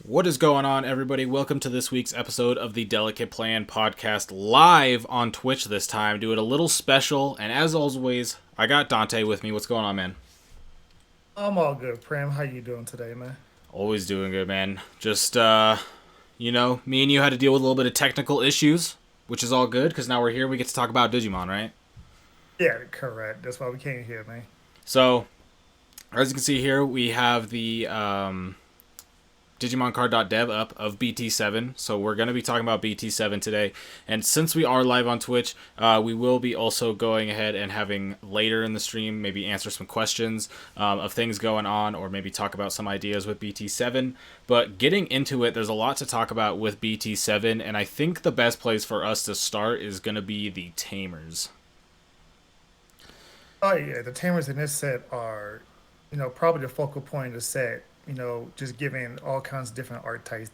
What is going on, everybody? Welcome to this week's episode of the Delicate Plan podcast, live on Twitch this time. Doing a little special, and as always, I got Dante with me. What's going on, man? I'm all good, Pram. How you doing today, man? Always doing good, man. Just, me and you had to deal with a little bit of technical issues, which is all good, because now we're here. We get to talk about Digimon, right? Yeah, correct. That's why we came here, man. So, as you can see here, we have the, DigimonCard.dev up of BT7. So we're going to be talking about BT7 today. And since we are live on Twitch, we will be also going ahead and having later in the stream maybe answer some questions of things going on or maybe talk about some ideas with BT7. But getting into it, there's a lot to talk about with BT7. And I think the best place for us to start is going to be the Tamers. Oh yeah, the tamers in this set are, probably the focal point of the set. Just giving all kinds of different art types,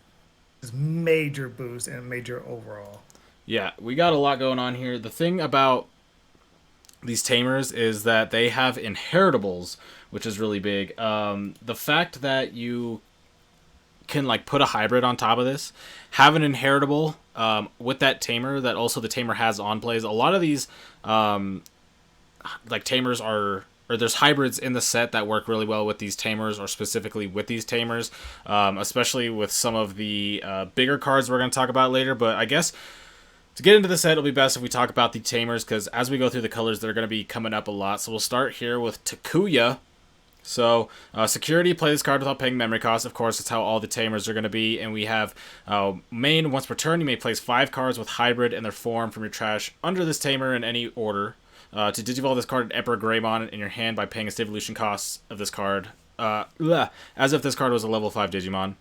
just major boost and major overall. Yeah, we got a lot going on here. The thing about these tamers is that they have inheritables, which is really big. The fact that you can like put a hybrid on top of this, have an inheritable with that tamer that also the tamer has on plays. A lot of these like tamers are or there's hybrids in the set that work really well with these tamers or specifically with these tamers, especially with some of the bigger cards we're going to talk about later. But I guess to get into the set, it'll be best if we talk about the tamers because as we go through the colors, they're going to be coming up a lot. So we'll start here with Takuya. So, security, play this card without paying memory cost. Of course, that's how all the tamers are going to be. And we have main, once per turn, you may place 5 cards with hybrid in their form from your trash under this tamer in any order. To digivolve this card, Emperor Greymon in your hand by paying its devolution costs of this card, as if this card was a level 5 Digimon.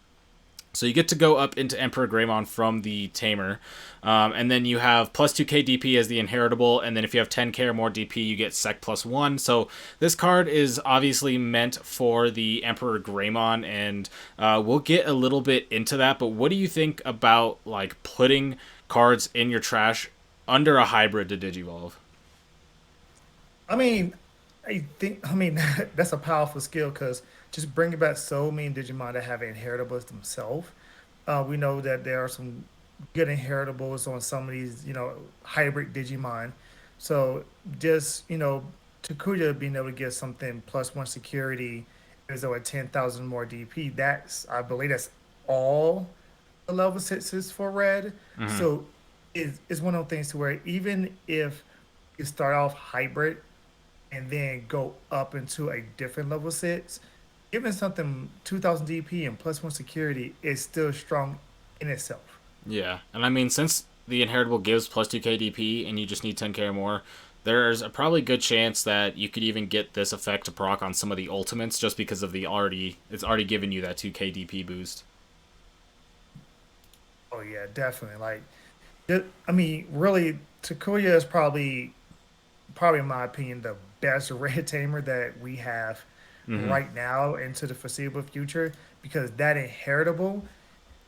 So you get to go up into Emperor Greymon from the Tamer, and then you have plus 2k DP as the inheritable, and then if you have 10k or more DP, you get Sec plus 1. So this card is obviously meant for the Emperor Greymon, and we'll get a little bit into that, but what do you think about like putting cards in your trash under a hybrid to digivolve? I mean, I mean, that's a powerful skill because just bringing back so many Digimon that have inheritables themselves. We know that there are some good inheritables on some of these, hybrid Digimon. So just, Takuya being able to get something plus one security is over 10,000 more DP. I believe that's all the level sixes for red. Mm-hmm. So it's one of those things to where even if you start off hybrid and then go up into a different level six, giving something 2000 DP and plus one security is still strong in itself. Yeah, and I mean, since the inheritable gives plus 2k DP and you just need 10k or more, there's a probably good chance that you could even get this effect to proc on some of the ultimates just because of it's already given you that 2k DP boost. Oh yeah, definitely. I mean, really, Takuya is probably in my opinion the best red tamer that we have Mm-hmm. right now into the foreseeable future because that inheritable,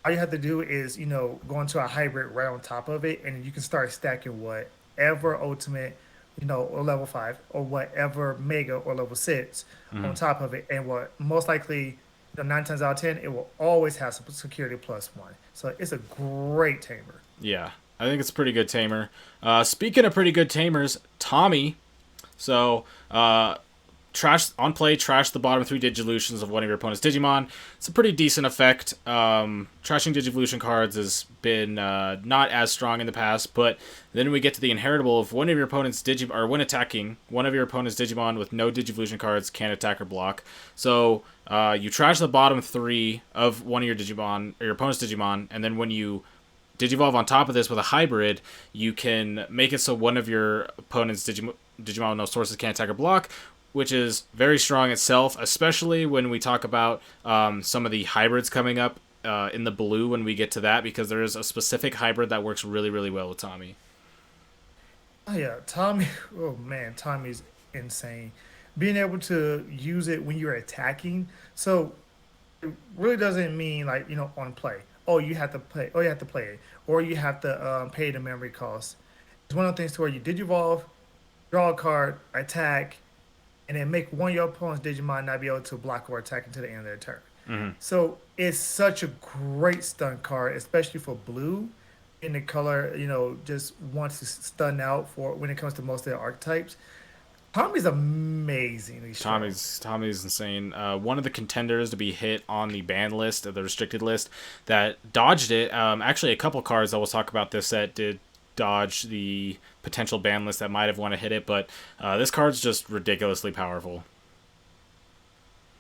all you have to do is go into a hybrid right on top of it, and you can start stacking whatever ultimate, or level 5 or whatever mega or level 6 Mm-hmm. on top of it, and what most likely, 9 times out of 10 it will always have some security plus one. So it's a great tamer. Yeah, I think it's a pretty good tamer. Speaking of pretty good tamers, Tommy. So, trash on play, trash the bottom 3 Digivolutions of one of your opponent's Digimon. It's a pretty decent effect. Trashing Digivolution cards has been not as strong in the past, but then we get to the inheritable of one of your opponent's or when attacking, one of your opponent's Digimon with no Digivolution cards can attack or block. So you trash the bottom 3 of one of your Digimon or your opponent's Digimon, and then when you Digivolve on top of this with a hybrid, you can make it so one of your opponent's Digimon with no sources can't attack or block, which is very strong itself, especially when we talk about some of the hybrids coming up in the blue when we get to that, because there is a specific hybrid that works really, really well with Tommy. Oh yeah, Tommy. Oh man, Tommy's insane. Being able to use it when you're attacking, so it really doesn't mean like on play. Oh, you have to play. Oh, you have to play it, or you have to pay the memory cost. It's one of the things to where you digivolve, draw a card, attack, and then make one of your opponent's Digimon not be able to block or attack until the end of their turn. Hmm. So it's such a great stun card, especially for blue. In the color, just wants to stun out for when it comes to most of the archetypes. Tommy's amazingly strong. Tommy's insane. One of the contenders to be hit on the ban list, the restricted list, that dodged it. Actually, a couple cards that we'll talk about this set did dodge the potential ban list that might have want to hit it, but this card's just ridiculously powerful.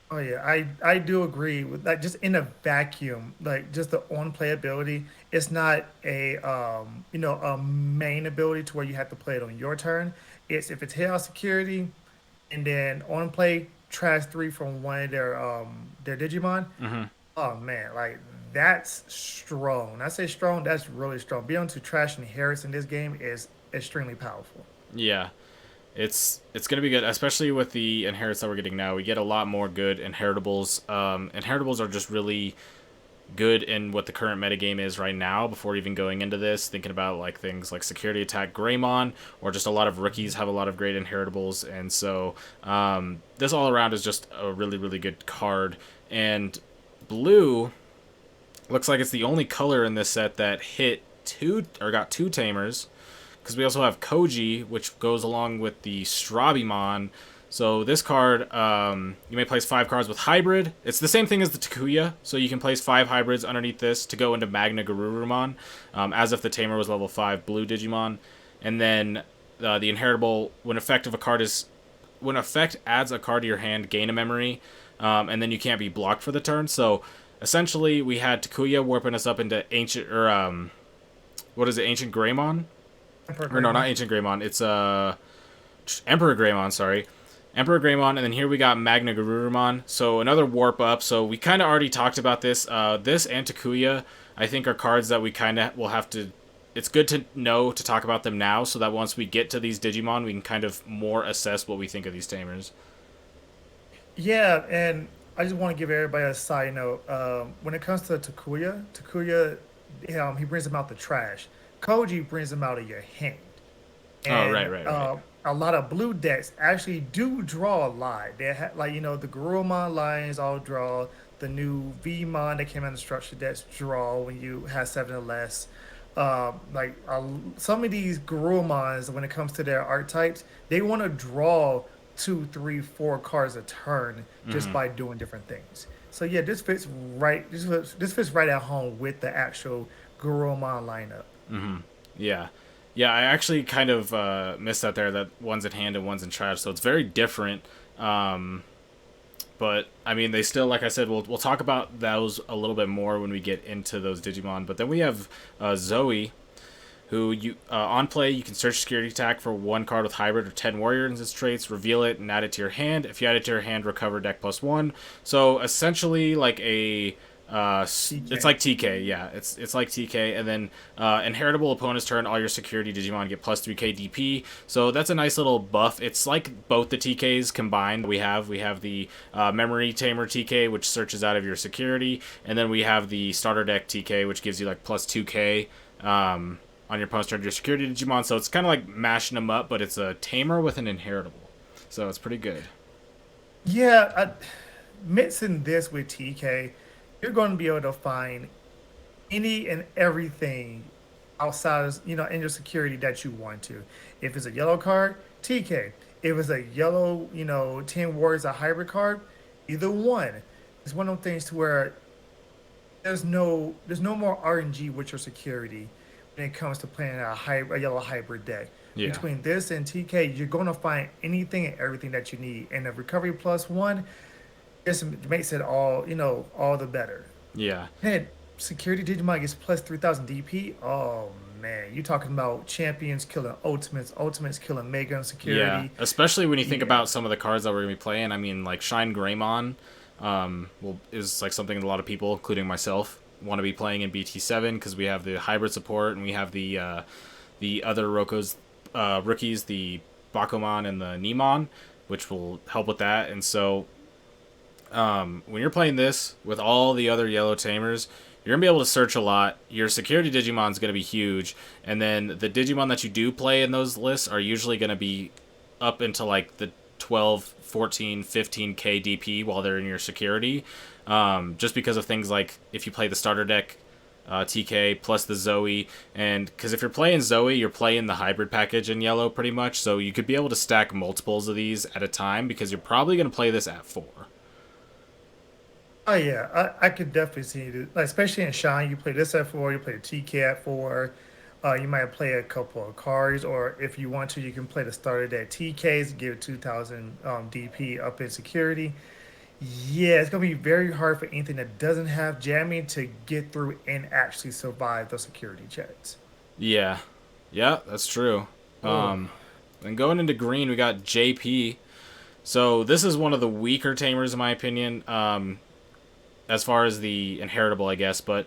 Oh yeah, I do agree with that. Just in a vacuum, like just the on play ability, it's not a main ability to where you have to play it on your turn. It's if it's hit out security and then on play trash three from one of their Digimon. Hmm. Oh man, like that's strong. When I say strong, that's really strong. Being able to trash inherits in this game is extremely powerful. Yeah, it's gonna be good, especially with the inherits that we're getting now. We get a lot more good inheritables. Inheritables are just really good in what the current metagame is right now before even going into this, thinking about like things like security attack Greymon, or just a lot of rookies have a lot of great inheritables. And so this all around is just a really, really good card. And blue looks like it's the only color in this set that hit two or got two tamers, because we also have Koji, which goes along with the Strabimon. So this card, you may place 5 cards with hybrid. It's the same thing as the Takuya, so you can place 5 hybrids underneath this to go into Magna Garurumon, as if the tamer was level 5 blue Digimon. And then the inheritable, when effect adds a card to your hand, gain a memory, and then you can't be blocked for the turn. So essentially, we had Takuya warping us up into ancient, or what is it, ancient Greymon? Emperor Or no, not Greymon. ancient Greymon. It's Emperor Greymon. Sorry, Emperor Greymon, and then here we got Magna Garurumon. So another warp up. So we kind of already talked about this. This and Takuya, I think, are cards that we kind of will have to. It's good to know to talk about them now, so that once we get to these Digimon, we can kind of more assess what we think of these tamers. Yeah, and I just want to give everybody a side note. When it comes to Takuya, he brings them out the trash. Koji brings them out of your hand. Oh, And right. a lot of blue decks actually do draw a lot. Like the Garurumon lines all draw. The new Vmon that came out in the structure decks draw when you have seven or less. Some of these Garurumons, when it comes to their archetypes, they want to draw two, three, 4 cards a turn just Mm-hmm. by doing different things. So yeah, this fits right. This fits right at home with the actual Garurumon lineup. Mm-hmm. Yeah. Yeah, I actually kind of missed that there. That one's in hand and one's in trash, so it's very different. Um, but I mean, they still, like I said, we'll talk about those a little bit more when we get into those Digimon. But then we have Zoe, who you on play you can search security attack for 1 card with hybrid or 10 warriors and its traits, reveal it and add it to your hand. If you add it to your hand, recover deck +1. So essentially like a it's TK. like TK, yeah. It's like TK, and then inheritable opponent's turn, all your security Digimon get +3k DP. So that's a nice little buff. It's like both the TKs combined. We have the memory tamer TK, which searches out of your security, and then we have the starter deck TK, which gives you like +2k. On your opponent's turn, your security Digimon. So it's kind of like mashing them up, but it's a tamer with an inheritable. So it's pretty good. Mixing this with TK, you're going to be able to find any and everything outside of, in your security that you want to. If it's a yellow card, TK. If it's a yellow, 10 warriors, a hybrid card, either one. It's one of those things to where there's no more RNG with your security when it comes to playing a yellow hybrid deck. Yeah. Between this and TK, you're going to find anything and everything that you need. And the recovery +1 just makes it all the better. Yeah. And security Digimon gets +3,000 DP. Oh man, you talking about champions killing ultimates, ultimates killing mega and Yeah, security. especially when you think Yeah. about some of the cards that we're gonna be playing. I mean, like Shine Greymon, is like something that a lot of people, including myself, want to be playing in BT7 because we have the hybrid support and we have the other rookies, the Bakuman and the Nemon, which will help with that. And so when you're playing this with all the other yellow tamers, you're gonna be able to search a lot. Your security Digimon's gonna be huge, and then the Digimon that you do play in those lists are usually gonna be up into like the 12, 14, 15k DP while they're in your security. Just because of things like if you play the starter deck, TK plus the Zoe, and because if you're playing Zoe, you're playing the hybrid package in yellow pretty much, so you could be able to stack multiples of these at a time because you're probably going to play this at 4. Oh yeah, I could definitely see it. Like, especially in Shine, you play this at four, you play the TK at four. You might play a couple of cards, or if you want to, you can play the starter deck TKs, give 2,000 DP up in security. Yeah, it's gonna be very hard for anything that doesn't have jamming to get through and actually survive those security checks. Yeah, yeah, that's true. Oh, Then going into green, we got JP. So this is one of the weaker tamers in my opinion. As far as the inheritable, I guess. But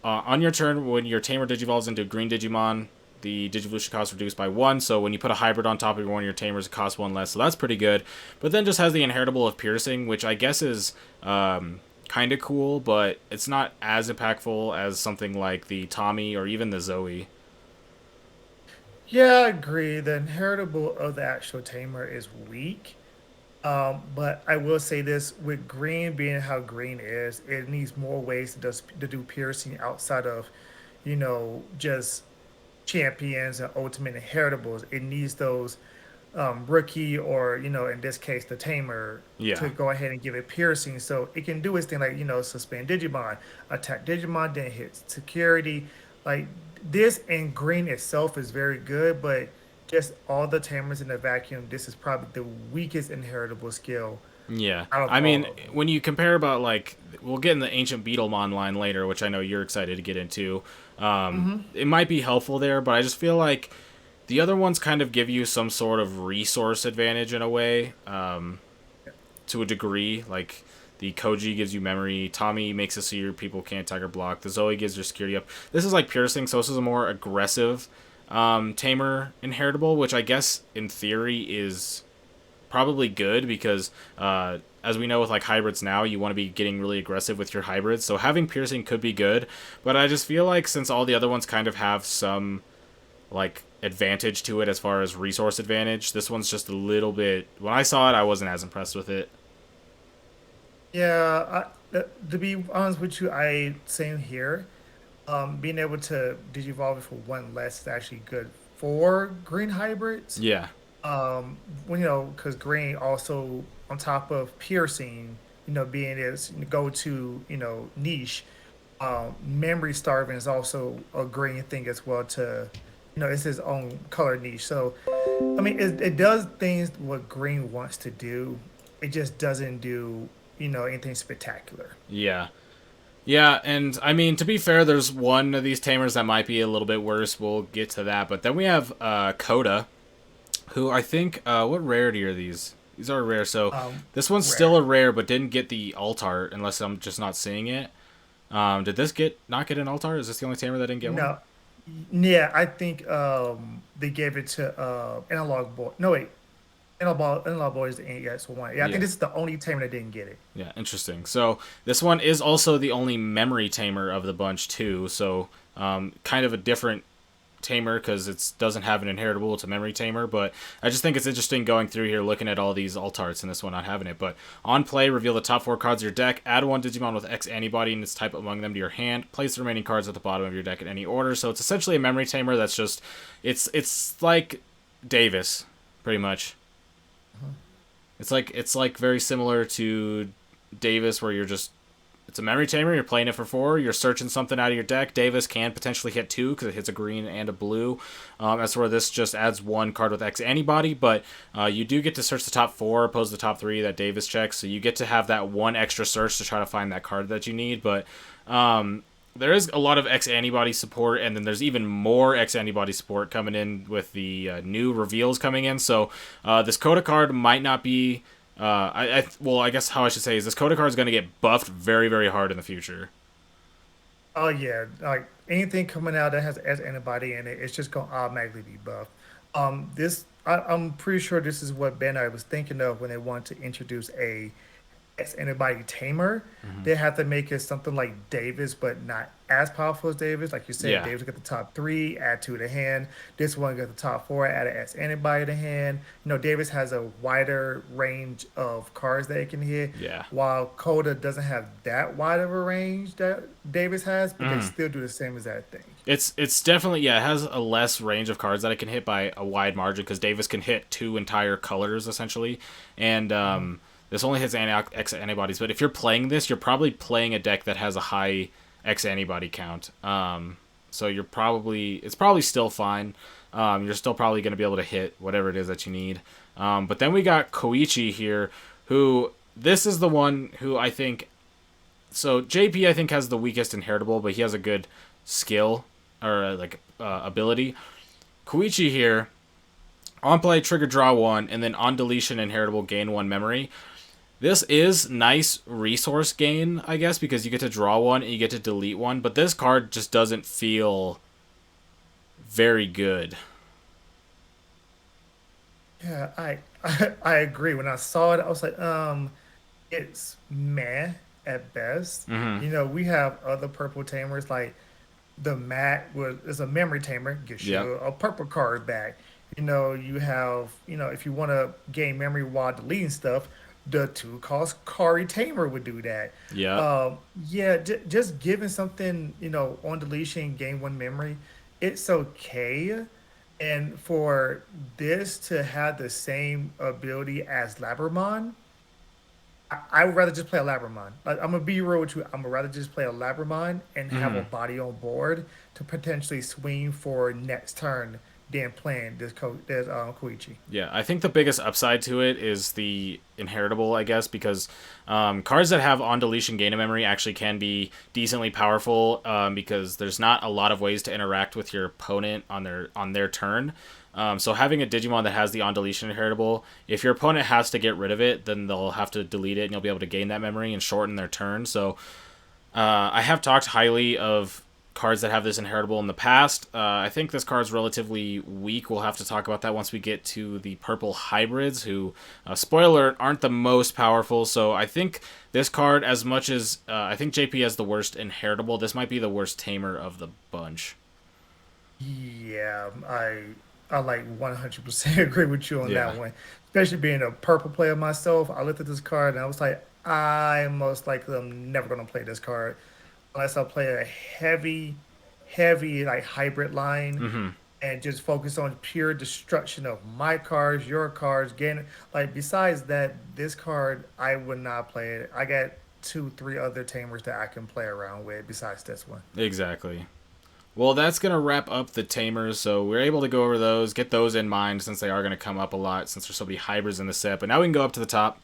on your turn, when your tamer digivolves into green Digimon, the Digivolution cost reduced by 1. So when you put a hybrid on top of one of your tamers, it costs 1 less. So that's pretty good. But then just has the inheritable of piercing, which I guess is kind of cool, but it's not as impactful as something like the Tommy or even the Zoe. yeah, I agree. The inheritable of the actual tamer is weak. But I will say this with green being how green is, it needs more ways to do piercing outside of, just champions and ultimate inheritables. It needs those rookie or, in this case, the tamer Yeah. to go ahead and give it piercing. So it can do its thing like, suspend Digimon, attack Digimon, then hit security. Like this and green itself is very good, but just all the tamers in the vacuum, this is probably the weakest inheritable skill Yeah. out of I all mean, of them. when you compare about, like, we'll get in the Ancient Beetlemon line later, which I know you're excited to get into. It might be helpful there, but I just feel like the other ones kind of give you some sort of resource advantage in a way, to a degree. Like, the Koji gives you memory. Tommy makes it so your people can't attack or block. The Zoe gives your security up. This is like piercing, so this is a more aggressive tamer inheritable, which I guess in theory is probably good because as we know with like hybrids now, you want to be getting really aggressive with your hybrids. So having piercing could be good, but I just feel like since all the other ones kind of have some like advantage to it as far as resource advantage, this one's just a little bit. When I saw it, I wasn't as impressed with it. Yeah, to be honest with you, I same here. Being able to digivolve for one less is actually good for green hybrids. Yeah, Because green also on top of piercing, being its go-to, niche. Memory starving is also a green thing as well. It's his own color niche. So, I mean, it does things what green wants to do. It just doesn't do, anything spectacular. yeah. Yeah, and I mean, to be fair, there's one of these tamers that might be a little bit worse. We'll get to that. But then we have Coda, who I think, what rarity are these? These are rare. So this one's still a Rare. rare, but didn't get the alt art unless I'm just not seeing it. Did this get not get an alt art? Is this the only tamer that didn't get one? No, yeah, I think they gave it to Analog Boy. No, wait, Analog Boy is the yes one. Yeah, I think Yeah. this is the only tamer that didn't get it. Yeah, interesting. So this one is also the only memory tamer of the bunch too. So kind of a different tamer because it doesn't have an inheritable. It's a memory tamer, but I just think it's interesting going through here looking at all these alt arts and this one not having it. But on play, reveal the top 4 cards of your deck. Add one Digimon with X antibody and its type among them to your hand. Place the remaining cards at the bottom of your deck in any order. So it's essentially a memory tamer that's just it's like Davis, pretty much. It's like very similar to Davis, where you're just it's a memory tamer. You're playing it for 4. You're searching something out of your deck. Davis can potentially hit 2 because it hits a green and a blue. As where this just adds 1 card with X antibody, but you do get to search the top 4 opposed to the top 3 that Davis checks. So you get to have that 1 extra search to try to find that card that you need. But there is a lot of X antibody support, and then there's even more X antibody support coming in with the new reveals coming in. So this Coda card might not be. Well, I guess how I should say is this Coda card is going to get buffed very, very hard in the future. Oh yeah, like anything coming out that has S antibody in it, it's just gonna automatically be buffed. I'm pretty sure this is what Bandai was thinking of when they wanted to introduce a as anybody tamer, they have to make it something like Davis, but not as powerful as Davis. Like you said, Yeah. Davis got the top three, add two to hand. This one got the top four, add an as anybody to hand. Davis has a wider range of cards that it can hit, Yeah. while Coda doesn't have that wide of a range that Davis has, but they still do the same as that thing. It's definitely, yeah, it has a less range of cards that it can hit by a wide margin because Davis can hit two entire colors essentially, and this only hits X antibodies. But if you're playing this, you're probably playing a deck that has a high X antibody count. So it's probably still fine. You're still probably going to be able to hit whatever it is that you need. But then we got Koichi here, who this is the one who I think. So JP I think has the weakest inheritable, but he has a good skill or ability. Koichi here, on play trigger draw one, and then on deletion inheritable gain one memory. This is nice resource gain, I guess, because you get to draw one and you get to delete one, but this card just doesn't feel very good. Yeah, I agree. When I saw it, I was like, it's meh at best. We have other purple tamers like the mat was is a memory tamer, gives you Yep. a purple card back. You have, if you want to gain memory while deleting stuff, the two cost Kari Tamer would do that. Yep. Yeah, just giving something, on deletion, gain one memory, it's okay. And for this to have the same ability as Labramon, I would rather just play a Labramon. Like, I'm gonna be real with you. I'm gonna rather just play a Labramon and have a body on board to potentially swing for next turn than playing this Koichi. Yeah, I think the biggest upside to it is the inheritable, I guess, because cards that have on deletion gain of memory actually can be decently powerful because there's not a lot of ways to interact with your opponent on their turn. So having a Digimon that has the on deletion inheritable, if your opponent has to get rid of it, then they'll have to delete it, and you'll be able to gain that memory and shorten their turn. So I have talked highly of cards that have this inheritable in the past. I think this card's relatively weak. We'll have to talk about that once we get to the purple hybrids, who, spoiler alert, aren't the most powerful. So I think this card, as much as I think JP has the worst inheritable, this might be the worst tamer of the bunch. Yeah, I like 100% agree with you on Yeah. that one. Especially being a purple player myself, I looked at this card and I was like, I most likely am never gonna play this card unless I play a heavy like hybrid line and just focus on pure destruction of my cards, your cards, gain like besides that, this card I would not play it. I got two, three other tamers that I can play around with besides this one. Exactly. Well, that's going to wrap up the tamers, so we're able to go over those, get those in mind since they are going to come up a lot since there's so many hybrids in the set. But now we can go up to the top.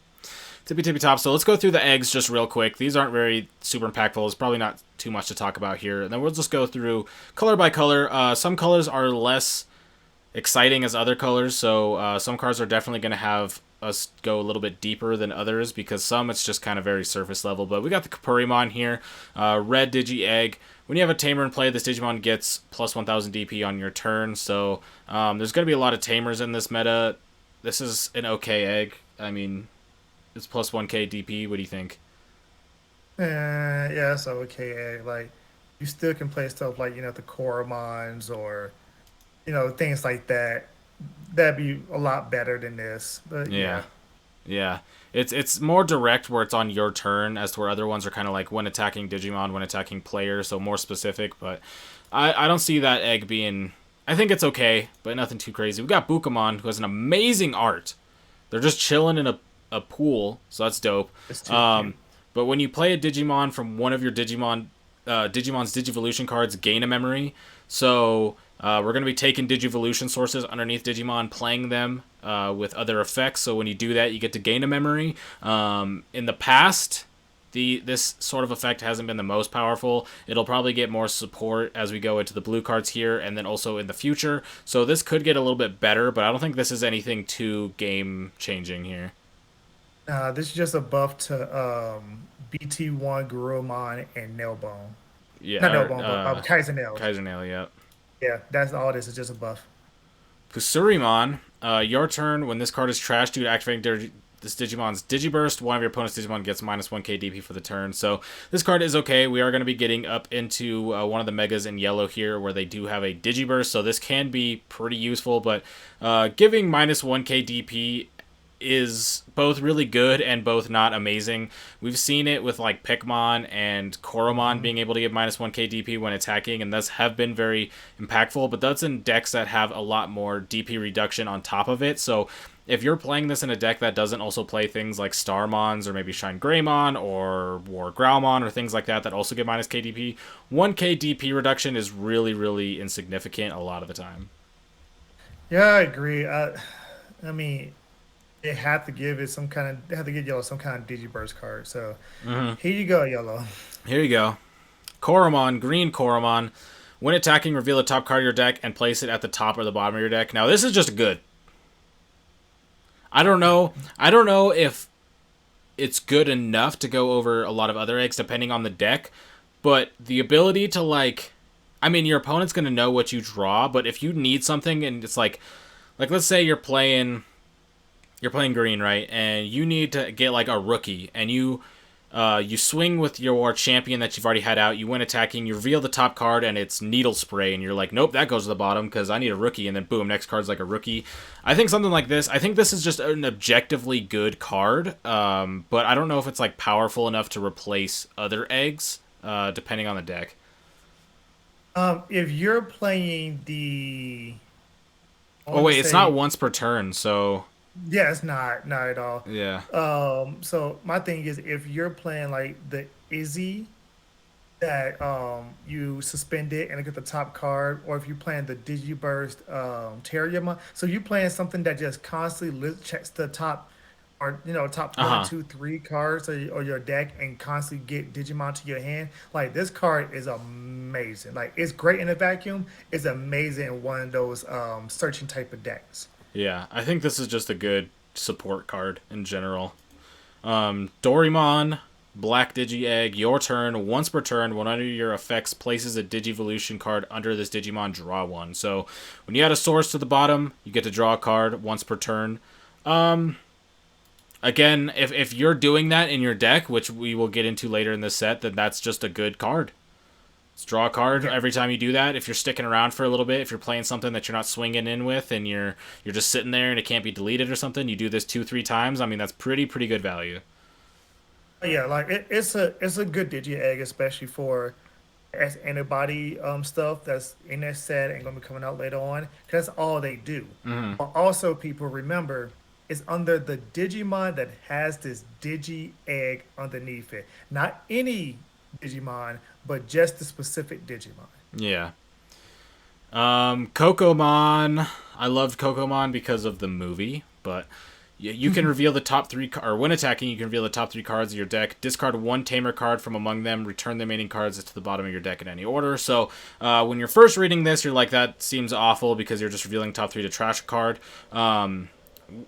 Tippy top. So let's go through the eggs just real quick. These aren't very super impactful. It's probably not too much to talk about here. And then we'll just go through color by color. Some colors are less exciting as other colors, so some cards are definitely going to have us go a little bit deeper than others because some it's just kind of very surface level. But we got the Kapurimon here, red Digi Egg. When you have a Tamer in play, this Digimon gets plus 1000 DP on your turn, so there's going to be a lot of Tamers in this meta. This is an okay egg. I mean, it's plus 1k DP. What do you think? Yeah, so okay. Like you still can play stuff like the Koromons or things like that. That'd be a lot better than this. But Yeah. yeah, Yeah, it's more direct where it's on your turn as to where other ones are kind of like when attacking Digimon, when attacking player, so more specific. But I don't see that egg being. I think it's okay, but nothing too crazy. We got Bukamon, who has an amazing art. They're just chilling in a pool, so that's dope. it's too cute. But when you play a Digimon from one of your Digimon's Digivolution cards, gain a memory. So we're going to be taking Digivolution sources underneath Digimon, playing them with other effects. So when you do that, you get to gain a memory. In the past, this sort of effect hasn't been the most powerful. It'll probably get more support as we go into the blue cards here, and then also in the future. So this could get a little bit better, but I don't think this is anything too game changing here. This is just a buff to BT1, Gurumon, and Nailbone. Yeah, Not Nailbone, but Kaiser Nails. Kaiser Nail, yeah. Yeah, that's all this is just a buff. Kusurimon, your turn. When this card is trashed due to activating this Digimon's Digiburst. One of your opponent's Digimon gets minus 1k DP for the turn. So this card is okay. We are going to be getting up into one of the Megas in yellow here where they do have a Digiburst. So this can be pretty useful, but giving minus 1k DP is both really good and both not amazing. We've seen it with like Pikmon and Koromon being able to give minus 1k DP when attacking, and thus have been very impactful, but that's in decks that have a lot more DP reduction on top of it. So if you're playing this in a deck that doesn't also play things like Starmons or maybe Shine Greymon or War Growlmon or things like that that also get minus KDP, 1k DP reduction is really, really insignificant a lot of the time. Yeah, I agree. I mean, they have to give it some kind of. They have to give Yellow some kind of Digiburst card. So here you go, Yellow. Here you go. Koromon, green Koromon. When attacking, reveal the top card of your deck and place it at the top or the bottom of your deck. Now, this is just good. I don't know. I don't know if it's good enough to go over a lot of other eggs depending on the deck, but the ability to like, I mean, your opponent's gonna know what you draw, but if you need something and it's like let's say you're playing green, right, and you need to get like a rookie, and you swing with your champion that you've already had out. You win attacking. You reveal the top card, and it's Needle Spray, and you're like, nope, that goes to the bottom because I need a rookie. And then boom, next card's like a rookie. I think something like this. I think this is just an objectively good card, but I don't know if it's like powerful enough to replace other eggs, depending on the deck. If you're playing the, I Oh want to wait, it's not say, once per turn, so yeah, it's not at all. yeah. So my thing is, if you're playing like the Izzy that you suspend it and get the top card, or if you're playing the Digiburst Terrymon, so you playing something that just constantly checks the top or top Uh one, huh. two, three cards or your deck and constantly get Digimon to your hand. Like this card is amazing. Like it's great in a vacuum. It's amazing in one of those searching type of decks. Yeah, I think this is just a good support card in general. Dorimon, Black Digi Egg, your turn. Once per turn, one under your effects places a Digivolution card under this Digimon, draw one. So when you add a source to the bottom, you get to draw a card once per turn. Again, if you're doing that in your deck, which we will get into later in this set, then that's just a good card. Let's draw a card Yeah. every time you do that. If you're sticking around for a little bit, if you're playing something that you're not swinging in with, and you're just sitting there and it can't be deleted or something, you do this 2-3 times. I mean, that's pretty good value. Yeah, like it's a good digi egg, especially for as antibody stuff that's in that set and gonna be coming out later on. 'Cause that's all they do. But also, people remember it's under the Digimon that has this digi egg underneath it. Not any Digimon, but just the specific Digimon. Yeah. Kokomon. I loved Kokomon because of the movie, but you can reveal the top three, or when attacking, you can reveal the top three cards of your deck. Discard one Tamer card from among them. Return the remaining cards to the bottom of your deck in any order. So when you're first reading this, you're like, that seems awful because you're just revealing top three to trash a card.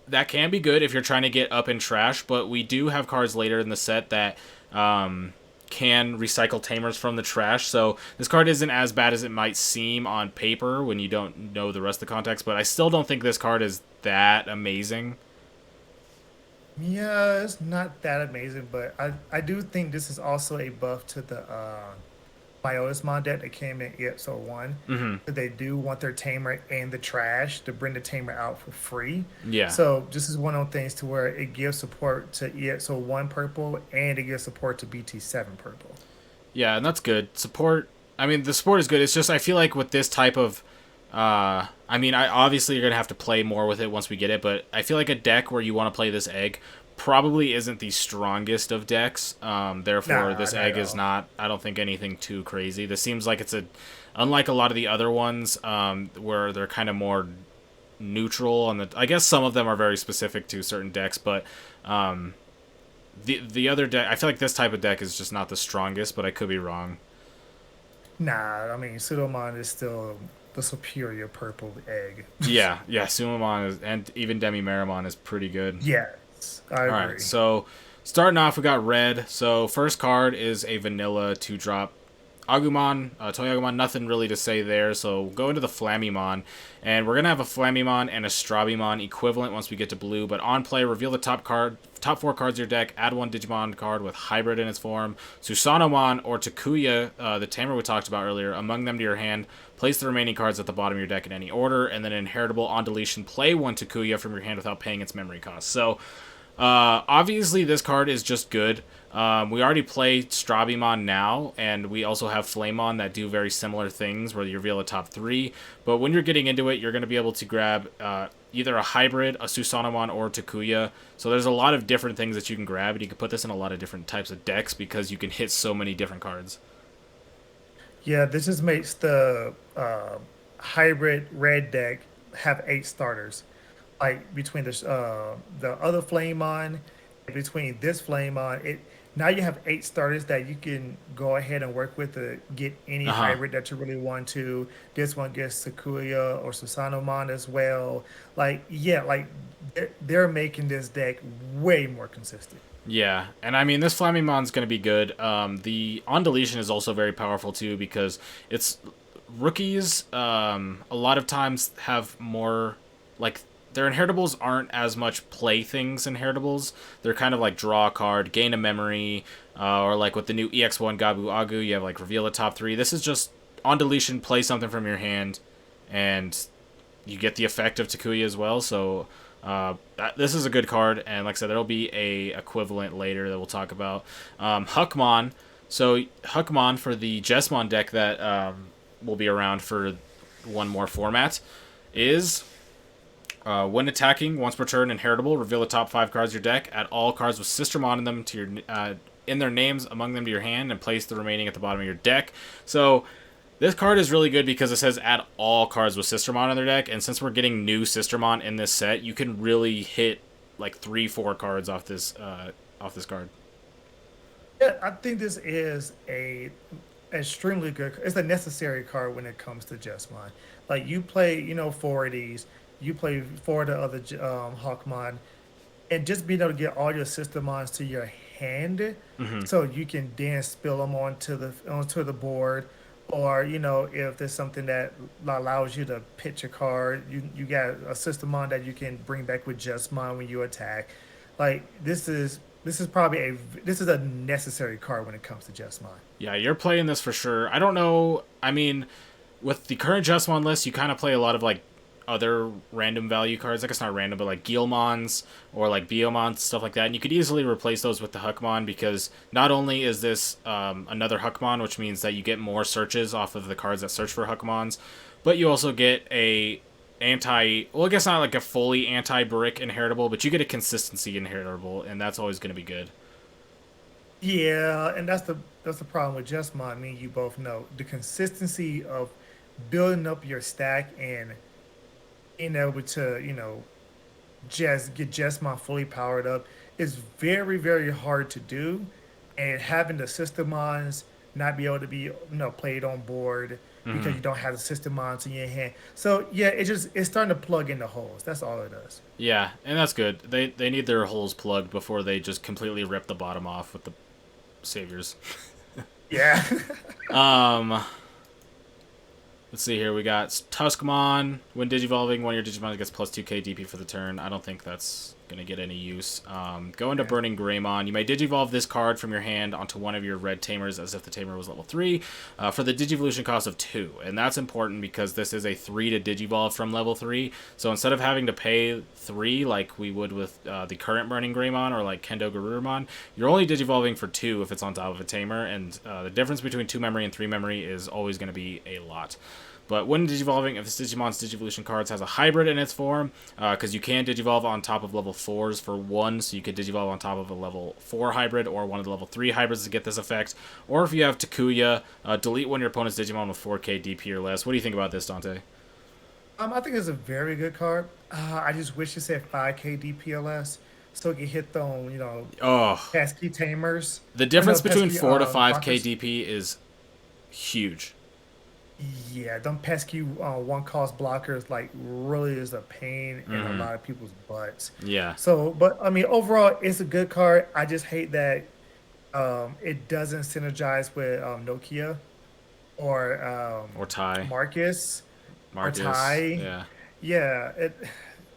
That can be good if you're trying to get up in trash, but we do have cards later in the set that can recycle tamers from the trash. So this card isn't as bad as it might seem on paper when you don't know the rest of the context, but I still don't think this card is that amazing. Yeah, it's not that amazing, but I do think this is also a buff to the Biotismon deck that came in Ep.6 1. That they do want their tamer in the trash to bring the tamer out for free. Yeah. So this is one of those things to where it gives support to Ep.6 1 purple and it gives support to BT7 purple. Yeah, and that's good. Support, I mean, the support is good. It's just, I feel like with this type of, I mean, obviously you're going to have to play more with it once we get it, but I feel like a deck where you want to play this egg probably isn't the strongest of decks. Therefore, Nah, this not at egg is all. not, I don't think, anything too crazy. This seems like unlike a lot of the other ones, where they're kind of more neutral, and I guess some of them are very specific to certain decks, but the other deck, I feel like this type of deck is just not the strongest, but I could be wrong. Nah, I mean Pseudomon is still the superior purple egg. Yeah, Sumamon is, and even Demi Maramon is pretty good. Yes, I All right, agree. so starting off, we got red. So first card is a vanilla 2-drop Agumon, Toyagumon, nothing really to say there. So go into the Flammymon, and we're gonna have a Flammymon and a Strabimon equivalent once we get to blue. But on play, reveal the top 4 cards of your deck. Add 1 Digimon card with hybrid in its form. Susanomon or Takuya, the tamer we talked about earlier, among them to your hand. Place the remaining cards at the bottom of your deck in any order, and then inheritable on deletion. Play 1 Takuya from your hand without paying its memory cost. So obviously, this card is just good. We already play Strabimon now, and we also have Flamemon that do very similar things where you reveal a top 3. But when you're getting into it, you're going to be able to grab either a hybrid, a Susanomon, or Takuya. So there's a lot of different things that you can grab, and you can put this in a lot of different types of decks because you can hit so many different cards. Yeah, this just makes the hybrid red deck have 8 starters. Like between the other Flamemon and between this Flamemon, it now you have 8 starters that you can go ahead and work with to get any Uh huh. hybrid that you really want to. This one gets Sakuya or Susanomon as well. Like yeah, like they're making this deck way more consistent. Yeah, and I mean this Flammemon's going to be good. The on deletion is also very powerful too because it's rookies. A lot of times have more like their inheritables aren't as much playthings inheritables. They're kind of like draw a card, gain a memory, or like with the new EX1 Gabu Agu, you have like reveal the top 3. This is just on deletion, play something from your hand, and you get the effect of Takuya as well. So this is a good card, and like I said, there'll be a equivalent later that we'll talk about. Huckmon. So Huckmon for the Jesmon deck that will be around for one more format is when attacking once per turn, inheritable. Reveal the top 5 cards of your deck. Add all cards with Sistermon in them to your in their names among them to your hand, and place the remaining at the bottom of your deck. So this card is really good because it says add all cards with Sistermon in their deck, and since we're getting new Sistermon in this set, you can really hit like 3-4 cards off this card. Yeah, I think this is a extremely good. It's a necessary card when it comes to Jesmon. Like you play, 4 of these. You play 4 of the other Hawkmon, and just being able to get all your Systemons to your hand, so you can then spill them onto the board, or if there's something that allows you to pitch a card, you got a Systemon that you can bring back with Jesmon when you attack. Like this is a necessary card when it comes to Jesmon. Yeah, you're playing this for sure. I don't know. I mean, with the current Just list, you kind of play a lot of like other random value cards. Like it's not random, but like Guilmons or like Biomons, stuff like that. And you could easily replace those with the Huckmon because not only is this another Huckmon, which means that you get more searches off of the cards that search for Huckmons, but you also get a well, I guess not like a fully anti-brick inheritable, but you get a consistency inheritable, and that's always going to be good. Yeah, and that's the problem with Jesmon. Me and you both know the consistency of building up your stack and being able to, just get Jesmon fully powered up is very, very hard to do. And having the Systemons not be able to be, played on board because you don't have the Systemons in your hand. So yeah, it's starting to plug in the holes. That's all it does. Yeah, and that's good. They need their holes plugged before they just completely rip the bottom off with the saviors. Yeah. Um, let's see here. We got Tuskmon. When digivolving, one of your Digimon gets plus 2k DP for the turn. I don't think that's going to get any use. Go into Yeah. Burning Greymon. You may digivolve this card from your hand onto one of your red tamers as if the tamer was level 3 for the digivolution cost of 2. And that's important because this is a 3 to digivolve from level 3. So instead of having to pay 3 like we would with the current Burning Greymon or like Kendo Garurumon, you're only digivolving for 2 if it's on top of a tamer. And the difference between 2 memory and 3 memory is always going to be a lot. But when digivolving, if this Digimon's Digivolution cards has a hybrid in its form, because you can digivolve on top of level 4s for 1, so you could digivolve on top of a level 4 hybrid or one of the level 3 hybrids to get this effect. Or if you have Takuya, delete one of your opponent's Digimon with 4k DP or less. What do you think about this, Dante? I think it's a very good card. I just wish it said 5K DPLS so it could hit them, Oh, pesky tamers. the I know difference between pesky 4 to 5k blockers. DP is huge. Yeah, them pesky one cost blockers like really is a pain in a Mm-hmm. lot of people's butts. Yeah. So, but I mean, overall, it's a good card. I just hate that it doesn't synergize with Nokia. or or Ty, Marcus or Marcus. Ty. Yeah. Yeah,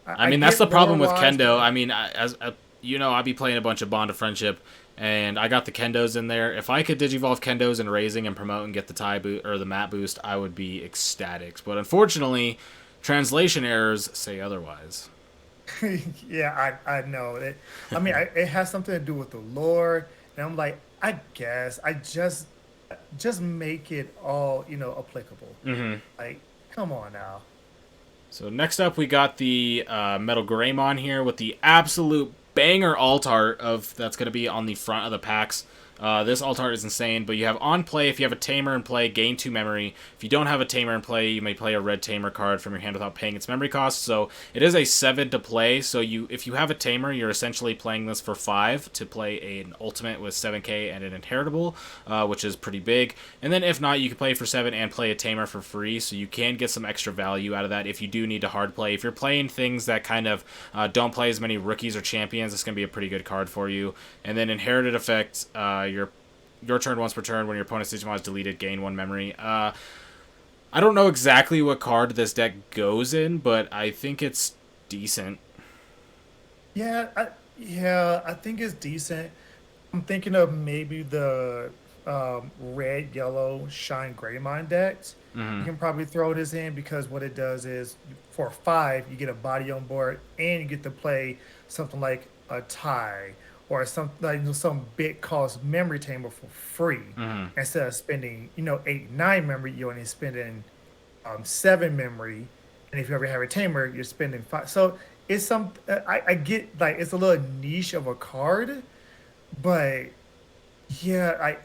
I I mean, that's the get problem lore with wise. Kendo. I mean, I be playing a bunch of Bond of Friendship, and I got the Kendos in there. If I could digivolve Kendos and raising and promote and get the tie boot or the map boost, I would be ecstatic. But unfortunately, translation errors say otherwise. Yeah, I know it. I mean, it has something to do with the lore, and I'm like, I guess I just make it all applicable. Like, come on now. So next up, we got the Metal Greymon here with the absolute banger alt art of that's going to be on the front of the packs. This alt art is insane, but you have on play, if you have a Tamer in play, gain 2 memory. If you don't have a Tamer in play, you may play a red Tamer card from your hand without paying its memory cost. So it is a 7 to play, so if you have a Tamer, you're essentially playing this for 5 to play an ultimate with 7k and an inheritable, which is pretty big. And then if not, you can play for 7 and play a Tamer for free, so you can get some extra value out of that if you do need to hard play. If you're playing things that kind of don't play as many rookies or champions, it's going to be a pretty good card for you. And then inherited effect, your turn once per turn when your opponent's Digimon is deleted, gain 1 memory. I don't know exactly what card this deck goes in, but I think it's decent. Yeah, I think it's decent. I'm thinking of maybe the red, yellow, shine Greymon decks. You can probably throw this in because what it does is for 5, you get a body on board and you get to play something like a tie or some like some big cost memory tamer for free instead of spending 8 9 memory. You're only spending 7 memory, and if you ever have a tamer, you're spending 5. So it's some I get like it's a little niche of a card, but yeah, I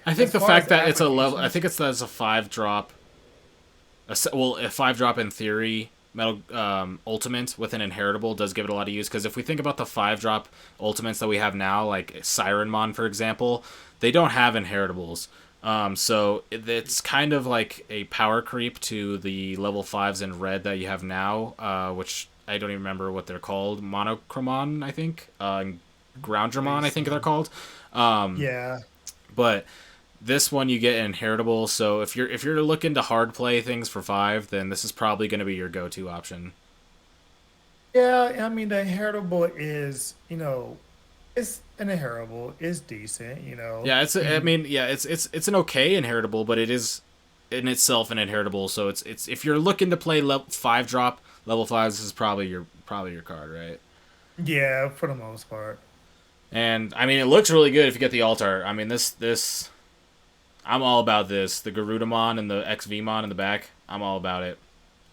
I think as the far fact as that it's a level, I applications, think it's that it's a 5 drop, a 5 drop in theory. Metal ultimate with an inheritable does give it a lot of use because if we think about the 5 drop ultimates that we have now, like Sirenmon for example, they don't have inheritables. So it's kind of like a power creep to the level 5s in red that you have now, which I don't even remember what they're called. Monochromon, I think. Groundramon, I believe think they're so. called. Yeah, But this one you get inheritable. So if you're looking to hard play things for 5, then this is probably going to be your go-to option. yeah. I mean, the inheritable is it's an inheritable. It's decent. Yeah, I You mean, yeah, it's an okay inheritable, but it is in itself an inheritable. So it's if you're looking to play 5 drop level 5, this is probably your card, right? yeah, for the most part. And I mean, it looks really good if you get the altar. I mean, this I'm all about this. The Garudamon and the XVmon in the back, I'm all about it.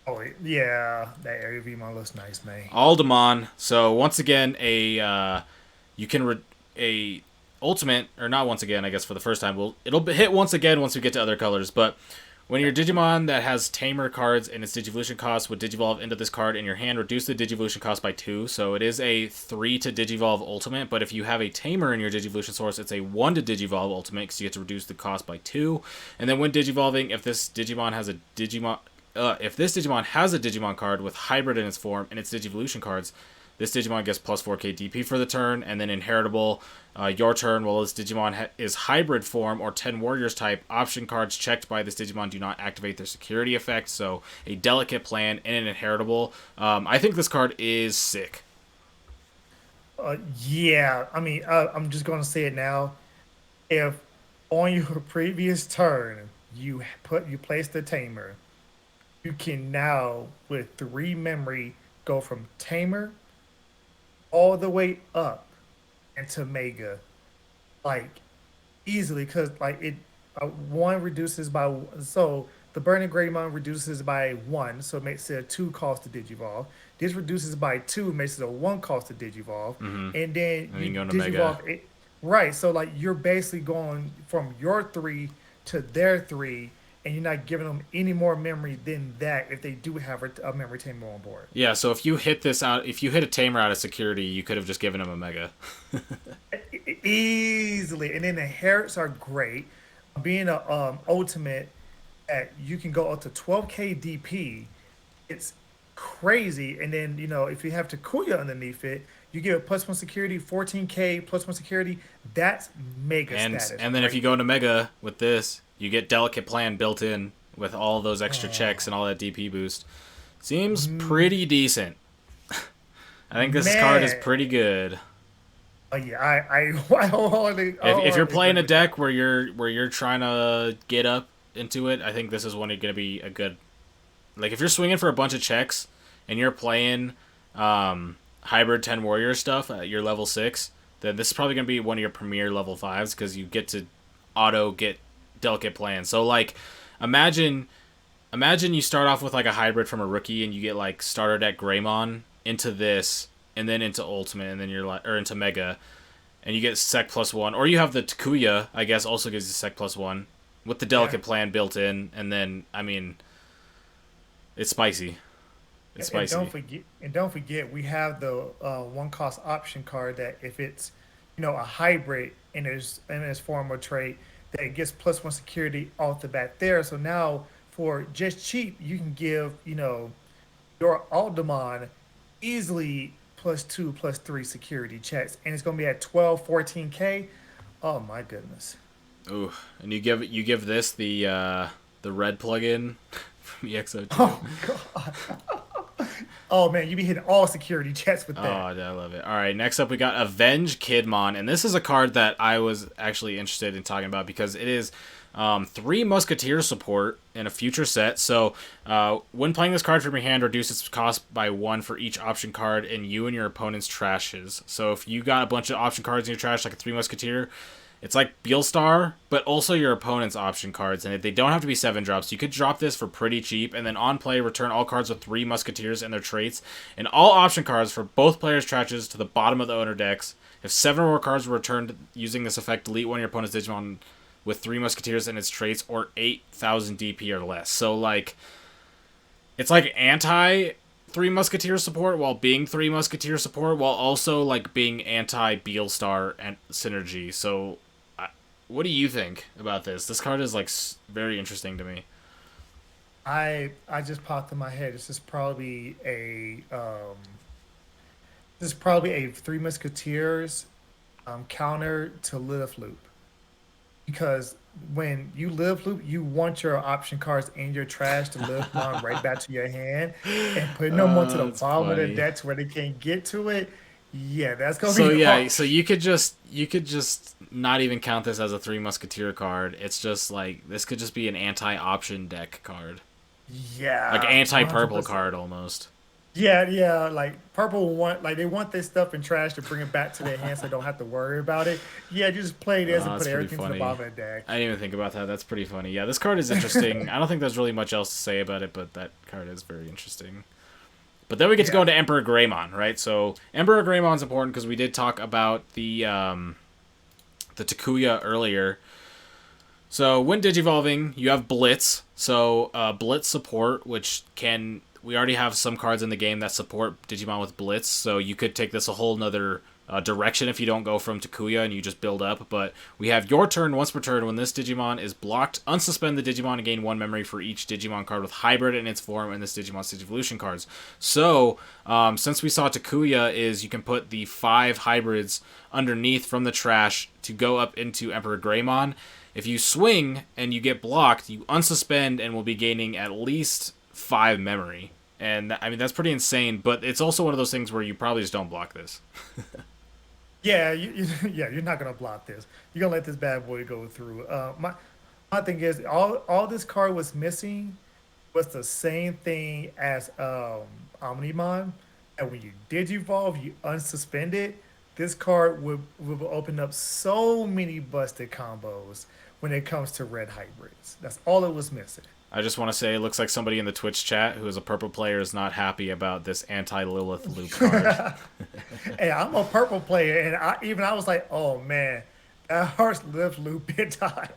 Oh yeah, that area V mon looks nice, man. Aldemon. So once again, you can a ultimate or not once again. I guess for the first time, it'll hit once again once we get to other colors. But when your Digimon that has Tamer cards and its Digivolution cost would Digivolve into this card in your hand, reduce the Digivolution cost by 2. So it is a 3 to Digivolve ultimate. But if you have a Tamer in your Digivolution source, it's a 1 to Digivolve ultimate because you get to reduce the cost by 2. And then when Digivolving, if this Digimon has a Digimon card with Hybrid in its form and its Digivolution cards, this Digimon gets plus 4k DP for the turn, and then inheritable, your turn, while this Digimon is Hybrid form or 10 Warriors type, option cards checked by this Digimon do not activate their security effect, so a delicate plan and an inheritable. I think this card is sick. Yeah, I mean, I'm just gonna say it now. If on your previous turn you place the tamer, you can now with 3 memory go from tamer all the way up into mega, like easily, because like it one reduces by so the burning greymon reduces by 1, so it makes it a 2 cost to digivolve. This reduces by 2, makes it a 1 cost to digivolve, and then And then you you go into Mega. digivolve it. Right, so like you're basically going from your 3 to their 3, and you're not giving them any more memory than that if they do have a memory tamer on board. Yeah, so if you hit a Tamer out of security, you could have just given him a Mega. Easily, and then the inherits are great. Being a ultimate at you can go up to 12k DP. It's crazy. And then if you have Takuya underneath it, you get a +1 security, 14k +1 security. That's mega And status and then if right you go into Mega with this, You get Delicate Plan built in with all those extra checks and all that DP boost. Seems Mm, pretty decent. I think this card is man. pretty good. Oh yeah, I If you're wholeheartedly playing agree a with that. deck where you're trying to get up into it, I think this is one you're gonna be a good. Like if you're swinging for a bunch of checks and you're playing hybrid 10 warrior stuff at your level 6, then this is probably gonna be one of your premier level 5s because you get to auto get Delicate Plan. So like imagine imagine you start off with like a hybrid from a rookie and you get like starter deck Greymon into this and then into ultimate and then you're like or into mega and you get sec +1, or you have the Takuya, I guess, also gives you sec +1 with the Yeah. Delicate Plan built in, and then I mean, it's spicy. It's spicy. And don't forget, we have the one cost option card that if it's, a hybrid in its form or trait, that it gets +1 security off the bat there. So now for just cheap, you can give, your Alderman easily +2, +3 security checks, and it's gonna be at 12, 14K. Oh my goodness. Ooh, and you give this the red plugin from EXO2. Oh god. Oh man, you be hitting all security checks with Oh, that. I love it. All right, next up we got Avenge Kidmon, and this is a card that I was actually interested in talking about because it is three Musketeer support in a future set. So when playing this card from your hand, reduce its cost by 1 for each option card in you and your opponent's trashes. So if you got a bunch of option cards in your trash, like a three Musketeer, it's like Beelstar, but also your opponent's option cards, and they don't have to be 7 drops. You could drop this for pretty cheap, and then on play, return all cards with 3 Musketeers and their traits, and all option cards for both players' trashes to the bottom of the owner decks. If 7 or more cards were returned using this effect, delete one of your opponent's Digimon with 3 Musketeers and its traits, or 8,000 DP or less. So, like, it's like anti Three Musketeer support while being Three Musketeer support while also like being anti Beelstar and synergy. So what do you think about this? This card is like very interesting to me. I just popped in my head. This is probably a Three Musketeers counter to Live Loop, because when you Live Loop, you want your option cards in your trash to live on right back to your hand, and putting them onto the That's bottom of the funny. deck to where they can't get to it. Yeah, that's gonna So be yeah, so harsh. you could just not even count this as a Three Musketeer card. It's just like this could just be an anti-option deck card, like Yeah, anti-purple 100%. card almost. Yeah, yeah. Like purple want, like they want this stuff in trash to bring it back to their hands, so they don't have to worry about it. Yeah, just play this and That's put pretty everything to the funny. bottom of the deck. I didn't even think about that. That's pretty funny. Yeah, this card is interesting. I don't think there's really much else to say about it, but that card is very interesting. But then we get to go Yeah. into Emperor Greymon, right? So Emperor Greymon's important because we did talk about the Takuya earlier. So when digivolving, you have Blitz. So Blitz support, which can we already have some cards in the game that support Digimon with Blitz. So you could take this a whole nother direction if you don't go from Takuya and you just build up. But we have your turn once per turn. When this Digimon is blocked, unsuspend the Digimon and gain 1 memory for each Digimon card with hybrid in its form in this Digimon's Digivolution cards. So since we saw Takuya is you can put the 5 hybrids underneath from the trash to go up into Emperor Greymon. If you swing and you get blocked, you unsuspend and will be gaining at least 5 memory. And I mean that's pretty insane, but it's also one of those things where you probably just don't block this. Yeah, yeah, you're not gonna block this. You're gonna let this bad boy go through. My thing is all this card was missing was the same thing as Omnimon. And when you digivolve, you unsuspend it. This card would open up so many busted combos when it comes to red hybrids. That's all it was missing. I just want to say it looks like somebody in the Twitch chat who is a purple player is not happy about this anti-Lilith loop card. Hey, I'm a purple player, and I was like, oh man, that hurts live loop big time.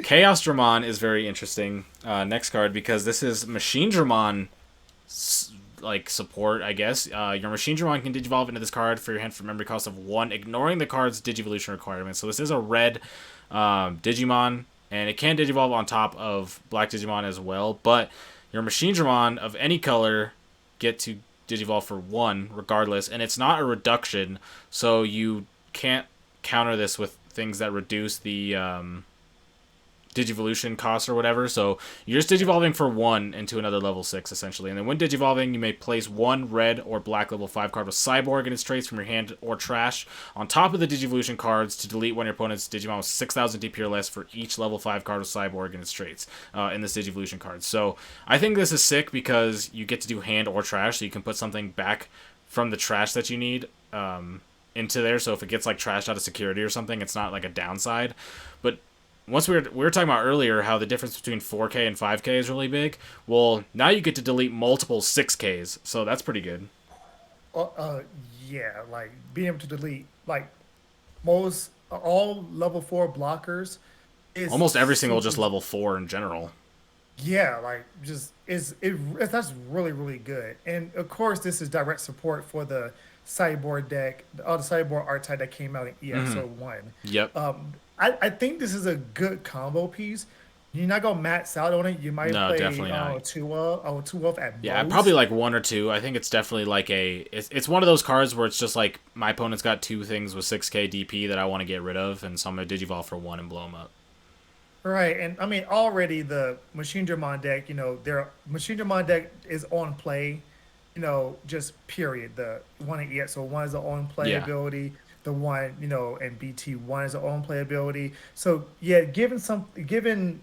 Chaos Dramon is very interesting. Next card because this is Machine Dramon like support, I guess. Your Machine Dramon can digivolve into this card for your hand for memory cost of 1, ignoring the card's Digivolution requirement. So this is a red Digimon, and it can digivolve on top of Black Digimon as well. But your Machine Dramon of any color get to digivolve for 1 regardless, and it's not a reduction, so you can't counter this with things that reduce the Digivolution cost or whatever. So you're just Digivolving for 1 into another level 6, essentially. And then when Digivolving, you may place 1 red or black level 5 card with Cyborg and its traits from your hand or trash on top of the Digivolution cards to delete one of your opponent's Digimon with 6,000 DP or less for each level 5 card with Cyborg and its traits in this Digivolution card. So I think this is sick because you get to do hand or trash, so you can put something back from the trash that you need into there. So if it gets like trashed out of security or something, it's not like a downside. But once we were talking about earlier how the difference between 4K and 5K is really big. Well, now you get to delete multiple 6Ks, so that's pretty good. Uh, uh, yeah, like being able to delete like most all level 4 blockers is Almost every single super. just level 4 in general. Yeah, like just that's really really good. And of course, this is direct support for the sideboard deck, the sideboard archetype that came out in EXO1. Yep. I think this is a good combo piece. You're not gonna max out on it. You might No, play definitely not. two of at Yeah, probably most. like 1 or 2. I think it's definitely like it's one of those cards where it's just like my opponent's got 2 things with 6K DP that I want to get rid of, and so I'm gonna Digivolve for 1 and blow them up. Right, and I mean already the Machine Dramon deck, their Machine Dramon deck is on play, just period. The one in EX, so one is the on play Yeah. ability, the one, and BT1 is the on play ability. So yeah, given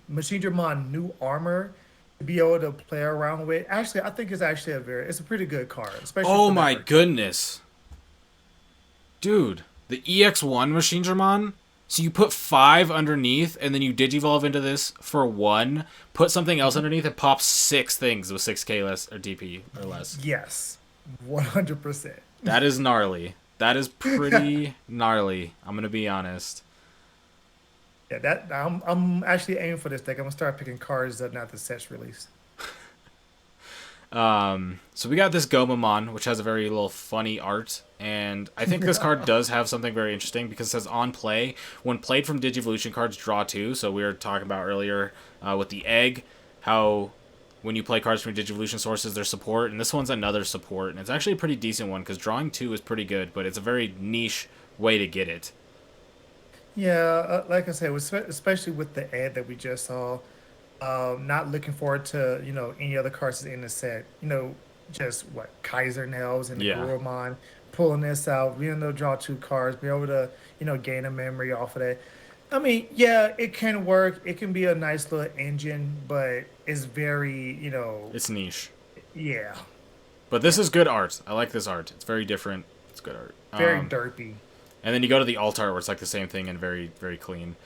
Machine Dramon new armor to be able to play around with, actually I think it's a pretty good card, especially Oh for that my archetype. goodness, dude! The EX1 Machine Dramon. So you put 5 underneath, and then you Digivolve into this for 1. Put something else Mhm. underneath, and pop 6 things with 6K less or DP or less. Yes, 100%. That is gnarly. That is pretty gnarly. I'm gonna be honest. Yeah, that I'm actually aiming for this deck. I'm gonna start picking cards up now that the set's released. So we got this Gomamon, which has a very little funny art, and I think this card does have something very interesting because it says on play, when played from Digivolution cards, draw 2. So we were talking about earlier with the egg, how when you play cards from Digivolution sources, there's support, and this one's another support, and it's actually a pretty decent one because drawing 2 is pretty good, but it's a very niche way to get it. Yeah, like I said, especially with the ad that we just saw, not looking forward to any other cards in the set. Just what Kaiser Nails and the Yeah. Gurumon pulling this out, being able to draw 2 cards, be able to gain a memory off of that. I mean, yeah, it can work. It can be a nice little engine, but it's very It's niche. yeah, But this is good art. I like this art. It's very different. It's good art. very derpy. And then you go to the alt art where it's like the same thing and very, very clean.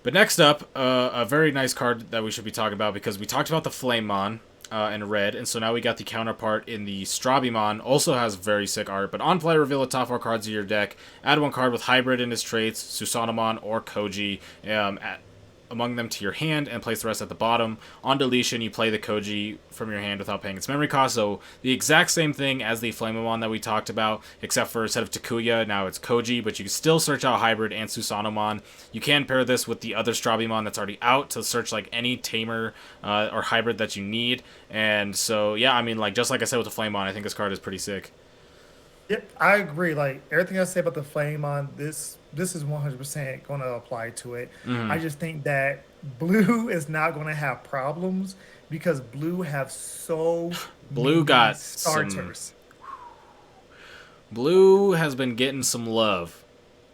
But next up, a very nice card that we should be talking about because we talked about the Flamemon in red, and so now we got the counterpart in the Strabimon. Also has very sick art, but on play, reveal the top 4 cards of your deck. Add 1 card with hybrid in its traits, Susanomon or Koji, among them to your hand and place the rest at the bottom. On deletion, you play the Koji from your hand without paying its memory cost. So the exact same thing as the Flamemon that we talked about, except for instead of Takuya, now it's Koji, but you can still search out Hybrid and Susanomon. You can pair this with the other Strabimon that's already out to search like any Tamer or Hybrid that you need. And so, yeah, I mean, like just like I said with the Flamemon, I think this card is pretty sick. Yep, I agree. Like everything I say about the flame on this is 100% going to apply to it. I just think that blue is not going to have problems because blue have so Blue many got some. starters. Blue has been getting some love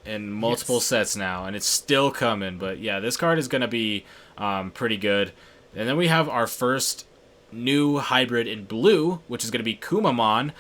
in multiple Yes. sets now, and it's still coming. But yeah, this card is going to be pretty good. And then we have our first new hybrid in blue, which is going to be Kumamon.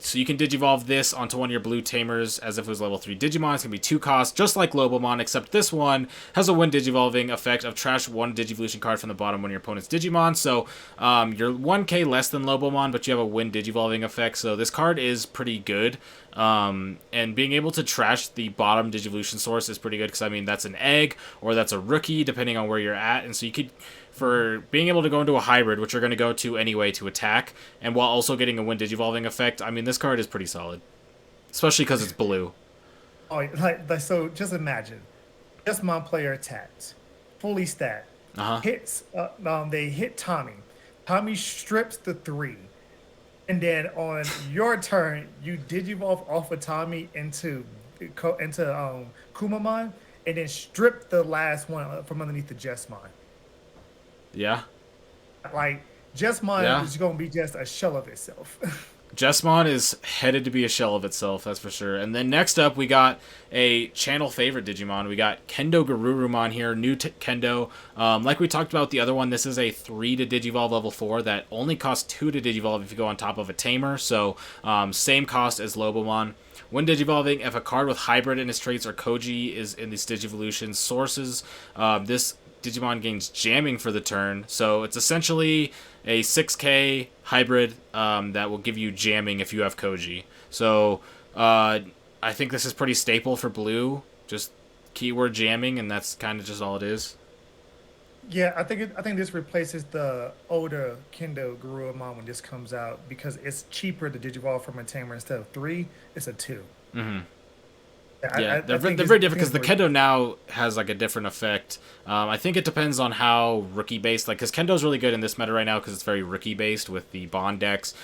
So you can Digivolve this onto one of your blue Tamers as if it was level 3 Digimon. It's going to be 2 costs, just like Lobomon, except this one has a when Digivolving effect of trash 1 Digivolution card from the bottom of one of your opponent's Digimon. So you're 1k less than Lobomon, but you have a when Digivolving effect. So this card is pretty good. And being able to trash the bottom Digivolution source is pretty good because, I mean, that's an egg or that's a rookie, depending on where you're at. And so you could, for being able to go into a hybrid, which you're going to go to anyway to attack, and while also getting a when Digivolving effect, I mean, this card is pretty solid. Especially because it's blue. Oh, like so just imagine. Just my player attacks. Fully stat. Uh-huh. Hits they hit Tommy. Tommy strips the 3. And then on your turn, you digivolve off of Tommy into Kumamon, and then strip the last one from underneath the Jesmon. Yeah. Like Jesmon Yeah. is going to be just a shell of itself. Jesmon is headed to be a shell of itself, that's for sure. And then next up, we got a channel favorite Digimon. We got Kendo Garurumon here, new Kendo. Like we talked about the other one, this is a 3 to Digivolve level 4 that only costs 2 to Digivolve if you go on top of a Tamer. So same cost as Lobomon. When Digivolving, if a card with Hybrid in its traits or Koji is in these Digivolution sources, this Digimon gains jamming for the turn. So it's essentially a 6k hybrid that will give you jamming if you have Koji. So I think this is pretty staple for blue. Just keyword jamming, and that's kind of just all it is. Yeah, I think this replaces the older Kendo Garurumon when this comes out because it's cheaper to Digivolve from a Tamer instead of 3. It's a 2. Yeah, they're, I think they're it's very different because the definitely Kendo now has like a different effect. I think it depends on how rookie based, like because Kendo's really good in this meta right now because it's very rookie based with the Bond decks.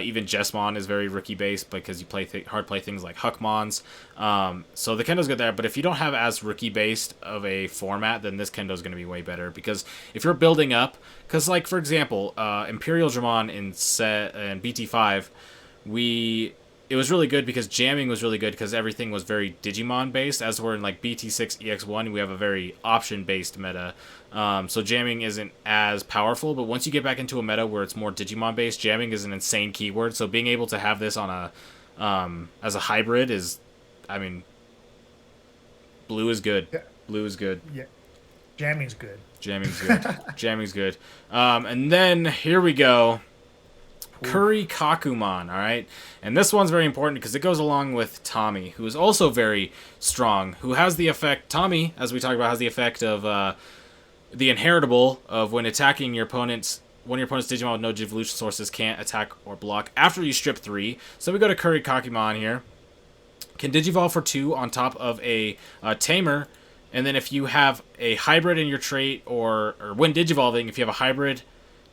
Even Jesmon is very rookie based because you play hard play things like Huckmons. So the Kendo's good there, but if you don't have as rookie based of a format, then this Kendo's going to be way better because if you're building up, because like for example, Imperial Dramon in set and BT5, we it was really good because jamming was really good because everything was very Digimon based. As we're in like BT6 EX1, we have a very option based meta. So jamming isn't as powerful, but once you get back into a meta where it's more Digimon based, jamming is an insane keyword. So being able to have this on a as a hybrid is, I mean, blue is good. yeah, Blue is good. yeah. Jamming's good. Jamming's good. Jamming's good. And then here we go. Curry Kakuman, alright? And this one's very important because it goes along with Tommy, who is also very strong, who has the effect, Tommy, as we talked about, has the effect of the inheritable of when attacking your opponent's, one of your opponent's Digimon with no Digivolution sources can't attack or block after you strip 3. So we go to Curry Kakuman here. Can Digivolve for 2 on top of a Tamer, and then if you have a hybrid in your trait, or when Digivolving, if you have a hybrid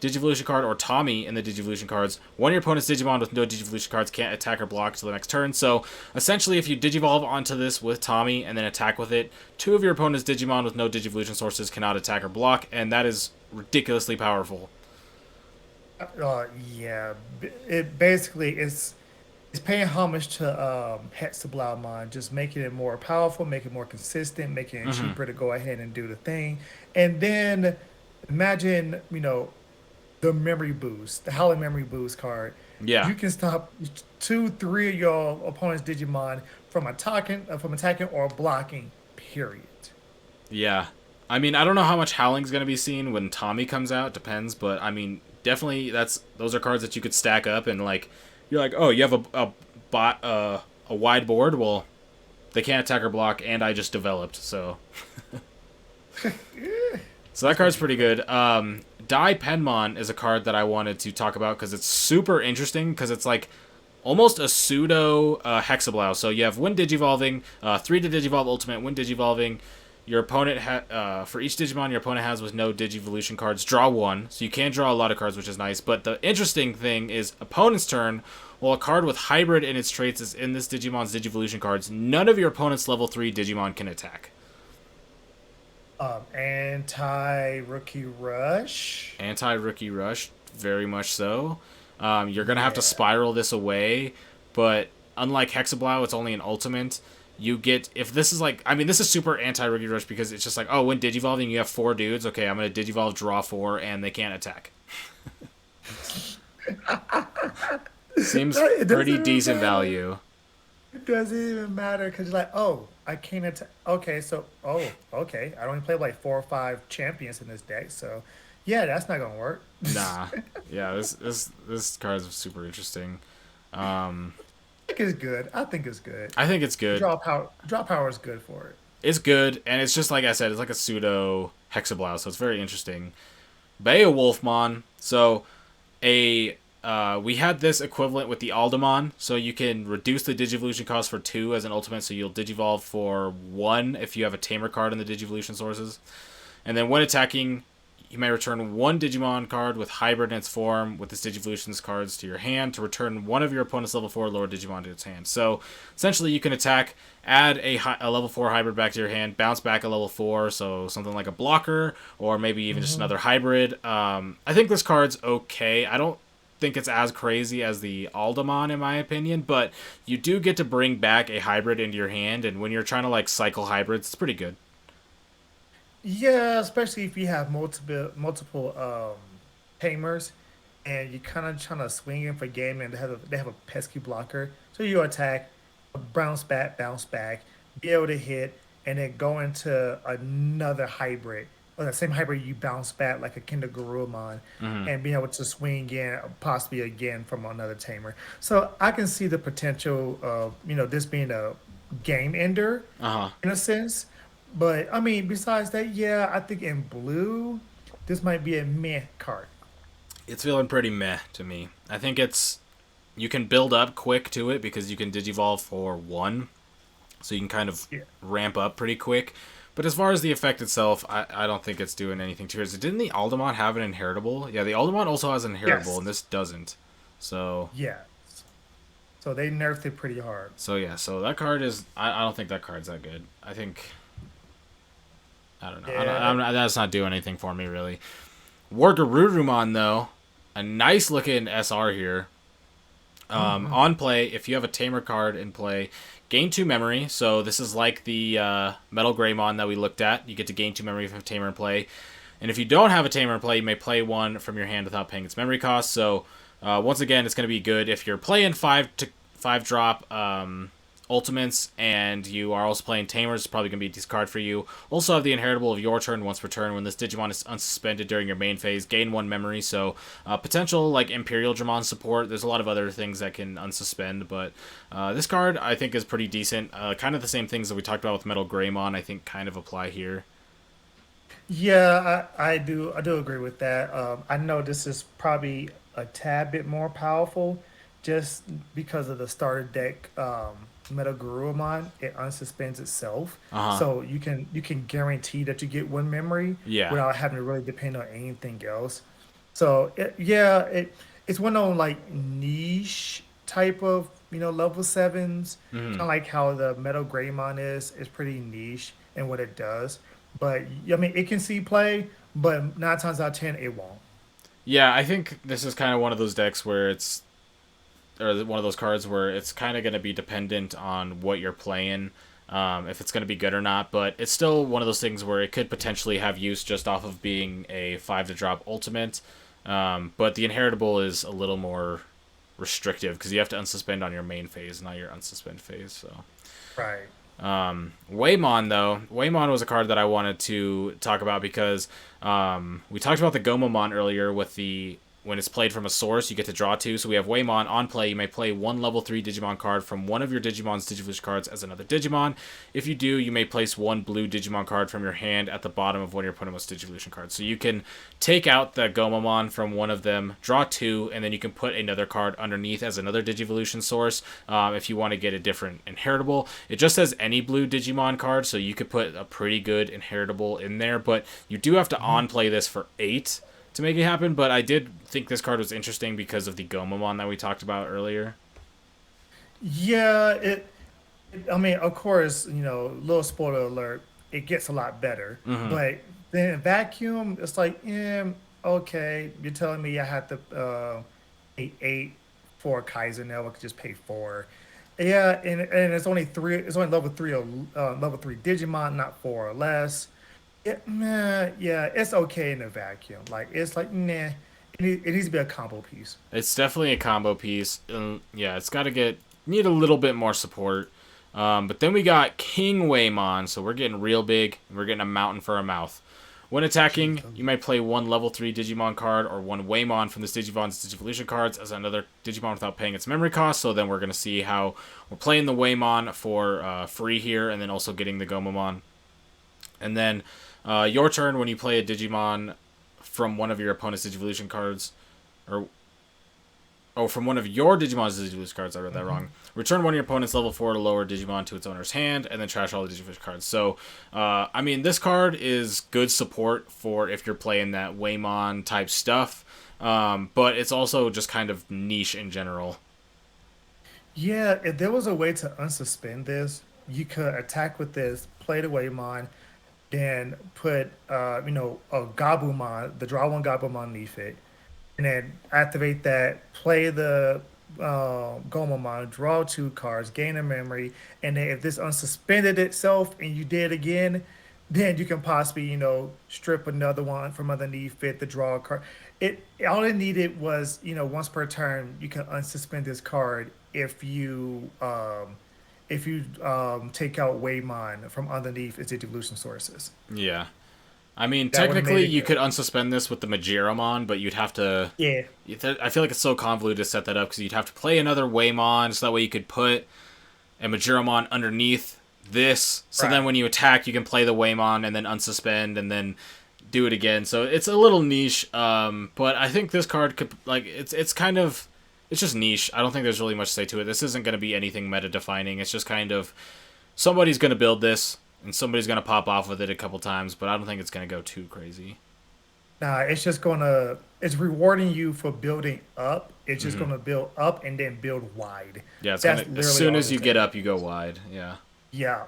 Digivolution card or Tommy in the Digivolution cards, one of your opponent's Digimon with no Digivolution cards can't attack or block until the next turn. So essentially, if you Digivolve onto this with Tommy and then attack with it, 2 of your opponent's Digimon with no Digivolution sources cannot attack or block, and that is ridiculously powerful. Yeah. It basically it's paying homage to Leomon, just making it more powerful, making it more consistent, making it cheaper to go ahead and do the thing. And then imagine, the memory boost, the Howling Memory Boost card. Yeah, You can stop 2, 3 of your opponent's Digimon from attacking or blocking. Period. yeah. I mean, I don't know how much Howling's going to be seen when Tommy comes out. Depends, but I mean, definitely those are cards that you could stack up and like you're like, oh, you have a wide board. Well, they can't attack or block, and I just developed, so so that card's pretty good. Dai Penman is a card that I wanted to talk about because it's super interesting because it's like almost a pseudo Hexablow. So you have when Digivolving, 3 to Digivolve Ultimate. When Digivolving, your opponent for each Digimon your opponent has with no Digivolution cards, draw 1. So you can draw a lot of cards, which is nice. But the interesting thing is opponent's turn. While a card with hybrid in its traits is in this Digimon's Digivolution cards, none of your opponent's level 3 Digimon can attack. Anti-rookie rush. Anti-rookie rush, very much so. You're going to have to Yeah. spiral this away, but unlike Hexablow, it's only an ultimate. You get, if this is like, I mean, this is super anti-rookie rush because it's just like, oh, when Digivolving, you have 4 dudes. Okay, I'm going to Digivolve, draw 4, and they can't attack. Seems It doesn't pretty even decent matter. value. It doesn't even matter because you're like, oh, I can't attack. Okay, so okay. I only play like 4 or 5 champions in this deck, so yeah, that's not gonna work. Nah. Yeah, this card is super interesting. Um, I think it's good. I think it's good. I think it's good. Draw power is good for it. It's good, and it's just like I said, it's like a pseudo Hexablow, so it's very interesting. Beowulfmon. So a we had this equivalent with the Aldemon, so you can reduce the Digivolution cost for 2 as an ultimate, so you'll Digivolve for 1 if you have a Tamer card in the Digivolution sources. And then when attacking, you may return one Digimon card with hybrid in its form with this Digivolution's cards to your hand to return one of your opponent's level 4 lower Digimon to its hand. So essentially, you can attack, add a level 4 hybrid back to your hand, bounce back a level 4, so something like a blocker, or maybe even just Hmm. another hybrid. I think this card's okay. I don't think it's as crazy as the Aldemon in my opinion, but you do get to bring back a hybrid into your hand, and when you're trying to like cycle hybrids, it's pretty good. Yeah, especially if you have multiple tamers and you kind of trying to swing in for game and they have a pesky blocker. So you attack, bounce back, be able to hit, and then go into another hybrid. Or the same hybrid you bounce back like a Kindergarurumon and being able to swing in possibly again from another tamer. So I can see the potential of, this being a game ender Uh huh. in a sense. But I mean, besides that, yeah, I think in blue, this might be a meh card. It's feeling pretty meh to me. I think it's you can build up quick to it because you can digivolve for one, so you can kind of Yeah. ramp up pretty quick. But as far as the effect itself, I don't think it's doing anything too crazy. Didn't the Aldemon have an inheritable? Yeah, the Aldemon also has an inheritable, and Yes. this doesn't. So, Yes. So they nerfed it pretty hard. so yeah, so that card is. I don't think that card's that good. I think I don't know. Yeah. That's not doing anything for me really. Wargarurumon though, a nice looking SR here. Hmm. On play, if you have a Tamer card in play, gain 2 memory. So this is like the Metal Greymon that we looked at. You get to gain 2 memory from a Tamer in play. And if you don't have a Tamer in play, you may play one from your hand without paying its memory cost. So once again, it's going to be good if you're playing 5 drop ultimates and you are also playing Tamers. It's probably going to be a decent card for you. Also have the inheritable of your turn once per turn. When this Digimon is unsuspended during your main phase, gain 1 memory. So potential like Imperial Dramon support. There's a lot of other things that can unsuspend, but this card I think is pretty decent. Kind of the same things that we talked about with Metal Greymon I think kind of apply here. Yeah, I do agree with that. I know this is probably a tad bit more powerful just because of the starter deck Meta Garurumon. It unsuspends itself. Uh huh. So you can guarantee that you get 1 memory Yeah. without having to really depend on anything else. So it's one of those like niche type of level sevens, kind Hmm. of like how the Metal Greymon is. It's pretty niche in what it does. But I mean, it can see play, but 9 times out of 10, it won't. Yeah, I think this is kind of one of those decks where it's or one of those cards where it's kind of going to be dependent on what you're playing, if it's going to be good or not. But it's still one of those things where it could potentially have use just off of being a 5 to drop ultimate. But the inheritable is a little more restrictive because you have to unsuspend on your main phase, not your unsuspend phase. So Right. Waymon though, Waymon was a card that I wanted to talk about because we talked about the Gomamon earlier with the when it's played from a source, you get to draw 2. So we have Waymon on play. You may play one level 3 Digimon card from one of your Digimon's Digivolution cards as another Digimon. If you do, you may place one blue Digimon card from your hand at the bottom of one of your opponent's Digivolution cards. So you can take out the Gomamon from one of them, draw 2, and then you can put another card underneath as another Digivolution source if you want to get a different inheritable. It just says any blue Digimon card, so you could put a pretty good inheritable in there, but you do have to Mhm. on play this for 8 to make it happen. But I did think this card was interesting because of the Gomamon that we talked about earlier. Yeah, I mean, of course, little spoiler alert, it gets a lot better. Mm-hmm. But then in vacuum, it's like, yeah, okay, you're telling me I had to pay 8 for a Kaiser now. I could just pay 4. Yeah, and it's only 3. It's only level 3 Digimon, not 4 or less. Yeah, it's okay in a vacuum. Like it's like nah, it needs to be a combo piece. It's definitely a combo piece. Yeah, it's got to get need a little bit more support. But then we got King Waymon, so we're getting real big. We're getting a mountain for a mouth. When attacking, Jesus. you might play one level 3 Digimon card or one Waymon from this Digimon's Digivolution cards as another Digimon without paying its memory cost. So then we're going to see how we're playing the Waymon for free here and then also getting the Gomamon. And then your turn when you play a Digimon from one of your opponent's Digivolution cards, or Oh, from one of your Digimon's Digivolution cards. I read that wrong. Return one of your opponent's level 4 to lower Digimon to its owner's hand, and then trash all the Digivolution cards. So, I mean, this card is good support for if you're playing that Waymon type stuff, but it's also just kind of niche in general. Yeah, if there was a way to unsuspend this, you could attack with this, play the Waymon, then put a Gabumon, the draw one Gabumon underneath it, and then activate that, play the Gomamon, draw two cards, gain a memory, and then if this unsuspended itself and you did again, then you can possibly, strip another one from underneath it, the draw a card. It all it needed was, once per turn, you can unsuspend this card if you take out Waymon from underneath its evolution sources. Yeah. I mean, That would have made technically, it you could good. unsuspend this with the Magiramon, but you'd have to. Yeah, I feel like it's so convoluted to set that up because you'd have to play another Waymon, so that way you could put a Magiramon underneath this. So then right. when you attack, you can play the Waymon and then unsuspend and then do it again. So it's a little niche, but I think this card could like it's kind of it's just niche. I don't think there's really much to say to it. This isn't going to be anything meta defining. It's just kind of somebody's going to build this and somebody's going to pop off with it a couple times, but I don't think it's going to go too crazy. Nah, it's rewarding you for building up. It's just Hmm. gonna build up and then build wide. Yeah, it's gonna That's as literally soon all as it's you get gonna up, do. you go wide. Yeah. Yeah.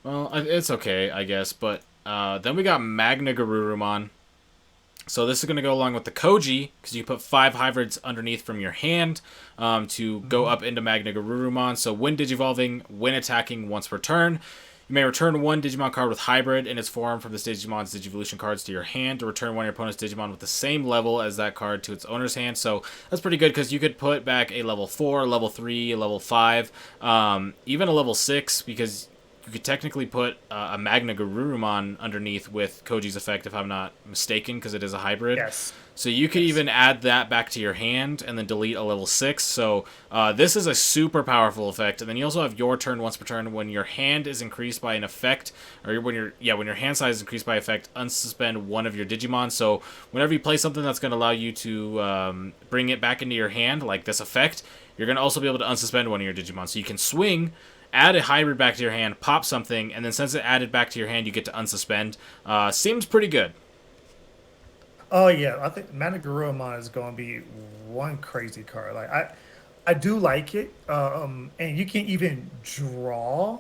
Well, it's okay, I guess. But then we got Magna Garurumon. So this is going to go along with the Koji, because you put 5 hybrids underneath from your hand to go Hmm. up into Magna Garurumon. So when digivolving, when attacking once per turn, you may return one Digimon card with hybrid in its form from this Digimon's Digivolution cards to your hand, to return one of your opponent's Digimon with the same level as that card to its owner's hand. So that's pretty good, because you could put back a level 4, level 3, a level 5, even a level 6, because you could technically put a Magna Garurumon underneath with Koji's effect, if I'm not mistaken, because it is a hybrid. Yes. So you could Yes. even add that back to your hand and then delete a level 6. So this is a super powerful effect. And then you also have your turn once per turn when your hand is increased by an effect, or when your hand size is increased by effect, unsuspend one of your Digimon. So whenever you play something that's going to allow you to bring it back into your hand, like this effect, you're going to also be able to unsuspend one of your Digimon. So you can swing, add a hybrid back to your hand, pop something, and then since it added back to your hand, you get to unsuspend. Seems pretty good. Oh yeah, I think Managaruamon is going to be one crazy card. Like I do like it. And you can even draw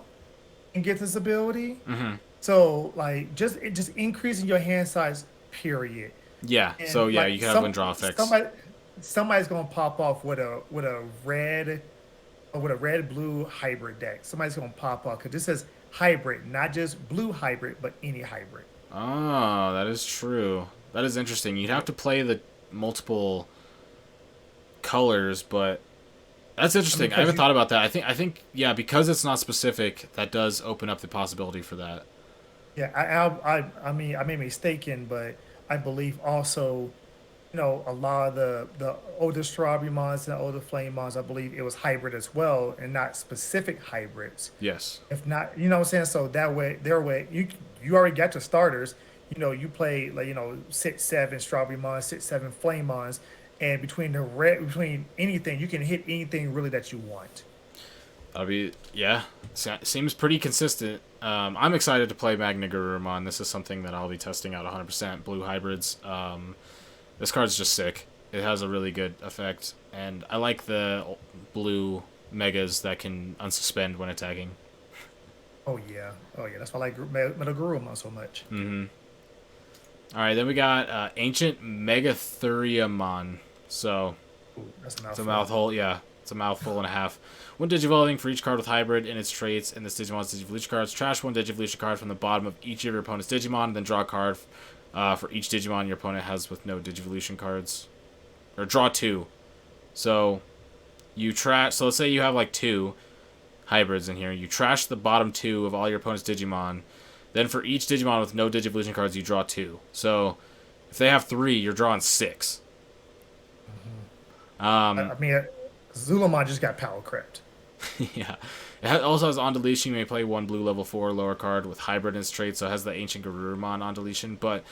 and get this ability. Hmm. So like just increasing your hand size, period. Yeah. So And yeah, like you can have withdraw effects. somebody's gonna pop off with a red blue hybrid deck. Somebody's gonna pop off because this says hybrid, not just blue hybrid, but any hybrid. Oh, that is true. That is interesting. You'd have to play the multiple colors, but that's I mean, interesting. I because haven't you, thought about that. I think yeah, because it's not specific, that does open up the possibility for that. yeah, I mean, I may be mistaken, but I believe also, a lot of the older strawberry mons and older flame mons, I believe it was hybrid as well, and not specific hybrids. Yes. If not, you know what I'm saying? So that way, their way, you already got your starters. You play like 6, 7 strawberry mons, 6, 7 flame mons, and between anything, you can hit anything really that you want. That'll be yeah. Seems pretty consistent. I'm excited to play Magna Garurumon. This is something that I'll be testing out 100%. Blue hybrids. This card's just sick. It has a really good effect, and I like the blue megas that can unsuspend when attacking. Oh yeah, that's why I like Metal Guruma so much. Mm-hmm. All right, then we got Ancient Mega Theriamon. So Ooh, that's a it's a mouthful. mouthful. Yeah, it's a mouthful and a half. One Digivolving for each card with hybrid in its traits in this Digimon's Digivolution cards. Trash one Digivolution card from the bottom of each of your opponent's Digimon, then draw a card for each Digimon your opponent has with no Digivolution cards. Or draw two. So you trash. So let's say you have like 2 hybrids in here. You trash the bottom 2 of all your opponent's Digimon. Then for each Digimon with no Digivolution cards, you draw 2. So if they have 3, you're drawing 6. Um, I mean, Zulamon just got power crept. yeah. Also has on deletion. You may play one blue level 4 lower card with hybrid in its trait, so it has the Ancient Garurumon on deletion. But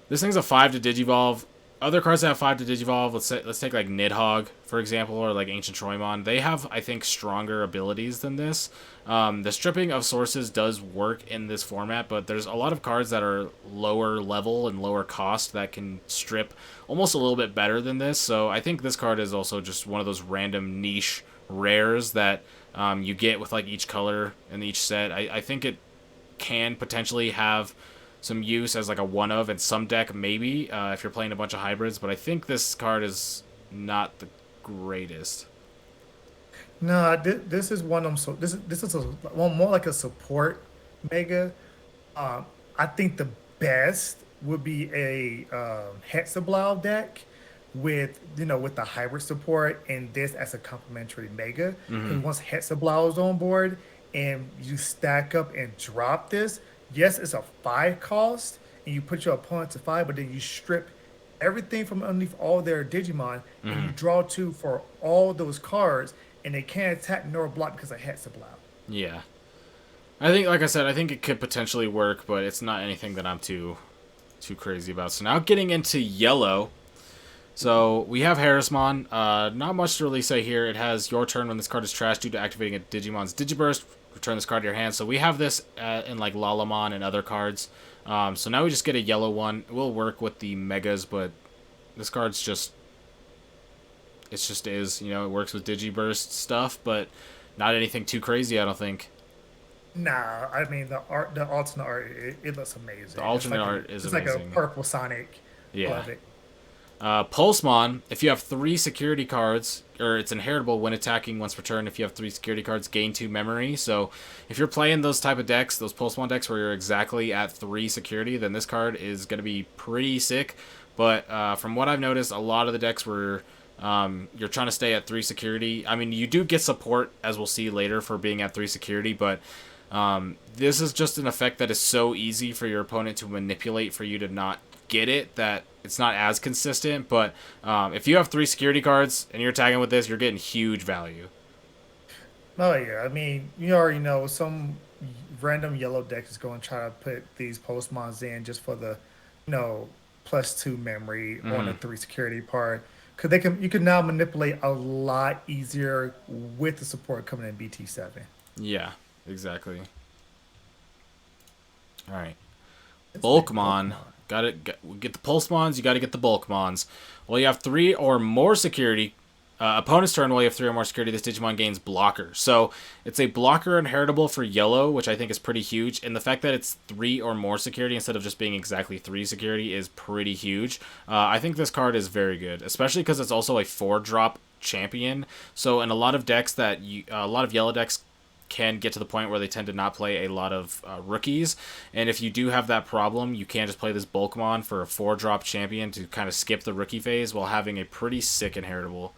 this thing's a 5 to Digivolve. other cards that have 5 to Digivolve, let's take like Nidhogg, for example, or like Ancient Troymon. They have, I think, stronger abilities than this. The stripping of sources does work in this format, but there's a lot of cards that are lower level and lower cost that can strip almost a little bit better than this. So I think this card is also just one of those random niche rares that you get with like each color in each set. I think it can potentially have some use as like a one of in some deck, maybe if you're playing a bunch of hybrids. But I think this card is not the greatest. No, this is one of them. So this is one more like a support mega. Um, I think the best would be a Hexablow deck with with the hybrid support and this as a complementary mega. Because once Hexablow is on board and you stack up and drop this, yes, it's a 5 cost and you put your opponent to 5, but then you strip everything from underneath all their Digimon and you draw 2 for all those cards and they can't attack nor block because of Hexablow. Yeah, I think, like I said, I think it could potentially work, but it's not anything that I'm too crazy about. So now getting into yellow. So we have Harrismon. Not much to really say here. It has your turn when this card is trashed due to activating a Digimon's Digiburst. Return this card to your hand. So we have this in like Lalamon and other cards. So now we just get a yellow one. It will work with the Megas, but this card's just... It just is. You know, it works with Digiburst stuff, but not anything too crazy, I don't think. Nah, I mean the alternate art, it looks amazing. The alternate art is it's like a amazing. purple Sonic. I Yeah. love it. Pulsemon, if you have 3 security cards, or it's inheritable when attacking once per turn, if you have 3 security cards, gain 2 memory. So if you're playing those type of decks, those Pulsemon decks where you're exactly at 3 security, then this card is going to be pretty sick. But from what I've noticed, a lot of the decks where you're trying to stay at 3 security, I mean, you do get support, as we'll see later, for being at 3 security, but this is just an effect that is so easy for your opponent to manipulate for you to not get it that it's not as consistent. But if you have 3 security cards and you're attacking with this, you're getting huge value. Oh yeah, I mean you already know some random yellow deck is going to try to put these Postmons in just for the +2 memory on the 3 security part. Because you can now manipulate a lot easier with the support coming in BT7. Yeah, exactly. All right. It's like Bulkmon. Pokemon. Got it. Get the Pulsemons, you got to get the Bulkmons. Well, you have 3 or more security. Opponent's turn, while you have 3 or more security, this Digimon gains blocker. So it's a blocker inheritable for yellow, which I think is pretty huge. And the fact that it's 3 or more security instead of just being exactly 3 security is pretty huge. I think this card is very good, especially because it's also a 4-drop champion. So in a lot of decks a lot of yellow decks can get to the point where they tend to not play a lot of rookies. And if you do have that problem, you can just play this Bulkmon for a 4-drop champion to kind of skip the rookie phase while having a pretty sick inheritable.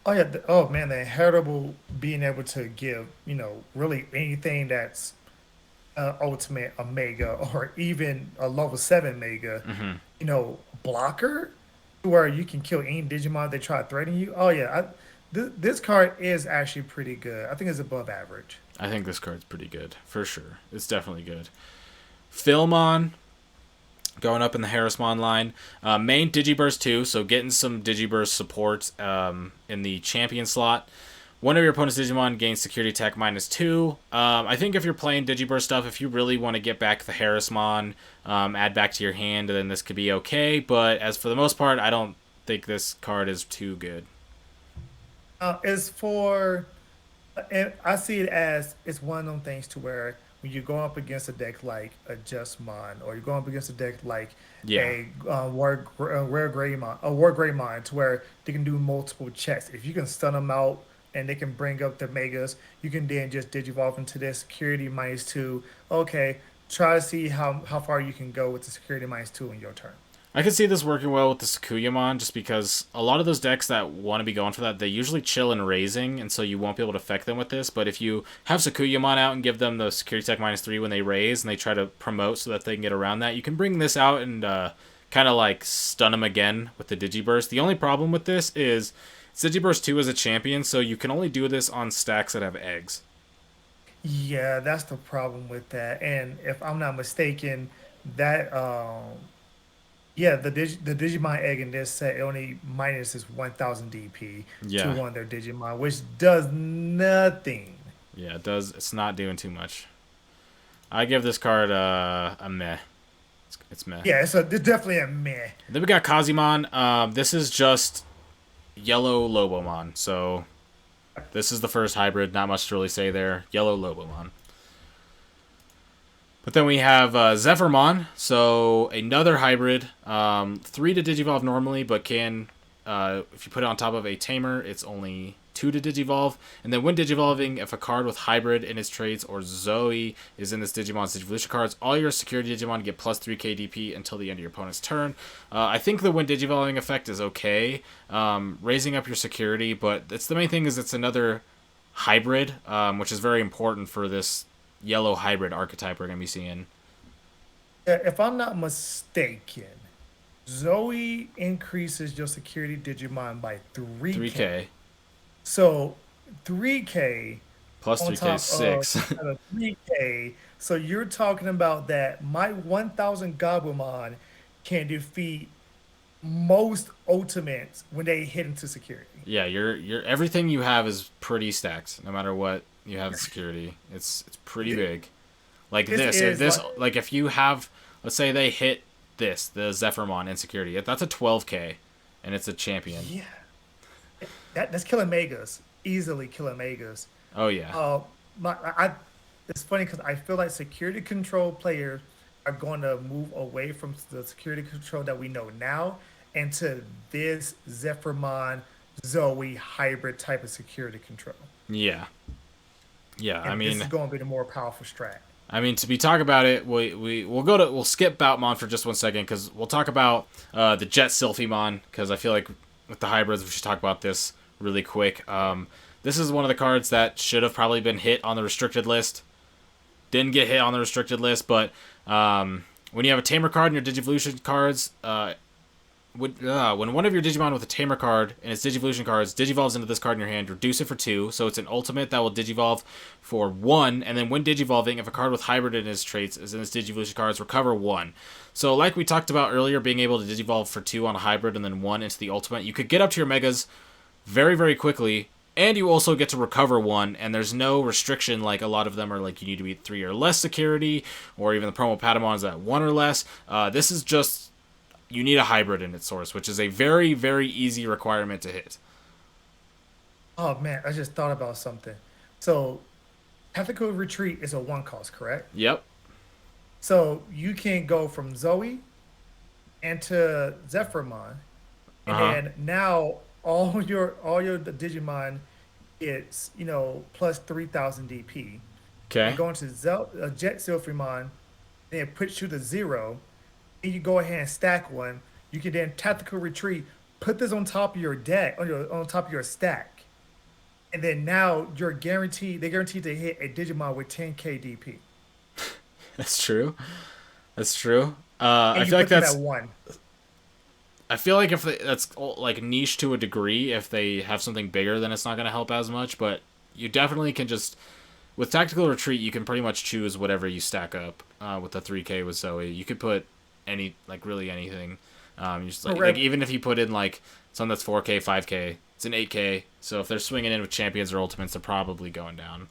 Oh yeah, oh man, the inheritable being able to give really anything that's ultimate a mega or even a level 7 mega, blocker where you can kill any Digimon that try threatening you. Oh yeah, this card is actually pretty good. I think it's above average. I think this card's pretty good, for sure. It's definitely good. Philmon, going up in the Harrismon line. Main Digiburst 2, so getting some Digiburst support in the champion slot. One of your opponent's Digimon gains security attack -2. I think if you're playing Digiburst stuff, if you really want to get back the Harrismon, add back to your hand, then this could be okay. But as for the most part, I don't think this card is too good. It's for, and I see it as it's one of them things to where when you go up against a deck like a Justmon, or you're going up against a deck like Yeah. a Rare Greymon, a War Greymon, to where they can do multiple checks. If you can stun them out and they can bring up the megas, you can then just digivolve into their security -2. Okay, try to see how far you can go with the security -2 in your turn. I can see this working well with the Sakuyamon, just because a lot of those decks that want to be going for that, they usually chill in raising, and so you won't be able to affect them with this. But if you have Sakuyamon out and give them the security tech -3 when they raise, and they try to promote so that they can get around that, you can bring this out and kind of like stun them again with the Digiburst. The only problem with this is Digiburst 2 is a champion, so you can only do this on stacks that have eggs. Yeah, that's the problem with that. And if I'm not mistaken, that Yeah, the Digimon egg in this set it only minuses 1,000 DP to Yeah. one of their Digimon, which does nothing. Yeah, it does. It's not doing too much. I give this card a meh. It's meh. Yeah, it's definitely a meh. Then we got Kazimon. This is just yellow Lobomon. So this is the first hybrid. Not much to really say there. Yellow Lobomon. But then we have Zevermon, so another hybrid. 3 to Digivolve normally, but can, if you put it on top of a Tamer, it's only 2 to Digivolve. And then when Digivolving, if a card with hybrid in its traits or Zoe is in this Digimon's Digivolution cards, all your security Digimon get plus 3k DP until the end of your opponent's turn. I think the when Digivolving effect is okay, raising up your security, but it's the main thing is it's another hybrid, which is very important for this yellow hybrid archetype we're going to be seeing. If I'm not mistaken, Zoe increases your security Digimon by 3K. 3k So 3K plus on 3k is top of 6. 3K. So you're talking about that my 1,000 Gabumon can defeat most ultimates when they hit into security. Yeah, your everything you have is pretty stacked no matter what you have in security. It's pretty Th- big. Like This this, if is this like, like if you have, let's say they hit this, the Zephyrmon in security, that's a 12k and it's a champion. yeah, that's killing Megas, easily killing Megas. Oh yeah. Uh, it's funny because I feel like security control players are going to move away from the security control that we know now into this Zephyrmon Zoe hybrid type of security control. Yeah. Yeah, And this is going to be the more powerful strat. I mean, to be talk about it, we'll skip Boutmon for just 1 second because we'll talk about the Jet Sylphimon because I feel like with the hybrids we should talk about this really quick. This is one of the cards that should have probably been hit on the restricted list. Didn't get hit on the restricted list, but when you have a Tamer card in your Digivolution cards, when one of your Digimon with a Tamer card and its Digivolution cards digivolves into this card in your hand, reduce it for 2, so it's an ultimate that will digivolve for 1, and then when digivolving, if a card with hybrid in its traits is in its Digivolution cards, recover 1. So like we talked about earlier, being able to digivolve for 2 on a hybrid and then 1 into the ultimate, you could get up to your Megas very, very quickly, and you also get to recover 1, and there's no restriction like a lot of them are like you need to be 3 or less security, or even the promo Patamons at 1 or less. This is just you need a hybrid in its source, which is a very, very easy requirement to hit. Oh man, I just thought about something. So tactical retreat is a one cost, correct? Yep. So you can go from Zoe into Zephyrmon, Uh and huh. then now all your Digimon it's plus 3,000 DP. And Okay. going to Jet Sylphimon, then it puts you to 0. And you go ahead and stack one. You can then tactical retreat, put this on top of your deck, on top of your stack, and then now you're guaranteed. They're guaranteed to hit a Digimon with 10k DP, That's true. That's true. I and you feel like put them that's. at one. I feel like if that's like niche to a degree, if they have something bigger, then it's not going to help as much. But you definitely can just with tactical retreat, you can pretty much choose whatever you stack up. With the 3K with Zoe, you could put any like really anything. You just like Correct. even if you put in like something that's 4K, 5K, it's an 8K. So if they're swinging in with champions or ultimates, they're probably going down.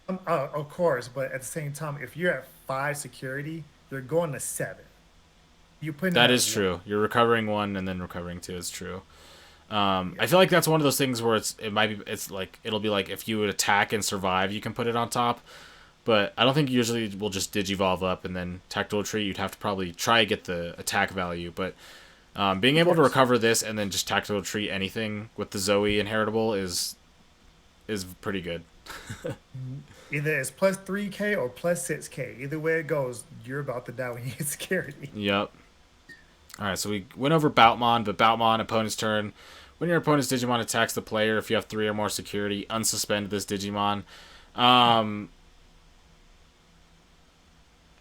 Of course, but at the same time, if you're at 5 security, you're going to 7. You're putting them That at is one. true. You're recovering 1 and then recovering 2 is true. I feel like that's one of those things where it might be it's like it'll be like if you would attack and survive, you can put it on top. But I don't think usually we'll just digivolve up and then tactical retreat. You'd have to probably try to get the attack value. But being Of able to course. recover this and then just tactical retreat anything with the Zoe inheritable is pretty good. Either it's plus 3k or plus 6k. Either way it goes, you're about to die when you hit security. Yep. All right, so we went over Boutmon, but Boutmon, opponent's turn. When your opponent's Digimon attacks the player, if you have 3 or more security, unsuspend this Digimon. Um,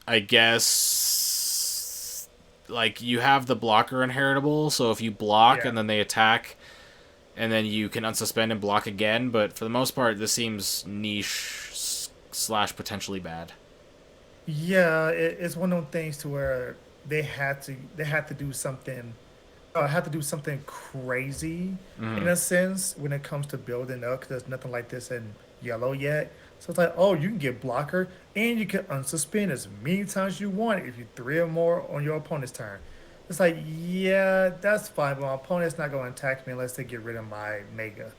I guess like you have the blocker inheritable, so if you block Yeah. and then they attack, and then you can unsuspend and block again. But for the most part, this seems niche slash potentially bad. Yeah, it's one of those things to where they had to do something have to do something crazy in Mm-hmm. a sense when it comes to building up because there's nothing like this in yellow yet. So it's like, oh, you can get blocker and you can unsuspend as many times you want if you three or more on your opponent's turn. It's like, yeah, that's fine, but my opponent's not going to attack me unless they get rid of my Mega.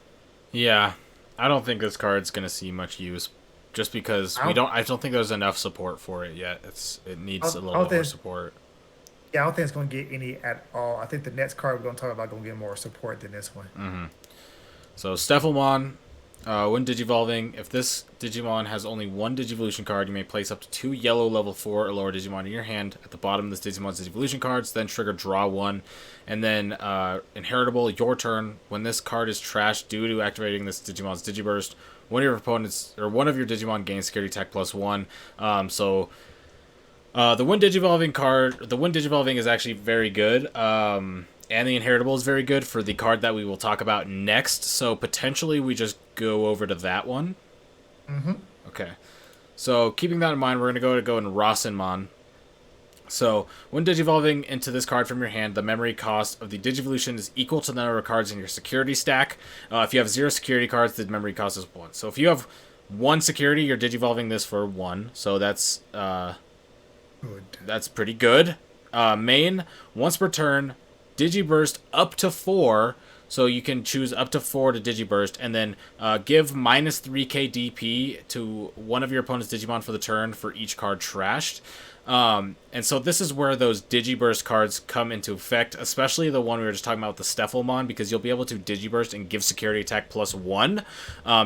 Yeah, I don't think this card's gonna see much use, just because I don't, I don't think there's enough support for it yet. It I needs a don't, I little don't bit more think, support. yeah, I don't think it's going to get any at all. I think the next card we're going to talk about going to get more support than this one. So Stefelmon, when Digivolving, if this Digimon has only one Digivolution card, you may place up to 2 yellow level 4 or lower Digimon in your hand at the bottom of this Digimon's Digivolution cards, then trigger draw 1. And then Inheritable, your turn. When this card is trashed due to activating this Digimon's Digiburst, one of your Digimon gains security attack +1. The Wind Digivolving is actually very good. And the Inheritable is very good for the card that we will talk about next. So potentially we just go over to that one. Mm-hmm. Okay. So keeping that in mind, we're going to go in Rasenmon. So when digivolving into this card from your hand, the memory cost of the digivolution is equal to the number of cards in your security stack. If you have 0 security cards, the memory cost is 1. So if you have 1 security, you're digivolving this for 1. So Good. that's pretty good. Main, once per turn, Digiburst up to 4. So you can choose up to 4 to Digiburst, and then give minus 3k DP to one of your opponent's Digimon for the turn for each card trashed. And so this is where those Digiburst cards come into effect, especially the one we were just talking about with the Stefelmon, because you'll be able to Digiburst and give security attack +1.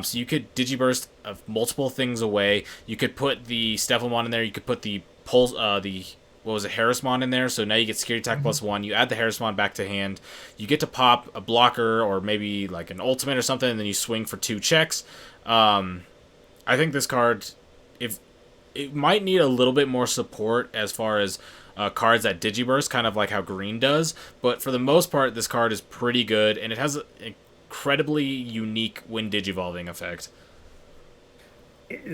So you could Digiburst multiple things away. You could put the Stefelmon in there. You could put the Pulse, the what was it, Harrismon in there, so now you get security attack Mm-hmm. +1. You add the Harrismon back to hand. You get to pop a blocker or maybe like an ultimate or something, and then you swing for 2 checks. I think this card, if it might need a little bit more support as far as cards that Digiburst, kind of like how Green does, but for the most part, this card is pretty good, and it has an incredibly unique when Digivolving effect.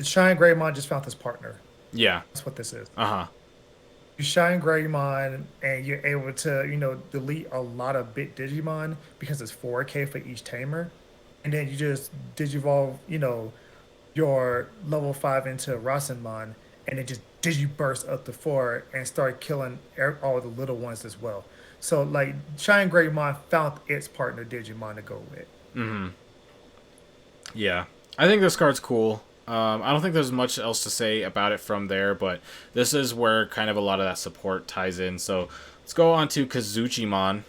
Shine Greymon just found his partner. Yeah. That's what this is. Uh huh. You shine Greymon and you're able to, delete a lot of bit Digimon because it's 4K for each tamer. And then you just Digivolve, your level 5 into Rasenmon and then just Digiburst up to 4 and start killing all the little ones as well. So, like, Shine Greymon found its partner Digimon to go with. Yeah, I think this card's cool. I don't think there's much else to say about it from there, but this is where kind of a lot of that support ties in. So let's go on to Kazuchiman.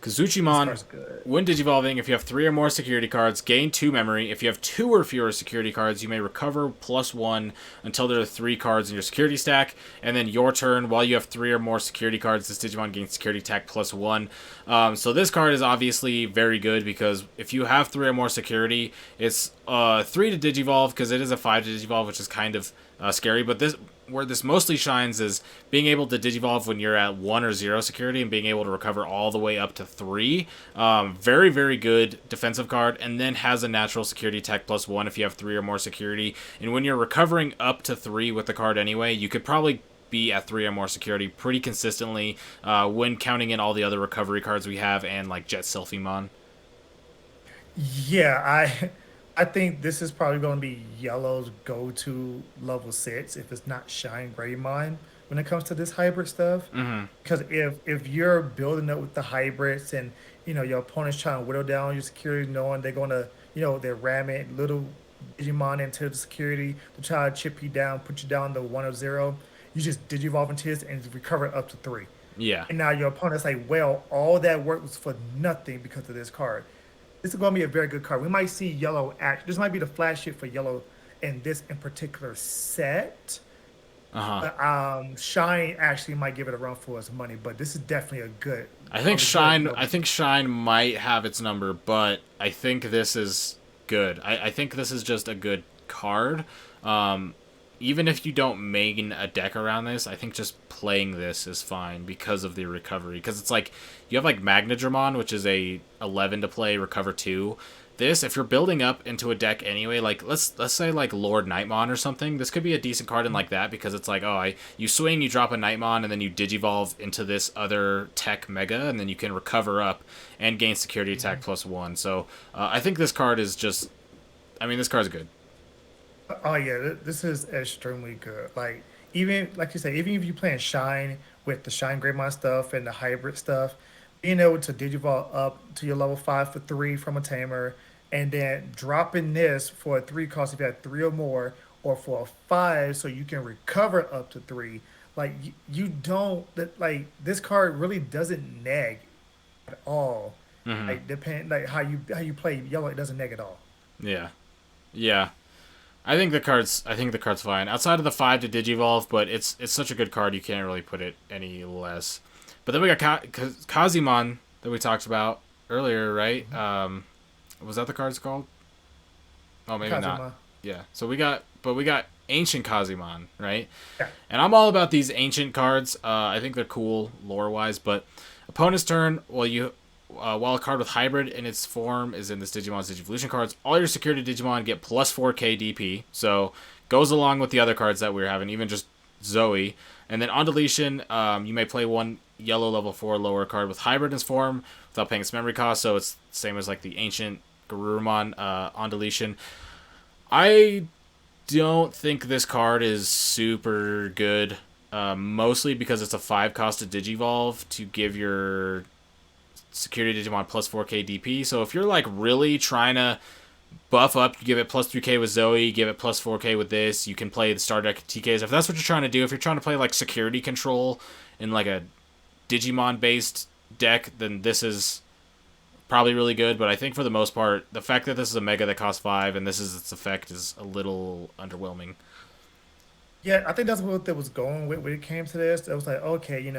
This Kazuchiman, card's good. when digivolving, if you have 3 or more security cards, gain 2 memory. If you have 2 or fewer security cards, you may recover +1 until there are 3 cards in your security stack. And then your turn, while you have 3 or more security cards, this Digimon gains security attack +1. So this card is obviously very good because if you have 3 or more security, it's 3 to digivolve because it is a 5 to digivolve, which is kind of scary. But where this mostly shines is being able to digivolve when you're at 1 or 0 security and being able to recover all the way up to 3. Very, very good defensive card, and then has a natural security attack +1 if you have 3 or more security. And when you're recovering up to 3 with the card anyway, you could probably be at 3 or more security pretty consistently when counting in all the other recovery cards we have and like Jet Selfie-mon. Yeah, I think this is probably going to be Yellow's go-to level 6 if it's not Shine Greymon when it comes to this hybrid stuff. Because if you're building up with the hybrids and your opponent's trying to whittle down your security, knowing they're gonna they're ramming little Digimon into the security to try to chip you down, put you down to 1 or 0, you just digivolve into this and recover up to 3. Yeah. And now your opponent's like, well, all that work was for nothing because of this card. This is going to be a very good card. We might see Yellow act. This might be the flagship for Yellow in this in particular set. Uh-huh. But Shine actually might give it a run for its money. But this is definitely a good. I think Shine might have its number, but I think this is good. I think this is just a good card. Even if you don't main a deck around this, I think just playing this is fine because of the recovery. Because it's like you have like Magnadramon, which is a 11 to play, recover 2, this, if you're building up into a deck anyway, like let's say like Lord Nightmon or something, this could be a decent card in like that because it's like, oh, you swing, you drop a Nightmon, and then you Digivolve into this other tech mega, and then you can recover up and gain security attack +1. So I think this card is just, I mean, this card's good. Oh yeah, this is extremely good. Like even like you say, even if you playing Shine with the Shine Greymon stuff and the hybrid stuff, being able to Digivolve up to your level 5 for 3 from a tamer, and then dropping this for a 3 cost if you have 3 or more, or for a 5 so you can recover up to 3. Like you don't that like this card really doesn't neg at all. Hmm. Like depend like how you play yellow, it doesn't neg at all. Yeah, yeah. I think the card's fine. Outside of the 5 to Digivolve, but it's such a good card you can't really put it any less. But then we got Kazimon that we talked about earlier, right? Was that the card's called? Oh, maybe not. Kazuma. Yeah. So we got Ancient Kazimon, right? Yeah. And I'm all about these ancient cards. I think they're cool lore wise, but opponent's turn. While a card with hybrid in its form is in this Digimon's Digivolution cards, all your security Digimon get plus 4k DP. So goes along with the other cards that we're having, even just Zoe. And then on deletion, you may play one yellow level 4 lower card with hybrid in its form without paying its memory cost. So it's the same as like the ancient Garurumon on deletion. I don't think this card is super good. Mostly because it's a 5 cost to Digivolve to give your security Digimon plus 4k DP. So if you're like really trying to buff up, you give it plus 3k with Zoe, give it plus 4k with this. You can play the star deck TKs. If that's what you're trying to do, if you're trying to play like security control in like a Digimon based deck, then this is probably really good. But I think for the most part, the fact that this is a mega that costs 5 and this is its effect is a little underwhelming. Yeah, I think that's what it was going with when it came to this. It was like, okay,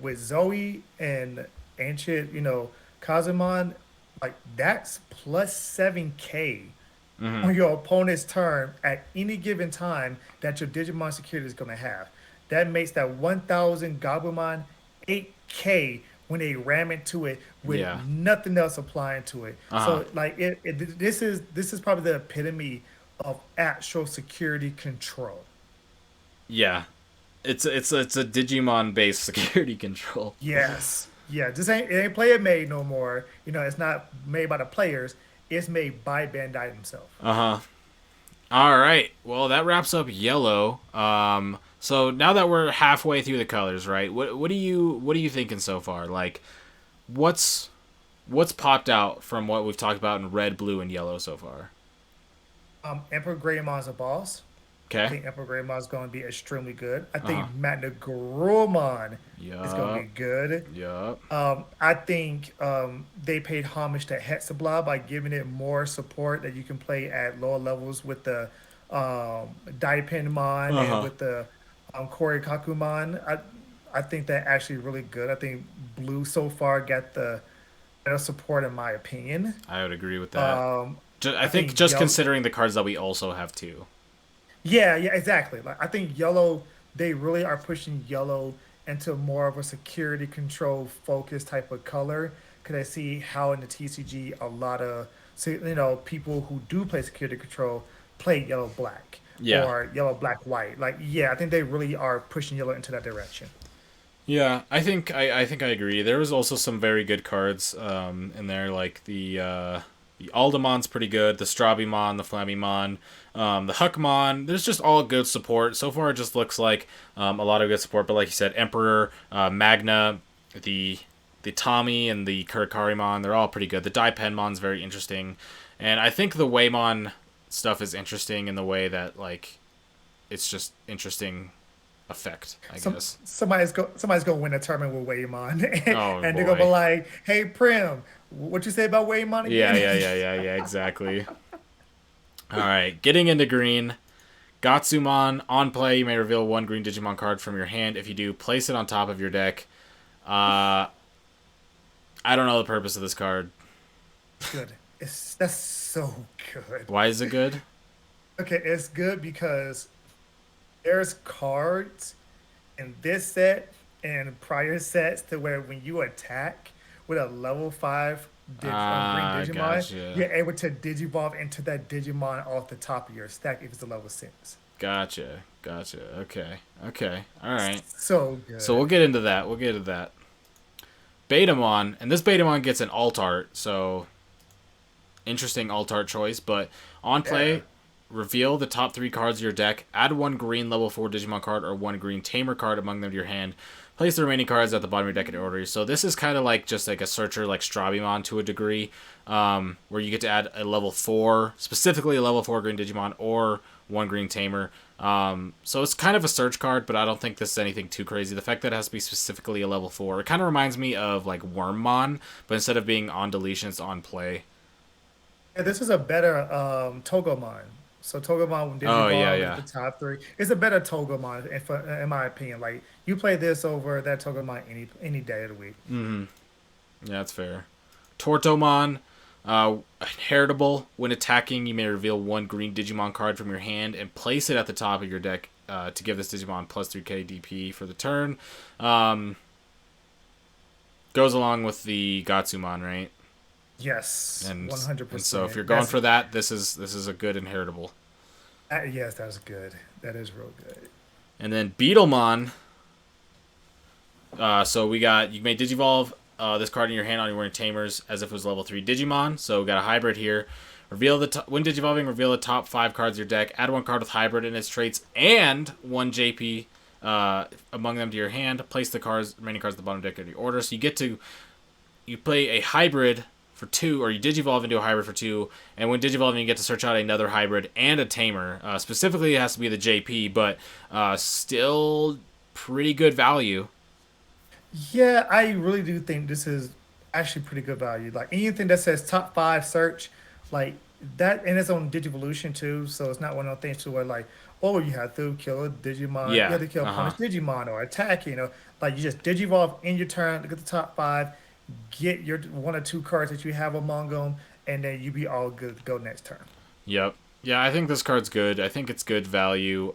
with Zoe and Ancient, Kazimon, like that's plus 7K Mm-hmm. on your opponent's turn at any given time that your Digimon security is going to have. That makes that 1000 Gabumon 8K when they ram into it with Yeah. nothing else applying to it. Uh huh. So like this is probably the epitome of actual security control. Yeah. It's a Digimon based security control. Yes. Yeah, it ain't player made no more. It's not made by the players. It's made by Bandai himself. Uh huh. All right. Well, that wraps up yellow. So now that we're halfway through the colors, right? What are you thinking so far? Like, what's what's popped out from what we've talked about in red, blue, and yellow so far? Emperor Greymon's a boss. I Okay. think Emperor Greymon is going to be extremely good. I Uh huh. think Magna Gromon is going to be Yup. good. Yup. I think they paid homage to Hexabla by giving it more support that you can play at lower levels with the Dai Penman Uh and huh. with the Kori Kakuman. I think that actually really good. I think Blue so far got the better support in my opinion. I would agree with that. Um, I I think think just Yellow. considering the cards that we also have too. Yeah, yeah, exactly. Like I think Yellow, they really are pushing Yellow into more of a security control focus type of color. Because I see how in the TCG a lot of people who do play security control play Yellow Black Yeah. or Yellow Black White. Like yeah, I think they really are pushing Yellow into that direction. Yeah, I think I agree. There was also some very good cards in there, like the Aldemon's pretty good, the Strabimon, the Flammymon, the Huckmon. There's just all good support. So far, it just looks like a lot of good support. But like you said, Emperor, Magna, the the Tommy and the Kurikarimon, they're all pretty good. The Dai Penmon's very interesting, and I think the Waymon stuff is interesting in the way that like it's just interesting effect, I Some guess. somebody's gonna win a tournament with Waymon, Oh and they're gonna be boy. like, "Hey Prim, what you say about Waymon Yeah, again?" yeah, yeah, yeah, yeah, exactly. All right, getting into green. Gatsumon, on play, you may reveal one green Digimon card from your hand. If you do, place it on top of your deck. Uh, I don't know the purpose of this card. Good. That's so good. Why is it good? Okay, it's good because there's cards in this set and prior sets to where when you attack with a level 5 green Ah, Digimon, gotcha. you're able to Digivolve into that Digimon off the top of your stack if it's a level 6. Gotcha. Gotcha. Okay. Okay. All right. So So we'll good. get into that. We'll get into that. Betamon, and this Betamon gets an alt art, so interesting alt art choice. But on Yeah. play, reveal the top 3 cards of your deck. Add 1 green level 4 Digimon card or 1 green Tamer card among them to your hand. Place the remaining cards at the bottom of your deck in order. So this is kind of like just like a searcher like Strabimon to a degree, where you get to add a level 4, specifically a level 4 green Digimon or 1 green Tamer. So it's kind of a search card, but I don't think this is anything too crazy. The fact that it has to be specifically a level 4, it kind of reminds me of like Wormmon, but instead of being on deletion, it's on play. Yeah, this is a better Togomon. So Togomon when Oh yeah, Digivolve, look at yeah. the top three. It's a better Togomon in my opinion. Like you play this over that Togomon any day of the week. Yeah, that's fair. Tortomon, heritable. When attacking, you may reveal 1 green Digimon card from your hand and place it at the top of your deck to give this Digimon plus 3k DP for the turn. Um, Goes along with the Gatsumon, right? Yes, And and so if you're 100%. going for that, this is a good inheritable. Yes, that's good. That is real good. And then Beetlemon. So we got you may Digivolve this card in your hand on your wearing Tamers as if it was level 3 Digimon. So we got a hybrid here. Reveal when Digivolving, reveal the top 5 cards of your deck. Add 1 card with hybrid in its traits and 1 JP among them to your hand. Place the remaining cards at the bottom of the deck in your order. So you play a hybrid for 2, or you Digivolve into a hybrid for 2, and when Digivolving, you get to search out another hybrid and a Tamer. Specifically, it has to be the JP, but still pretty good value. Yeah, I really do think this is actually pretty good value. Like anything that says top 5 search, like that, and it's on Digivolution too. So it's not one of those things to where like, oh, you have to kill a Digimon, you Yeah. have to kill Uh huh. opponent's Digimon or attack. Like you just Digivolve in your turn, look at the top 5, get your 1 or 2 cards that you have among them, and then you be all good to go next turn. Yep. Yeah, I think this card's good. I think it's good value.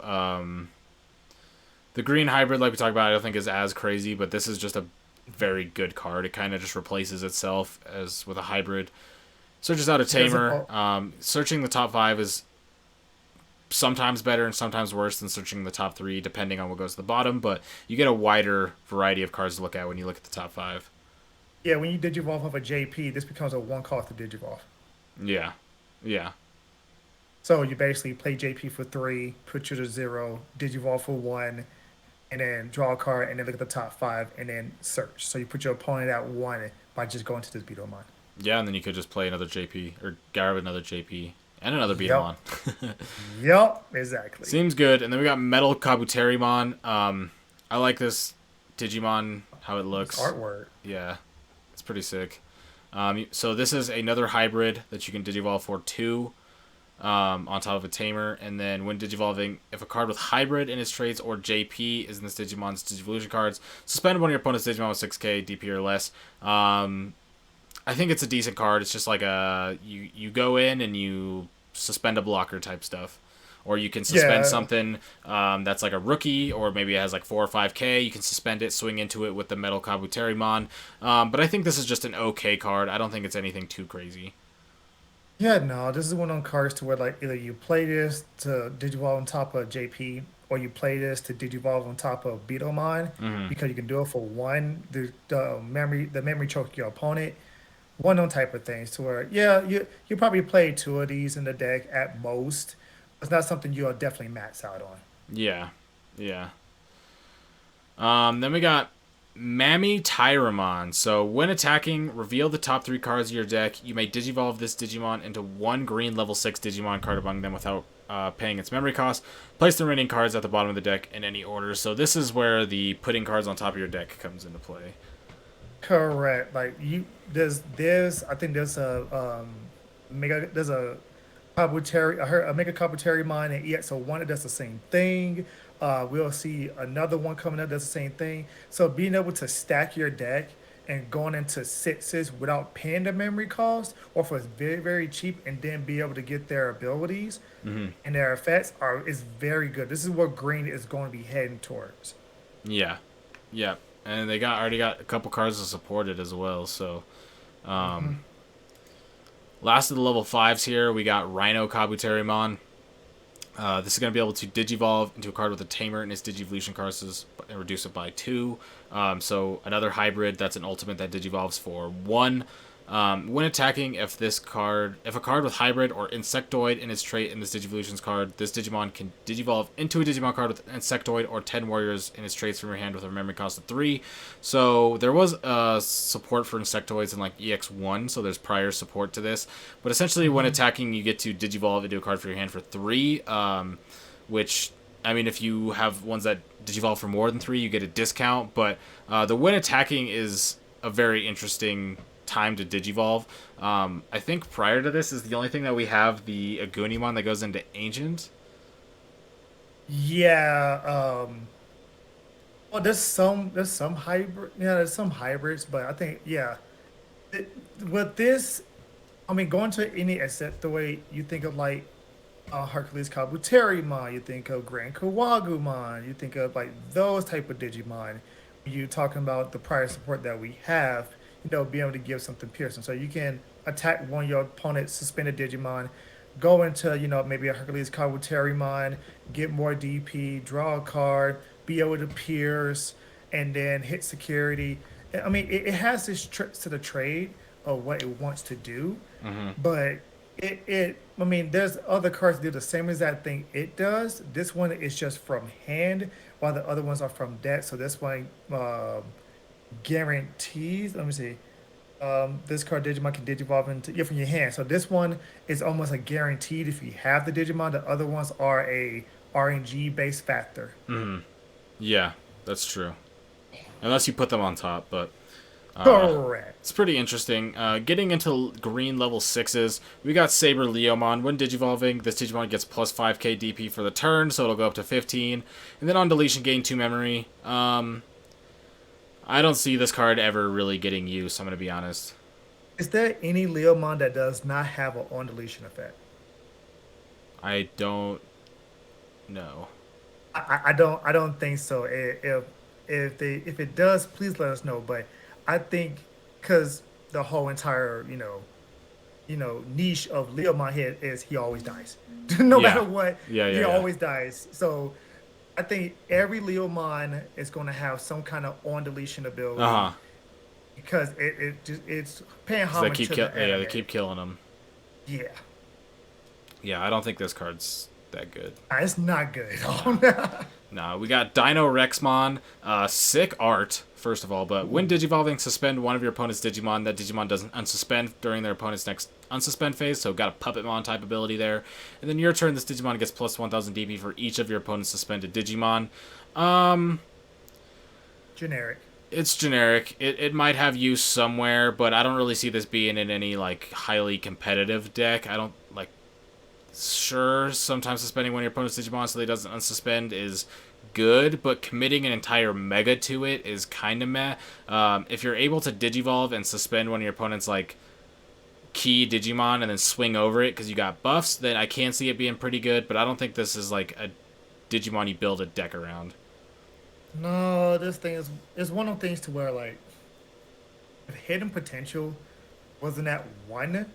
The green hybrid, like we talked about, I don't think is as crazy, but this is just a very good card. It kind of just replaces itself as with a hybrid. Searches out a There's a Tamer. Searching the top 5 is sometimes better and sometimes worse than searching the top 3, depending on what goes to the bottom. But you get a wider variety of cards to look at when you look at the top 5. Yeah, when you Digivolve of a JP, this becomes a 1 cost to Digivolve. Yeah, yeah, So you basically play JP for 3, put you to 0, Digivolve for 1, and then draw a card, and then look at the top 5, and then search. So you put your opponent at 1 by just going to this Beetlemon. yeah. And then you could just play another JP or grab another JP and another Yep. Beatlemon. Yep. Exactly. Seems good. And then we got Metal Kabutarimon. I like this Digimon, how it This looks. artwork. Yeah, it's pretty sick. So this is another hybrid that you can Digivolve for 2 on top of a Tamer. And then when Digivolving, if a card with hybrid in its traits or JP is in this Digimon's Digivolution cards, suspend one of your opponent's Digimon with 6k DP or less. I think it's a decent card. It's just like you go in and you suspend a blocker type stuff. Or you can suspend Yeah. something that's like a rookie, or maybe it has like 4 or 5k. You can suspend it, swing into it with the Metal Kabuterimon. But I think this is just an okay card. I don't think it's anything too crazy. Yeah, no, this is one of them cards to where like either you play this to Digivolve on top of JP, or you play this to Digivolve on top of Beetlemon, Hmm. because you can do it for one, the memory choke your opponent. One of them type of things to where, yeah, you probably play 2 of these in the deck at most. It's not something you'll definitely max out on. Yeah, yeah. Then we got Mammy Tyramon. So when attacking, reveal the top 3 cards of your deck. You may Digivolve this Digimon into 1 green level 6 Digimon card among them without paying its memory cost. Place the remaining cards at the bottom of the deck in any order. So this is where the putting cards on top of your deck comes into play. Correct. Like there's I think there's a Kabutari, I heard a Mega Kabutari mine and EXO1 that does the same thing. We'll see another one coming up that's the same thing. So being able to stack your deck and going into sixes without paying the memory cost, or for very, very cheap, and then be able to get their abilities Hmm. and their effects is very good. This is what green is going to be heading towards. Yeah, yeah. and they already got a couple cards to support it as well. So, Hmm. last of the level 5s here, we got Rhino Kabutarimon. This is going to be able to Digivolve into a card with a Tamer in its Digivolution cards and reduce it by 2. So another hybrid, that's an ultimate that Digivolves for 1. When attacking, if a card with Hybrid or Insectoid in its trait in this Digivolutions card, this Digimon can Digivolve into a Digimon card with Insectoid or 10 Warriors in its traits from your hand with a memory cost of 3. So there was support for Insectoids in like EX1, so there's prior support to this. But essentially, when Hmm. attacking, you get to Digivolve into a card for your hand for 3, which I mean, if you have ones that digivolve for more than 3, you get a discount. But the when attacking is a very interesting time to digivolve. I think prior to this is the only thing that we have the Agunimon that goes into Ancient. Yeah. Well, there's some hybrid. Yeah, there's some hybrids, but I think yeah. It, with this, I mean, going to any except the way you think of like Hercules Kabuterimon, you think of Grand Kawagumon, you think of like those type of Digimon. You talking about the prior support that we have, being able to give something piercing. So you can attack one of your opponent's suspended Digimon, go into, maybe a Hercules Kabuterimon, get more DP, draw a card, be able to pierce, and then hit security. I mean, it has this tricks to the trade of what it wants to do, Mm-hmm. but I mean, there's other cards that do the same exact thing it does. This one is just from hand, while the other ones are from deck. So this one guarantees. Let me see. This card Digimon can Digivolve into from your hand. So this one is almost a guaranteed if you have the Digimon. The other ones are a RNG based factor. Mm-hmm. Yeah, that's true. Unless you put them on top, but Correct. it's pretty interesting. Getting into green level 6s, we got Saber Leomon. When Digivolving, this Digimon gets plus 5k DP for the turn, so it'll go up to 15. And then on deletion, gain 2 memory. I don't see this card ever really getting used, I'm going to be honest. Is there any Leomon that does not have an on deletion effect? I don't know. I don't think so. If it does, please let us know. But I think because the whole entire niche of Leo Head is he always dies, no matter Yeah. what, Yeah, yeah, he yeah. always dies. So I think every Leomon is going to have some kind of on deletion Uh huh. ability because it's paying Because they homage keep to the yeah, anime. they keep killing them. Yeah, Yeah, I don't think this card's that good. it's not good at Nah. all. Nah, we got Dino Rexmon. Sick art, first of all, but when Ooh, digivolving, suspend one of your opponent's Digimon. That Digimon doesn't unsuspend during their opponent's next unsuspend phase, so got a Puppetmon type ability there. And then your turn, this Digimon gets plus 1000 DP for each of your opponent's suspended Digimon. Um, generic. it's generic. It might have use somewhere, but I don't really see this being in any like highly competitive deck. I don't like. Sure, sometimes suspending one of your opponent's Digimon so they doesn't unsuspend is good, but committing an entire mega to it is kind of meh. If you're able to Digivolve and suspend one of your opponent's like key Digimon and then swing over it because you got buffs, then I can see it being pretty good. But I don't think this is like a Digimon you build a deck around. No, this thing is one of the things to where like if hidden potential wasn't at one,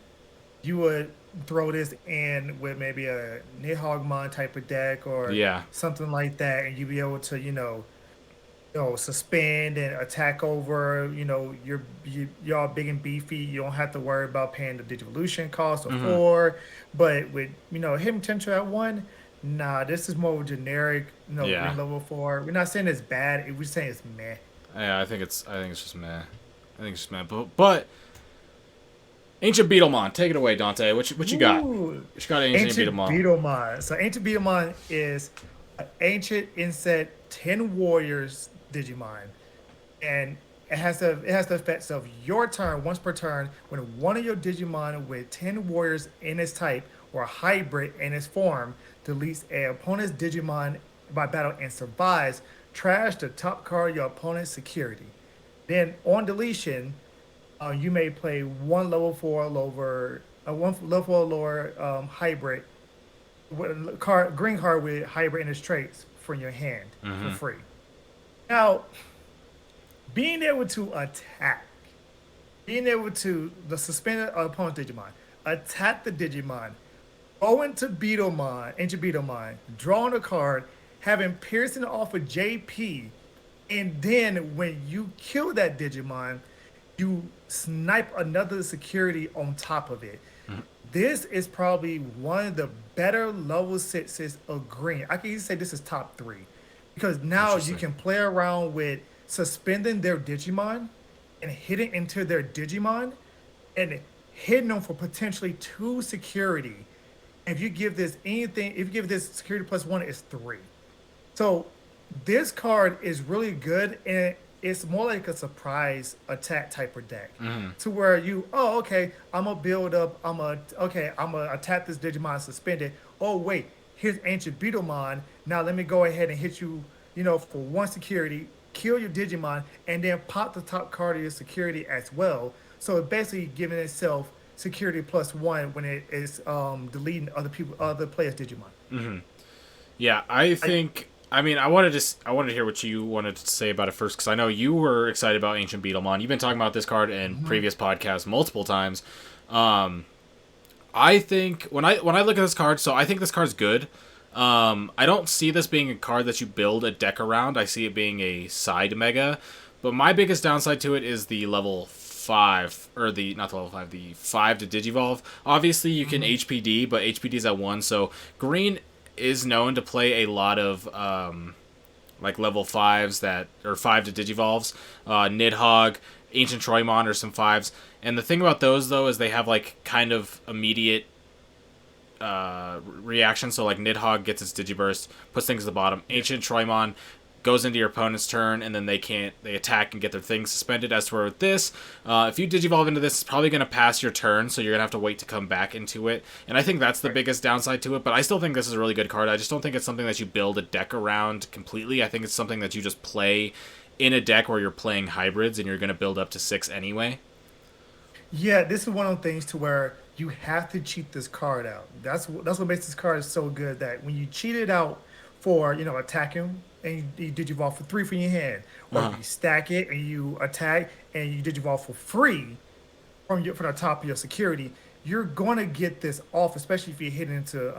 you would throw this in with maybe a Nihogmon type of deck or Yeah. something like that, and you'd be able to, suspend and attack over. You're all big and beefy. You don't have to worry about paying the Digivolution cost or Mm-hmm. four. But with hidden potential at one, nah, this is more generic. Yeah. Green level four. We're not saying it's bad. We're saying it's meh. Yeah. I think it's just meh. I think it's just meh. But Ancient Beetlemon, take it away, Dante. What you got? Ooh, What you got, Ancient Ancient Beetlemon? Beetlemon. So Ancient Beetlemon is an ancient inset 10 warriors Digimon. And it has the effects of your turn once per turn when one of your Digimon with 10 warriors in its type or a hybrid in its form deletes an opponent's Digimon by battle and survives, trash the top card of your opponent's security. Then on deletion, you may play one level four lower, one level four lower hybrid with card green card with hybrid in its traits from your hand for Mm-hmm. free. Now, being able to attack, being able to the suspended opponent Digimon, attack the Digimon, go into Beetlemon, drawing a card, having piercing off of JP, and then when you kill that Digimon, you snipe another security on top of it. Mhm. This is probably one of the better level sixes of green. I can even say this is top three because now you Interesting. can play around with suspending their Digimon and hitting into their Digimon and hitting them for potentially two security. If you give this anything, if you give this security plus one, it's three. So this card is really good, and it's more like a surprise attack type of deck. Hmm. To where you, oh, okay, I'm gonna build up, I'm gonna attack this Digimon suspended. Oh wait, here's Ancient Beetlemon. Now let me go ahead and hit you, for one security, kill your Digimon, and then pop the top card of your security as well. So it's basically giving itself security plus one when it is deleting other players' Digimon. Yeah, I I, think. I mean, I wanted to hear what you wanted to say about it first because I know you were excited about Ancient Beetlemon. You've been talking about this card in Mhm. previous podcasts multiple times. Um, I think when I look at this card, so I think this card's good. I don't see this being a card that you build a deck around. I see it being a side mega. But my biggest downside to it is the level 5, or the, not the level 5, the 5 to Digivolve. Obviously, you can Mhm. HPD, but HPD is at 1, so green is known to play a lot of like level 5s that, or 5 to Digivolves. Nidhogg, Ancient Troymon are some 5s. And the thing about those, though, is they have like kind of immediate reaction. So like Nidhogg gets its Digiburst, puts things at the bottom. Yeah. Ancient Troymon goes into your opponent's turn, and then they attack and get their things suspended. As for with this, if you Digivolve into this, it's probably going to pass your turn, so you're going to have to wait to come back into it. And I think that's the Right. biggest downside to it, but I still think this is a really good card. I just don't think it's something that you build a deck around completely. I think it's something that you just play in a deck where you're playing hybrids and you're going to build up to 6 anyway. Yeah, this is one of the things to where you have to cheat this card out. That's what makes this card so good. That when you cheat it out for attacking and you digivolve for three from your hand, or Uh-huh. you stack it and you attack and you digivolve for free from the top of your security, you're gonna get this off, especially if you're hitting into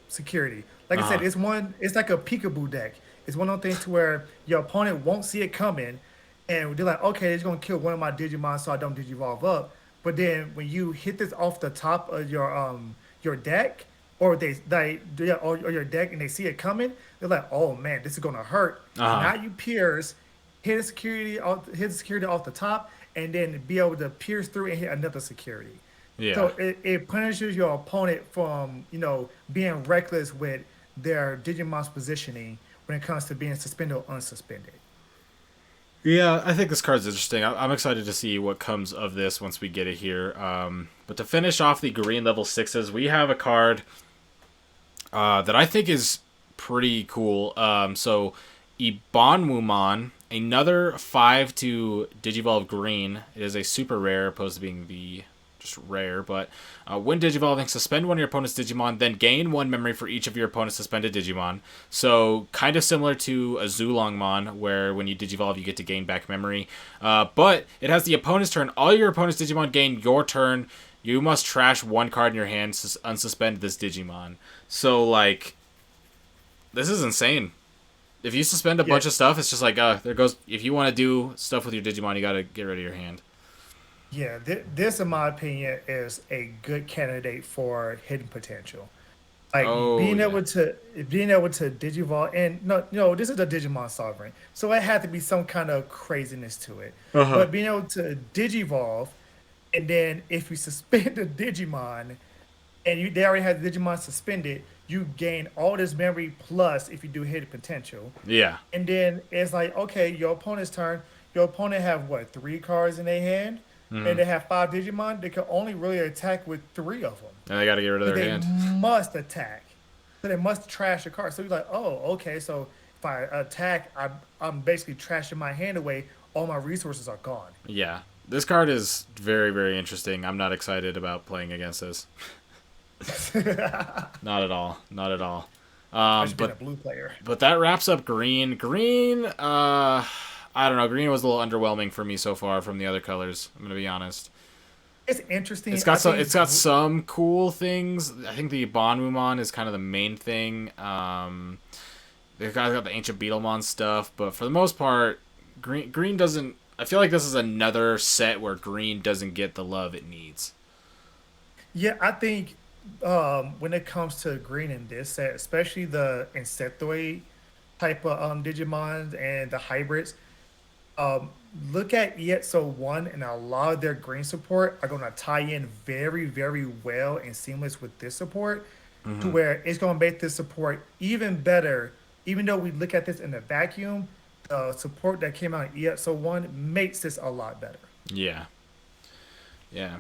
security. Like I said, Uh-huh. it's like a peekaboo deck. It's one of those things to where your opponent won't see it coming, and they're like, okay, it's gonna kill one of my Digimon so I don't digivolve up. But then when you hit this off the top of your deck, or or your deck, and they see it coming, they're like, oh man, this is gonna hurt. Uh-huh. Now you pierce, hit the security off the top, and then be able to pierce through and hit another security. So Yeah. it punishes your opponent from being reckless with their Digimon's positioning when it comes to being suspended or unsuspended. Yeah, I think this card's interesting. I'm excited to see what comes of this once we get it here. But to finish off the green level 6s, we have a card that I think is pretty cool. So, Ibonwumon, another 5 to Digivolve green. It is a super rare, opposed to being the just rare. But when Digivolving, suspend one of your opponent's Digimon, then gain one memory for each of your opponent's suspended Digimon. So, kind of similar to a Zulongmon, where when you Digivolve, you get to gain back memory. But it has the opponent's turn. All your opponent's Digimon gain your turn. You must trash one card in your hand to unsuspend this Digimon. So, like, this is insane. If you suspend a Yeah, bunch of stuff, it's just like, there goes. If you want to do stuff with your Digimon, you gotta get rid of your hand. yeah. This, in my opinion, is a good candidate for hidden potential. Like Oh, yeah. being able to Digivolve, and no, this is a Digimon Sovereign, so it had to be some kind of craziness to it. Uh huh. But being able to Digivolve, and then if you suspend a Digimon, and they already have the Digimon suspended, you gain all this memory plus if you do hidden potential. Yeah. And then it's like, okay, your opponent's turn. Your opponent have what, three cards in their hand, and Mm-hmm. they have five Digimon. They can only really attack with three of them. And they gotta get rid of So their they hand. must attack. So they must trash the card. So you're like, oh, okay. So if I attack, I'm basically trashing my hand away. All my resources are gone. Yeah. This card is very, very interesting. I'm not excited about playing against this. Not at all. Not at all. Especially being a But blue player. that wraps up green. Green. I don't know. Green was a little underwhelming for me so far from the other colors. I'm gonna be honest. It's interesting. It's I got some. It's think got some cool things. I think the Bonmumon is kind of the main thing. They've got the ancient Beetlemon stuff, but for the most part, green doesn't. I feel like this is another set where green doesn't get the love it needs. yeah, I think when it comes to green in this set, especially the insectoid type of Digimons and the hybrids, um, look at EXO-1 and a lot of their green support are going to tie in very, very well and seamless with this support to Mm-hmm. where it's going to make this support even better. Even though we look at this in a vacuum, the support that came out in EXO-1 makes this a lot better. Yeah. Yeah.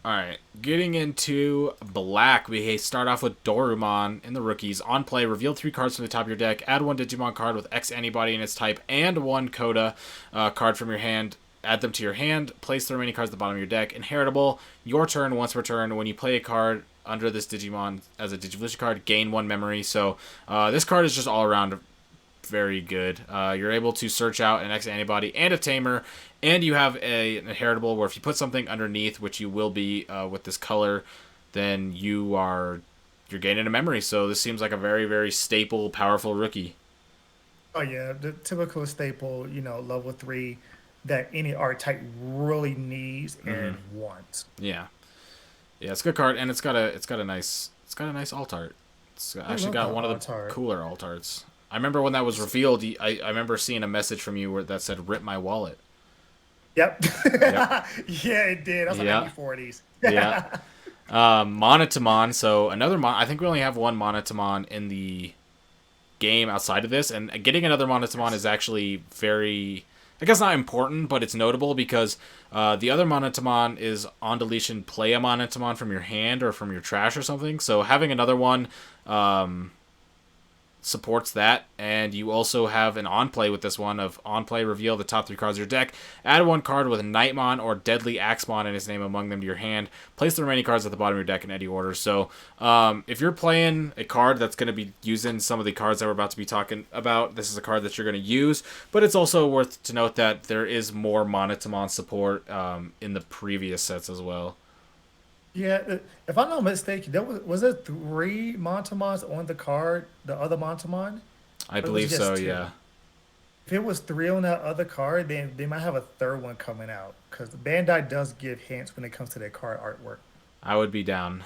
All right. Getting into black, we start off with Dorumon in the rookies. On play, reveal 3 cards from the top of your deck. Add 1 Digimon card with X antibody in its type and 1 Coda card from your hand. Add them to your hand. Place the remaining cards at the bottom of your deck. Inheritable. Your turn once per turn. When you play a card under this Digimon as a Digivolution card, gain 1 memory. So this card is just all around very good. You're able to search out an X antibody and a tamer, and you have an inheritable where if you put something underneath, which you will be with this color, then you're gaining a memory. So this seems like a very very staple, powerful rookie. Oh yeah, the typical staple, level three that any archetype really needs Mm-hmm. and wants. Yeah, yeah, it's a good card, and it's got a nice alt art. It's I actually love the got one of the art art. cooler alt arts. I remember when that was revealed. I remember seeing a message from you where that said "Rip my wallet." Yep. Yep. Yeah, it did. That's like Yeah. 1940s. Yeah. Monotamon. So another I think we only have one Monotamon in the game outside of this, and getting another Monotamon is actually very, I guess not important, but it's notable because the other Monotamon is on deletion. Play a Monotamon from your hand or from your trash or something. So having another one supports that, and you also have an on play with this one of on play reveal the top 3 cards of your deck, add 1 card with Nightmon or Deadly Axemon in its name among them to your hand, place the remaining cards at the bottom of your deck in any order. So if you're playing a card that's going to be using some of the cards that we're about to be talking about, this is a card that you're going to use, but it's also worth to note that there is more Monotamon support in the previous sets as well. Yeah, if I'm not mistaken, was there three Montamons on the card, the other Montamon? I Or was it believe so, just two? yeah. If it was three on that other card, then they might have a third one coming out. Because Bandai does give hints when it comes to their card artwork. I would be down.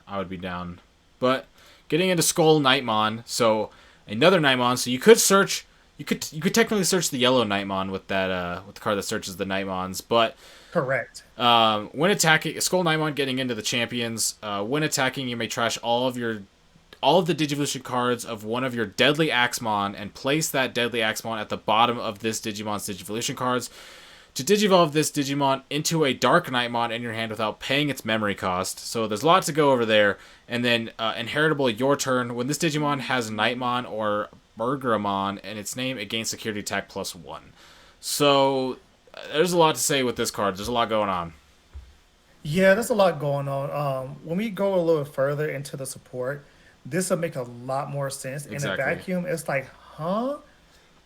I would be down. But getting into Skull Nightmon, so another Nightmon. So you could search, you could technically search the yellow Nightmon with that with the card that searches the Nightmons. But Correct. when attacking, Skull Nightmon getting into the champions. When attacking, you may trash all of the Digivolution cards of one of your Deadly Axemon and place that Deadly Axemon at the bottom of this Digimon's Digivolution cards. To digivolve this Digimon into a Dark Nightmon in your hand without paying its memory cost. So there's a lot to go over there. And then inheritable your turn. When this Digimon has Nightmon or Bergramon in its name, it gains security attack +1. So there's a lot to say with this card. There's a lot going on. Yeah, there's a lot going on. When we go a little further into the support, this will make a lot more sense. In a Exactly. vacuum, it's like, huh?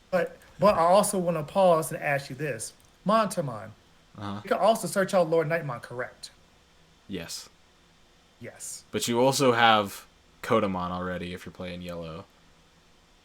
But I also want to pause and ask you this. Montamon. Uh-huh. You can also search out Lord Nightmon, correct? Yes. Yes, But you also have Kodamon already if you're playing yellow.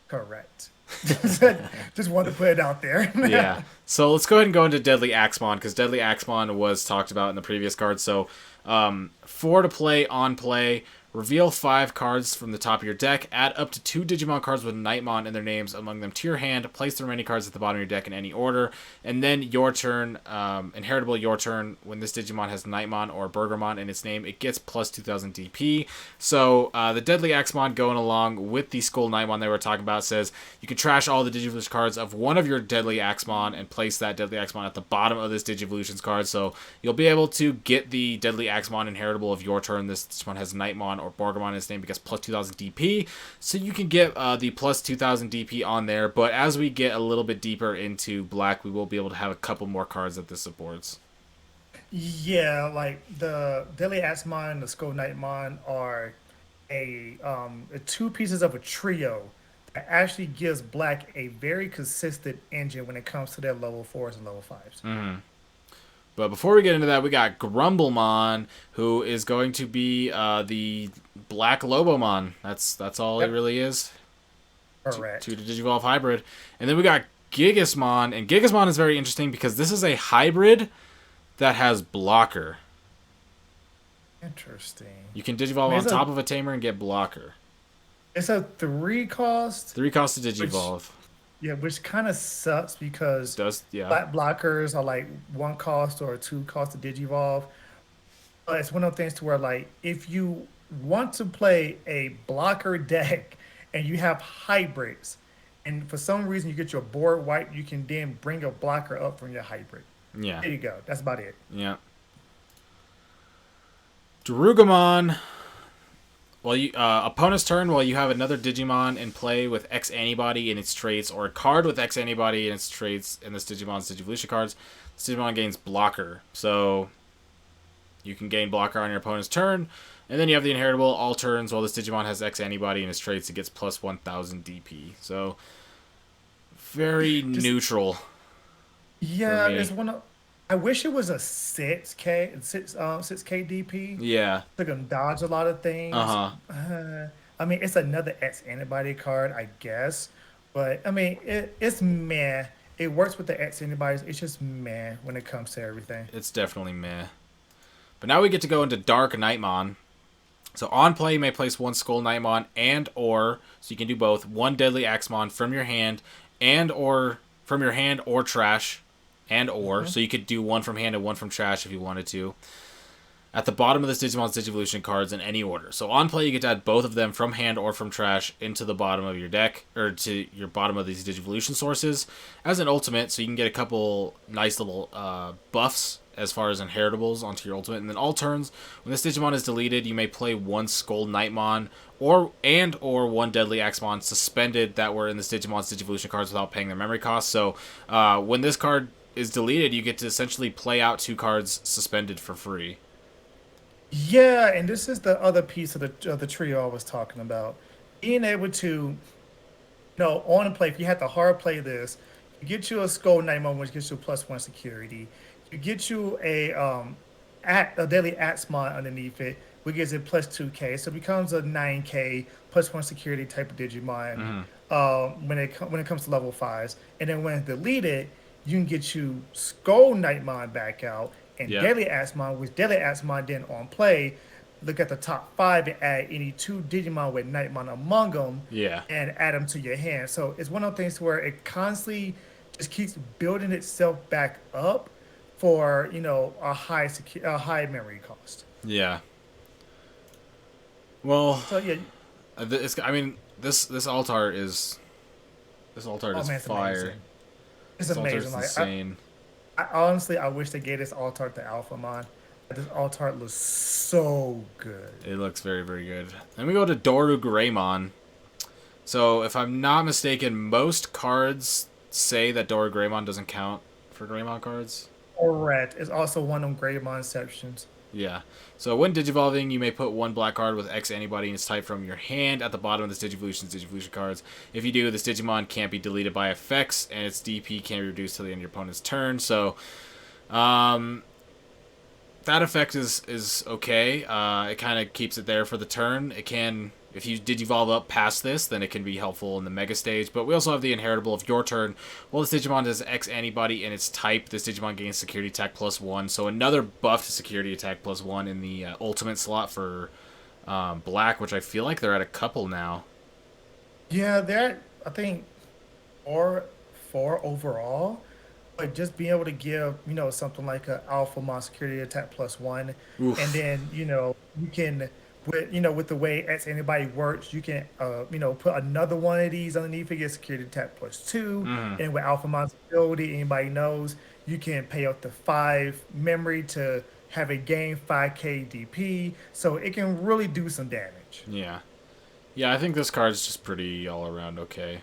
correct. Just wanted to put it out there. Yeah. So let's go ahead and go into Deadly Axemon because Deadly Axemon was talked about in the previous card. So 4 to play on play. Reveal 5 cards from the top of your deck. Add up to 2 Digimon cards with Nightmon in their names among them to your hand. Place the remaining cards at the bottom of your deck in any order. And then your turn, inheritable your turn. When this Digimon has Nightmon or Bergermon in its name, it gets plus 2000 DP. So the Deadly Axemon going along with the Skull Nightmon they were talking about says you can trash all the Digivolution cards of one of your Deadly Axemon and place that Deadly Axemon at the bottom of this Digivolutions card. So you'll be able to get the Deadly Axemon inheritable of your turn. This one has Nightmon or Borgamon in its name because plus 2000 DP. So you can get the plus 2000 DP on there. But as we get a little bit deeper into black, we will be able to have a couple more cards that this supports. Yeah, like the Deadly Axemon and the Skull Nightmon are two pieces of a trio It actually gives Black a very consistent engine when it comes to their level fours and level fives. But before we get into that, we got Grumblemon, who is going to be the Black Lobomon. That's all he Yep, really is. Two correct. to Digivolve hybrid. And then we got Gigasmon, and Gigasmon is very interesting because this is a hybrid that has blocker. Interesting. You can I Digivolve mean, on top of a tamer and get blocker. it's a three cost, 3 costs to which Digivolve. yeah, which kind of sucks It because does, yeah. black blockers are like one cost or two cost to digivolve. But it's one of those things to where like if you want to play a blocker deck and you have hybrids, and for some reason you get your board wipe, you can then bring a blocker up from your hybrid. Yeah. There you go. That's about it. Yeah. Darugamon. Well, you opponent's turn. While you have another Digimon in play with X antibody in its traits, or a card with X antibody in its traits in this Digimon's Digivolution cards, this Digimon gains blocker. So you can gain blocker on your opponent's turn, and then you have the inheritable all turns. While this Digimon has X antibody in its traits, it gets plus 1,000 DP. So very Just neutral for yeah, it's me. one of. I wish it was a 6K 6K DP. Yeah. They can dodge a lot of Uh things. huh. I mean, it's another X antibody card, I guess. But I mean, it's meh. It works with the X antibodies. It's just meh when it comes to everything. It's definitely meh. But now we get to go into Dark Nightmon. So on play, you may place one Skull Nightmon and or, so you can do both, one Deadly Axemon from your hand and or from your hand or trash and or, Hmm. so you could do one from hand and one from trash if you wanted to. At the bottom of this Digimon's Digivolution cards in any order. So on play, you get to add both of them from hand or from trash into the bottom of your deck, or to your bottom of these Digivolution sources as an ultimate, so you can get a couple nice little buffs as far as inheritables onto your ultimate. And then all turns, when this Digimon is deleted, you may play one Skull Nightmon or one Deadly Axemon suspended that were in this Digimon's Digivolution cards without paying their memory cost. So when this card is deleted, you get to essentially play out 2 cards suspended for free. Yeah, and this is the other piece of the trio I was talking about. Being able to, on play, if you had to hard play this, you get you a Skull Nightmare, which gives you plus one security. You get you a daily Axmon underneath it, which gives it plus 2K. So it becomes a 9K plus one security type of Digimon when it comes to level fives. And then when it's deleted, you can get you Skull Nightmon back out and Yep. Daily Axmon, which Daily Axmon then on play, look at the top five and add any two Digimon with Nightmon among them Yeah. and add them to your hand. So it's one of those things where it constantly just keeps building itself back up for a high memory cost. Yeah. Well, So yeah, I mean, this alt art oh is man, it's fire. amazing. It's This alt art amazing. is Like insane. I honestly I wish they gave this alt art to Alphamon. This alt art looks so good. It looks very, very good. Then we go to Doru Greymon. So, if I'm not mistaken, most cards say that Doru Greymon doesn't count for Greymon cards. Correct. It's also one of them Greymon exceptions. Yeah. So when digivolving, you may put one black card with X antibody and its type from your hand at the bottom of this Digivolution cards. If you do, this Digimon can't be deleted by effects, and its DP can be reduced to the end of your opponent's turn. So, um, that effect is okay. It kind of keeps it there for the turn. It can, if you digivolve up past this, then it can be helpful in the mega stage. But we also have the inheritable of your turn. Well, this Digimon has X antibody in its type. This Digimon gains security attack +1. So another buff to security attack +1 in the ultimate slot for black, which I feel like they're at a couple now. Yeah, they're I think four overall. But just being able to give, something like a Alpha Mon security attack +1, and Oof. then, you can with the way X anybody works, you can put another one of these underneath it, get security attack +2, Mm, and with Alpha Mon's ability, anybody knows you can pay up to 5 memory to have a gain 5K DP, so it can really do some damage. yeah. Yeah, I think this card's just pretty all around okay.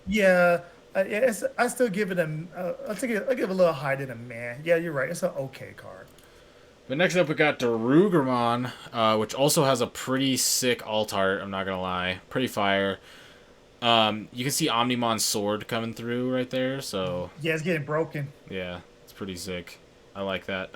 Yeah, yeah, I still give it I give it a little higher than a man. Yeah, you're right. It's an okay card. But next up, we got Darugermon, which also has a pretty sick alt art, I'm not gonna lie. Pretty fire. You can see Omnimon's sword coming through right there, so Yeah, it's getting broken. yeah, it's pretty sick. I like that.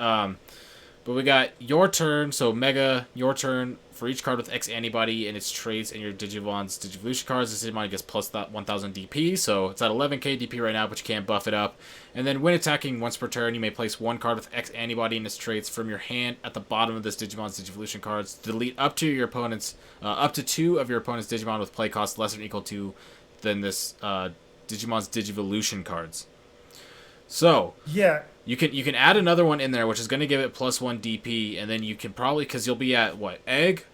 But we got your turn, so Mega, your turn. For each card with X antibody and its traits and your Digivon's Digivolution cards, this Digimon gets plus that 1000 DP, so it's at 11k DP right now, but you can't buff it up. And then when attacking once per turn, you may place one card with X antibody and its traits from your hand at the bottom of this Digimon's Digivolution cards. Delete up to your opponent's, up to 2 of your opponent's Digimon with play cost less than or equal to than this Digimon's Digivolution cards. So, Yeah, you can add another one in there, which is going to give it plus 1 DP, and then you can probably, because you'll be at, what, Egg,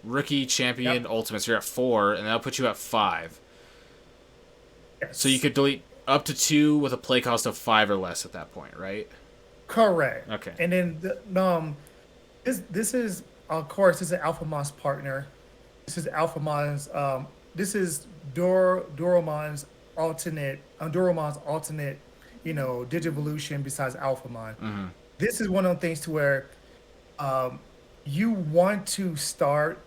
Rookie, Champion, yep, Ultimate, so you're at 4, and that'll put you at 5. So you yes, could delete up to 2 with a play cost of 5 or less at that point, right? correct. Okay. And then this is of course this is Alphamon's partner. This is Alphamon's this is Duromon's alternate, Digivolution besides Alphamon. Mm-hmm. This is one of the things to where um you want to start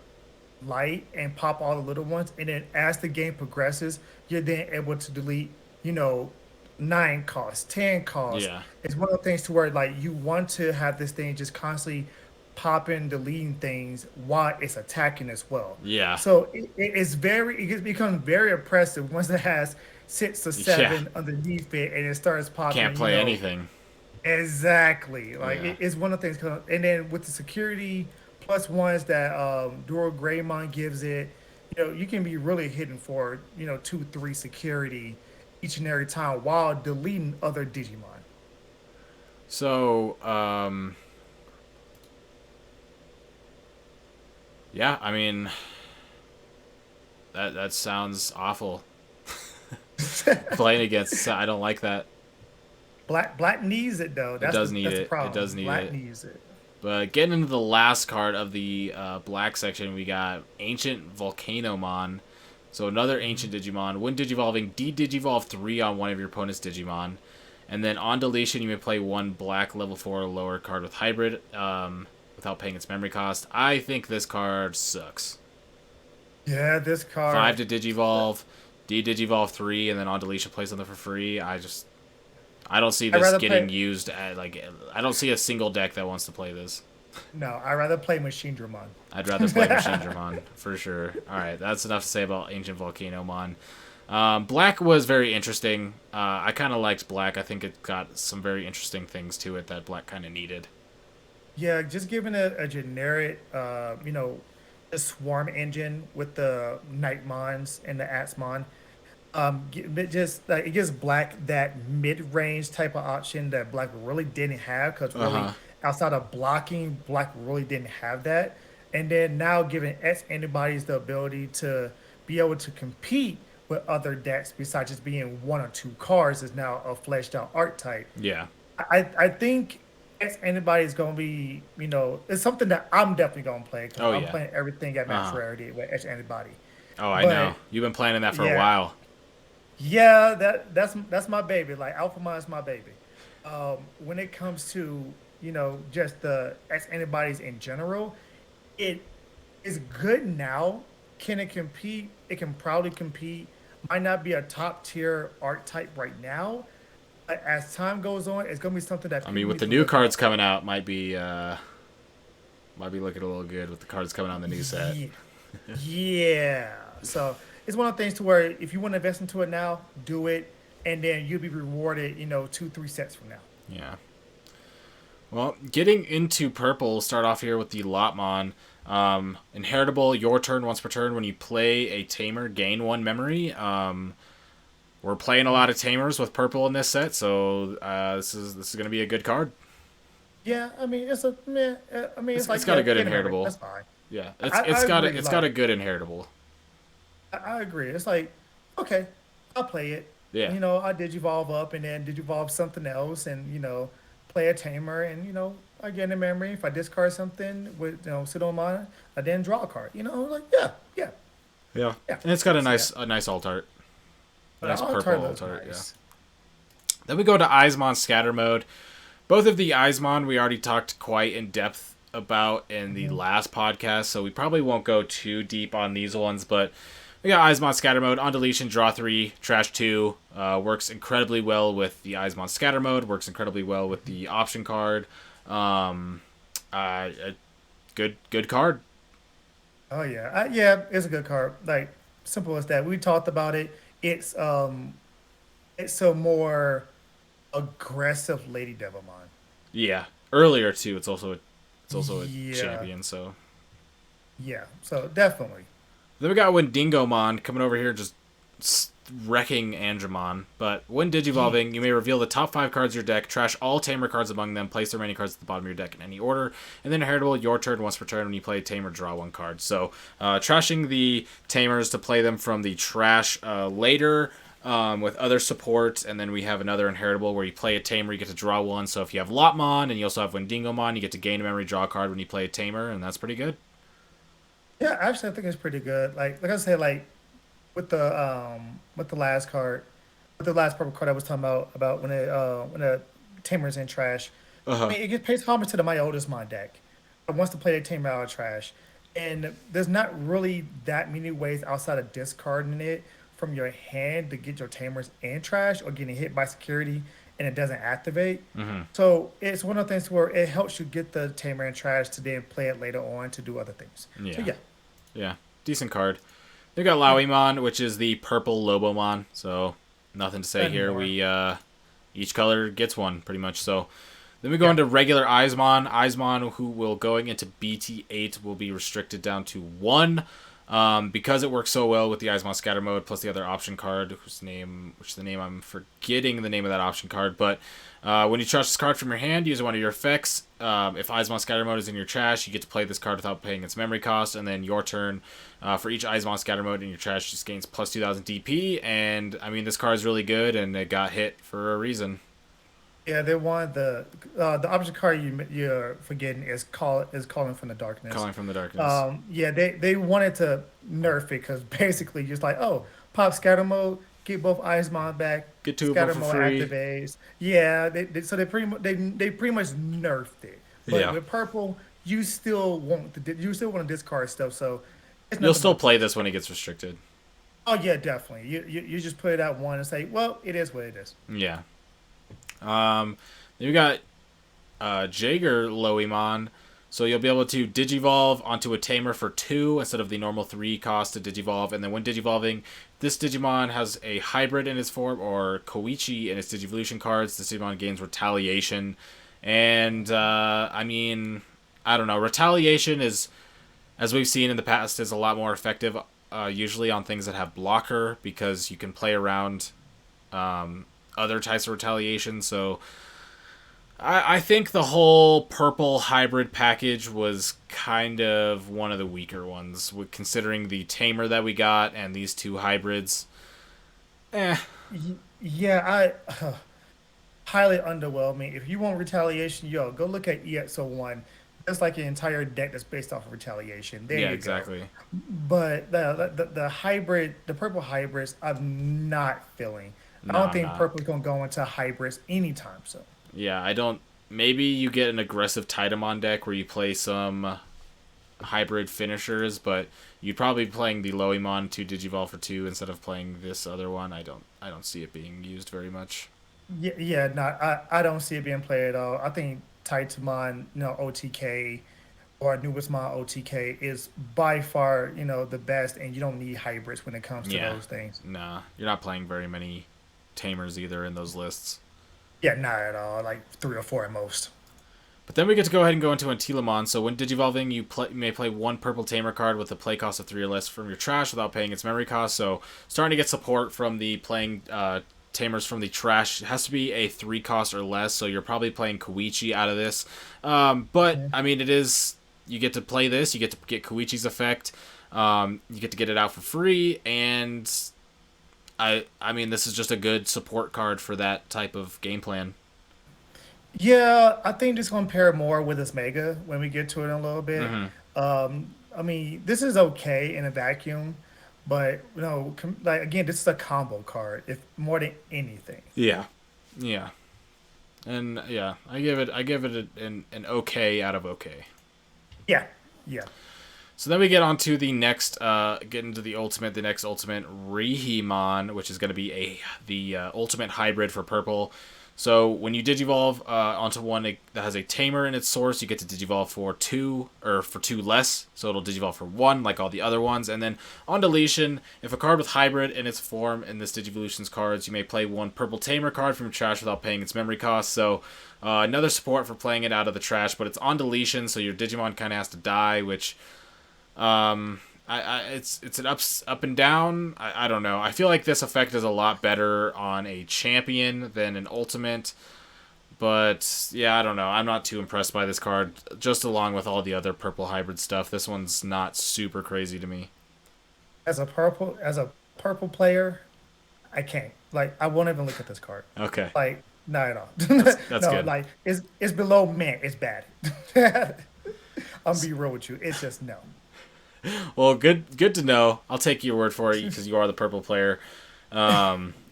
light and pop all the little ones, and then as the game progresses, you're then able to delete, you know, 9 costs, 10 costs. Yeah. It's one of the things to where like you want to have this thing just constantly popping, deleting things while it's attacking as well. Yeah. So it becomes very oppressive once it has 6 or Yeah. 7 underneath it and it starts Can't popping, play anything. exactly. Like Yeah. it's one of the things, and then with the security plus ones that Duro Greymon gives it, you can be really hitting for 2, 3 security each and every time while deleting other Digimon. So, yeah, I mean, that sounds awful. Playing against, I don't like that. Black needs it though. It does need That's the it. It problem. does need Black it. needs it. But getting into the last card of the black section, we got Ancient Volcanomon. So another Ancient Digimon. When Digivolving, de-Digivolve 3 on one of your opponent's Digimon. And then on deletion, you may play one black level 4 or lower card with Hybrid without paying its memory cost. I think this card sucks. Yeah, this 5 card. to Digivolve, de-Digivolve 3, and then on deletion play something for free. I don't see I'd this rather getting play. used at, like, I don't see a single deck that wants to play this. No, I'd rather play Machine Dramon. I'd rather play Machine Dramon, for sure. Alright, that's enough to say about Ancient Volcanomon. Black was very interesting. I kind of liked Black. I think it got some very interesting things to it that Black kind of needed. Yeah, just giving a generic, a swarm engine with the Nightmons and the Axemon. It just like it gives Black that mid-range type of option that Black really didn't have, because really Uh-huh. outside of blocking, Black really didn't have that. And then now giving X antibodies the ability to be able to compete with other decks besides just being 1 or 2 cards is now a fleshed out archetype. Yeah. I think X antibody is going to be, it's something that I'm definitely going to play because Oh, I'm yeah. playing everything at max Uh-huh. rarity with X antibody. Oh, I But know. You've been planning that for a yeah, while. yeah, that's my baby. Like Alpha is my baby. When it comes to just the X antibodies in general, it is good now. Can it compete? It can probably compete. Might not be a top tier archetype right now. But as time goes on, it's gonna be something that I mean, people with need the to new look out cards coming for. out, might be looking a little good with the cards coming out in the new set. Yeah, yeah. So it's one of the things to where if you want to invest into it now, do it, and then you'll be rewarded, 2, 3 sets from now. Yeah. Well, getting into purple, we'll start off here with the Lotmon. Inheritable, your turn once per turn. When you play a tamer, gain 1 memory. We're playing a lot of tamers with purple in this set, so this is gonna be a good card. Yeah, I mean it's a meh. I mean it's It's like, got yeah, a good get him. inheritable. That's fine. Yeah, I agree. it's got a Like good inheritable. I agree. It's like okay, I'll play it. Yeah. I digivolve up and then digivolve something else, and play a tamer, and I get a memory. If I discard something with sit on mine, I then draw a card. Like yeah, yeah, Yeah. yeah. And it's got I see that. a nice alt art. A But nice our purple turn alt looks art, yeah. nice. Then we go to Eismon Scatter Mode. Both of the Eismon we already talked quite in depth about in the Hmm. last podcast, so we probably won't go too deep on these ones, but We got Axemon Scatter Mode on deletion, draw 3, trash 2. Works incredibly well with the Axemon Scatter Mode. Works incredibly well with the option card. Um, a good card. Oh yeah, yeah, it's a good card. Like simple as that. We talked about it. It's a more aggressive Lady Devilmon. Yeah. Earlier too. It's also a Yeah, champion. So yeah. So definitely. then we got Wendigomon coming over here just wrecking Andromon. But when Ye- digivolving, you may reveal the top 5 cards of your deck, trash all Tamer cards among them, place the remaining cards at the bottom of your deck in any order, and then heritable your turn once per turn when you play a Tamer, draw 1 card. So trashing the Tamers to play them from the trash later. With other support, and then we have another inheritable where you play a Tamer, you get to draw 1. So if you have Lotmon and you also have Wendigomon, you get to gain a memory, draw a card when you play a Tamer, and that's pretty good. Yeah, actually, I think it's pretty good. Like I said, like with the last card, with the last purple card I was talking about when the Tamer's in trash. Uh I huh. mean, it pays homage to the My Oldest Mod deck. It wants to play a Tamer out of trash, and there's not really that many ways outside of discarding it from your hand to get your Tamers in trash or getting hit by security and it doesn't activate. Mm-hmm. So it's one of the things where it helps you get the Tamer in trash to then play it later on to do other things. So Yeah. yeah, Yeah. Decent card. They got yeah, Lowimon, which is the purple Lobomon. So nothing to say nothing here. more. We each color gets one pretty much. So then we go Yeah. into regular Axemon. Axemon, who will going into BT8, will be restricted down to 1. Because it works so well with the Axemon Scatter Mode plus the other option card, which the name I'm forgetting the name of that option card. But when you charge this card from your hand, use one of your effects. If Axemon Scatter Mode is in your trash, you get to play this card without paying its memory cost, and then your turn. For each Axemon Scatter Mode in your trash, just gains plus 2,000 DP. And I mean, this card is really good, and it got hit for a reason. Yeah, they want the option card you're forgetting is calling from the darkness. Calling from the darkness. Yeah, they wanted to nerf it because basically just like pop scatter mode, get both eyes mod back, Get 2 of them scatter for mode free. activates. Yeah, so they pretty much nerfed it. But Yeah. with purple, you still want to discard stuff. So it's You'll nothing still but play this when it gets restricted. oh yeah, definitely. You just put it out one and say, well, it is what it is. Yeah. Then we got Jaeger Loimon. So you'll be able to digivolve onto a Tamer for 2 instead of the normal 3 cost to digivolve. And then when digivolving, this Digimon has a hybrid in its form or Koichi in its Digivolution cards. This Digimon gains Retaliation. And, I mean, I don't know. Retaliation is, as we've seen in the past, is a lot more effective usually on things that have blocker because you can play around other types of retaliation. So I think the whole purple hybrid package was kind of one of the weaker ones, with considering the tamer that we got and these 2 hybrids. Eh, Yeah, I highly underwhelming. If you want retaliation, yo, go look at EXO1. That's like an entire deck that's based off of retaliation. There yeah, you go. exactly. But the hybrid, the purple hybrids, I'm not feeling. I No, don't I'm think not. purple's gonna go into hybrids anytime soon. Yeah, I don't. Maybe you get an aggressive Titamon deck where you play some hybrid finishers, but you'd probably be playing the Loimon 2 Digivolve for 2 instead of playing this other one. I don't see it being used very much. Yeah, yeah, no, I don't see it being played at all. I think Titamon, OTK or Anubis Mod OTK is by far, the best, and you don't need hybrids when it comes to Yeah. those things. Nah, you're not playing very many tamers either in those lists. Yeah, not at all. Like three or four at most. But then we get to go ahead and go into Antilamon. So when digivolving, you may play 1 purple tamer card with a play cost of 3 or less from your trash without paying its memory cost. So starting to get support from the playing tamers from the trash. It has to be a 3 cost or less. So you're probably playing Koichi out of this. But Yeah. I mean, it is, you get to play this. You get to get Koichi's effect. You get to get it out for free, and I mean, this is just a good support card for that type of game plan. Yeah, I think just gonna pair more with this Mega when we get to it in a little bit. Mm-hmm. I mean, this is okay in a vacuum, but like again, this is a combo card, if more than anything. Yeah, yeah, and I give it an okay out of okay. Yeah, yeah. So then we get on to the next, get into the next ultimate, Rihimon, which is going to be the ultimate hybrid for purple. So when you digivolve onto one that has a tamer in its source, you get to digivolve for two less. So it'll digivolve for one, like all the other ones. And then on deletion, if a card with hybrid in its form in this Digivolutions cards, you may play one purple tamer card from your trash without paying its memory cost. So another support for playing it out of the trash, but it's on deletion, so your Digimon kind of has to die, which it's an up and down. I don't know. I feel like this effect is a lot better on a champion than an ultimate. But yeah, I don't know. I'm not too impressed by this card. Just along with all the other purple hybrid stuff, this one's not super crazy to me. As a purple player, I can't. Like, I won't even look at this card. Okay, Like, not at all. that's No, good. like it's below man. It's bad. I'm be real with you. It's just no. Well, good to know. I'll take your word for it because you are the purple player.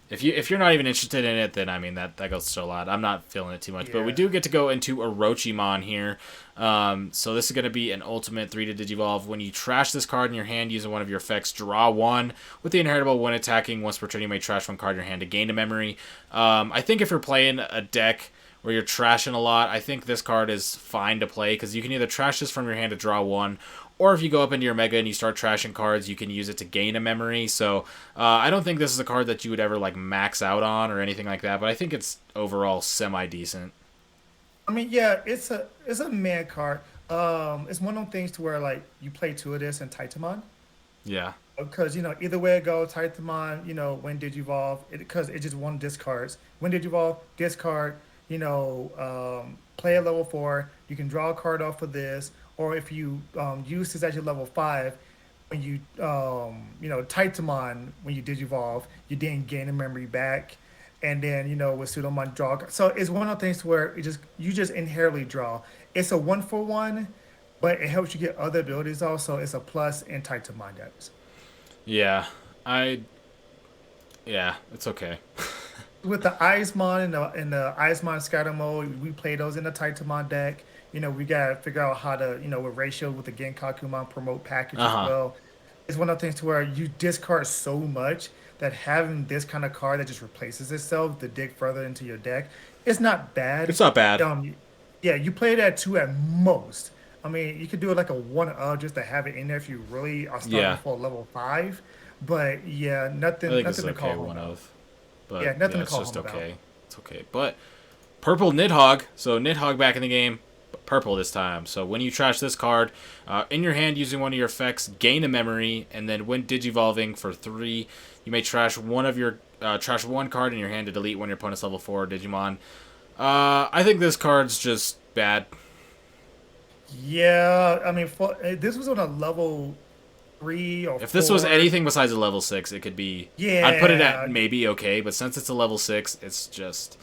If you're not even interested in it, then I mean that goes to a lot. I'm not feeling it too much, but we Yeah. do get to go into Orochimon here. So this is going to be an ultimate 3 to digivolve. When you trash this card in your hand using one of your effects, draw one. With the inheritable, when attacking once per turn, you may trash one card in your hand to gain a memory. I think if you're playing a deck where you're trashing a lot, I think this card is fine to play because you can either trash this from your hand to draw one, or if you go up into your mega and you start trashing cards, you can use it to gain a memory. So I don't think this is a card that you would ever like max out on or anything like that. But I think it's overall semi decent. I mean, yeah, it's a man card. It's one of those things to where like you play two of this in Titamon. Yeah. Because either way it goes, Titamon, when did you evolve? Because it just one discards. When did you evolve? Discard. Play at level 4. You can draw a card off of this, or if you use this at your level 5, when Titamon, when you did evolve, you didn't gain a memory back, and then with Pseudomon draw. So it's one of the things where you just inherently draw. It's a 1-for-1, but it helps you get other abilities also. It's a plus in Titamon decks. Yeah. I. Yeah, it's okay. With the Axemon and the Axemon scatter mode, we play those in the Titamon deck. We gotta figure out how to, with ratio with the Kakuman promote package Uh as huh. well. It's one of the things to where you discard so much that having this kind of card that just replaces itself to dig further into your deck, it's not bad. It's not bad. Yeah, you play that two at most. I mean, you could do it like a one of just to have it in there if you really are starting Yeah. for level 5. But yeah, I nothing, think it's nothing to call okay, home one about. of. But Yeah, nothing yeah, to it's call just home about. okay. It's okay. But purple Nidhogg. So Nidhogg back in the game, but purple this time. So when you trash this card in your hand using one of your effects, gain a memory, and then when digivolving for 3, you may trash one card in your hand to delete one of your opponent's level 4 Digimon. I think this card's just bad. Yeah, I mean, this was on a level 3 or If this was 4. anything besides a level 6, it could be. I'd put it at Yeah, maybe okay, but since it's a level 6, it's just.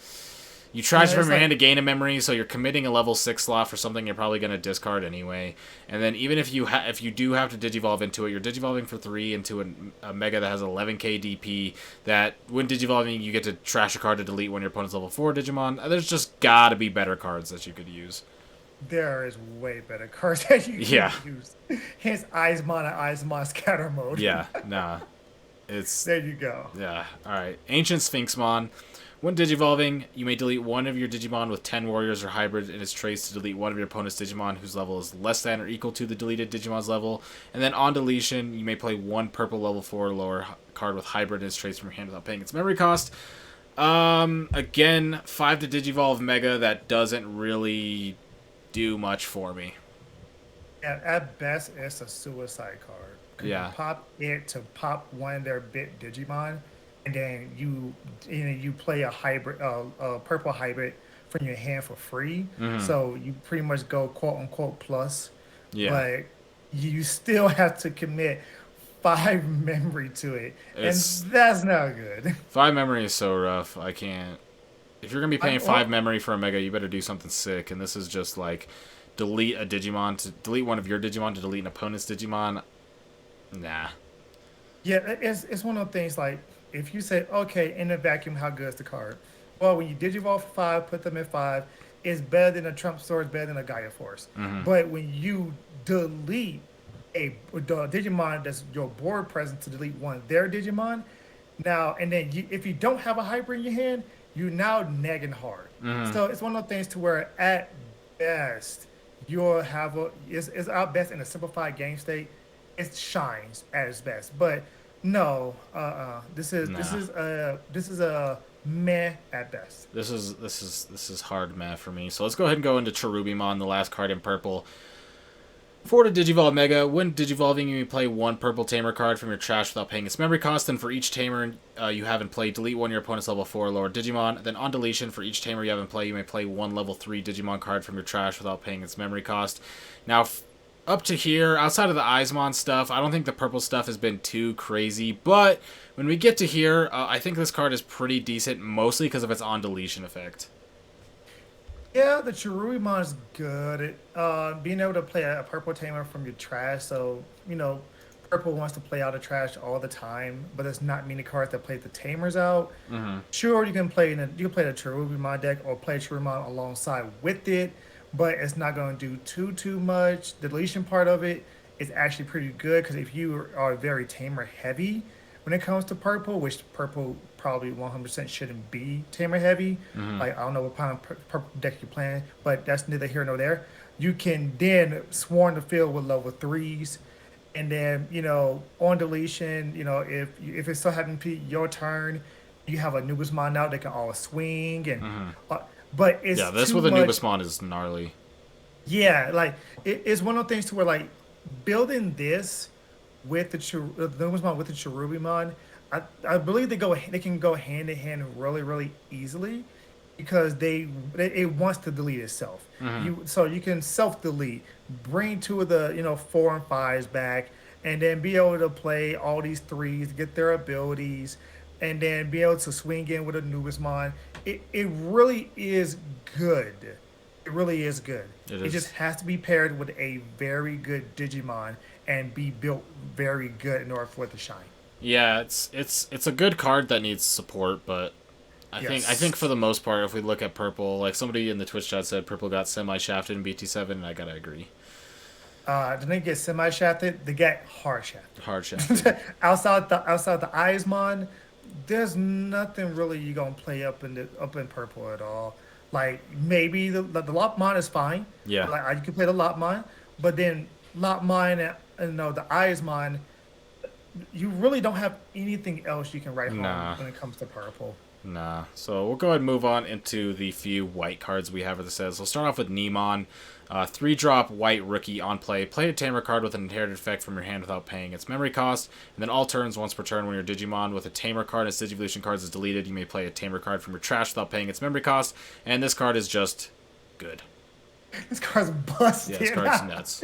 You trash yeah, it from it's your hand like to gain a memory, so you're committing a level 6 slot for something you're probably going to discard anyway. And then even if you do have to digivolve into it, you're digivolving for 3 into a mega that has 11k DP. That when digivolving, you get to trash a card to delete one of your opponent's level 4 Digimon. There's just gotta be better cards that you could use. there is way better cards that you can Yeah, use. Hence, Axemon and Axemon scatter mode. yeah, nah, it's There you go. yeah. All right, Ancient Sphinxmon. When digivolving, you may delete one of your Digimon with 10 warriors or hybrids in its trace to delete one of your opponent's Digimon whose level is less than or equal to the deleted Digimon's level. And then on deletion, you may play one purple level 4 or lower card with hybrid in its trace from your hand without paying its memory cost. Again, 5 to digivolve Mega, that doesn't really do much for me. At best, it's a suicide card. Because you Yeah. pop it to pop one of their bit Digimon, and then you play a purple hybrid from your hand for free. Mm-hmm. So you pretty much go quote unquote plus, Yeah. but you still have to commit 5 memory to it, and It's that's not good. 5 memory is so rough. I can't. If you're gonna be paying five Well, memory for a mega, you better do something sick. And this is just like delete one of your Digimon to delete an opponent's Digimon. Nah. yeah, it's one of the things like if you say, okay, in the vacuum, how good is the card? Well, when you digivolve for 5, put them in 5, it's better than a Trump Sword, it's better than a Gaia Force. Mm-hmm. But when you delete the Digimon that's your board present to delete one of their Digimon. Now and then, if you don't have a hyper in your hand, you now negging hard. Hmm. So it's one of those things to where at best you'll have it's our best in a simplified game state. It shines at its best, but no, Nah. this is a meh at best. This is hard math for me. So let's go ahead and go into Cherubimon, the last card in purple. For the Digivolve Mega, when Digivolving, you may play one purple Tamer card from your trash without paying its memory cost. And for each Tamer you have in play, delete one of your opponent's level 4 or lower Digimon. Then on deletion, for each Tamer you have in play, you may play one level 3 Digimon card from your trash without paying its memory cost. Now, up to here, outside of the Axemon stuff, I don't think the purple stuff has been too crazy. But when we get to here, I think this card is pretty decent, mostly because of its on deletion effect. Yeah, the Cherubimon is good at being able to play a purple tamer from your trash. So, purple wants to play out of trash all the time, but it's not many cards that play the tamers out. Mm-hmm. Sure, you can play the Cherubimon deck or play Cherubimon alongside with it, but it's not going to do too much. The deletion part of it is actually pretty good because if you are very tamer heavy when it comes to purple, which purple probably 100% shouldn't be tamer heavy. Mm-hmm. Like I don't know what kind of purple deck you're playing, but that's neither here nor there. You can then swarm the field with level threes, and then on deletion, if it still happens to be your turn, you have a Nubismon out that can always swing, and Mm-hmm. uh, but it's Yeah, this too with a much. Nubismon is gnarly. Yeah, like it's one of those things to where like building this with the Nubismon with the Cherubimon, I believe they can go hand in hand really easily because it wants to delete itself. Mm-hmm. You can self delete, bring two of the 4 and 5s back, and then be able to play all these threes, get their abilities, and then be able to swing in with a Nubismon. It really is good. It really is good. It It is. just has to be paired with a very good Digimon and be built very good in order for it to shine. Yeah, it's a good card that needs support, but I think for Yes. the most part, if we look at purple, like somebody in the Twitch chat said, purple got semi shafted in BT7, and I gotta agree, Did they get semi shafted? They get hard shafted. hard shafted. outside the Eismon, there's nothing really you gonna play up in purple at all. Like maybe the Lopmon is fine. Yeah, Like you can play the Lopmon, but then Lopmon and the Eismon, you really don't have anything else you can write home nah, when it comes to purple. nah. So we'll go ahead and move on into the few white cards we have for the sets. We'll start off with Neemon. 3-drop white rookie on play. Play a Tamer card with an inherited effect from your hand without paying its memory cost. And then all turns, once per turn, when your Digimon with a Tamer card and its Digivolution cards is deleted, you may play a Tamer card from your trash without paying its memory cost. And this card is just good. This card's Yeah, this busted. card's nuts.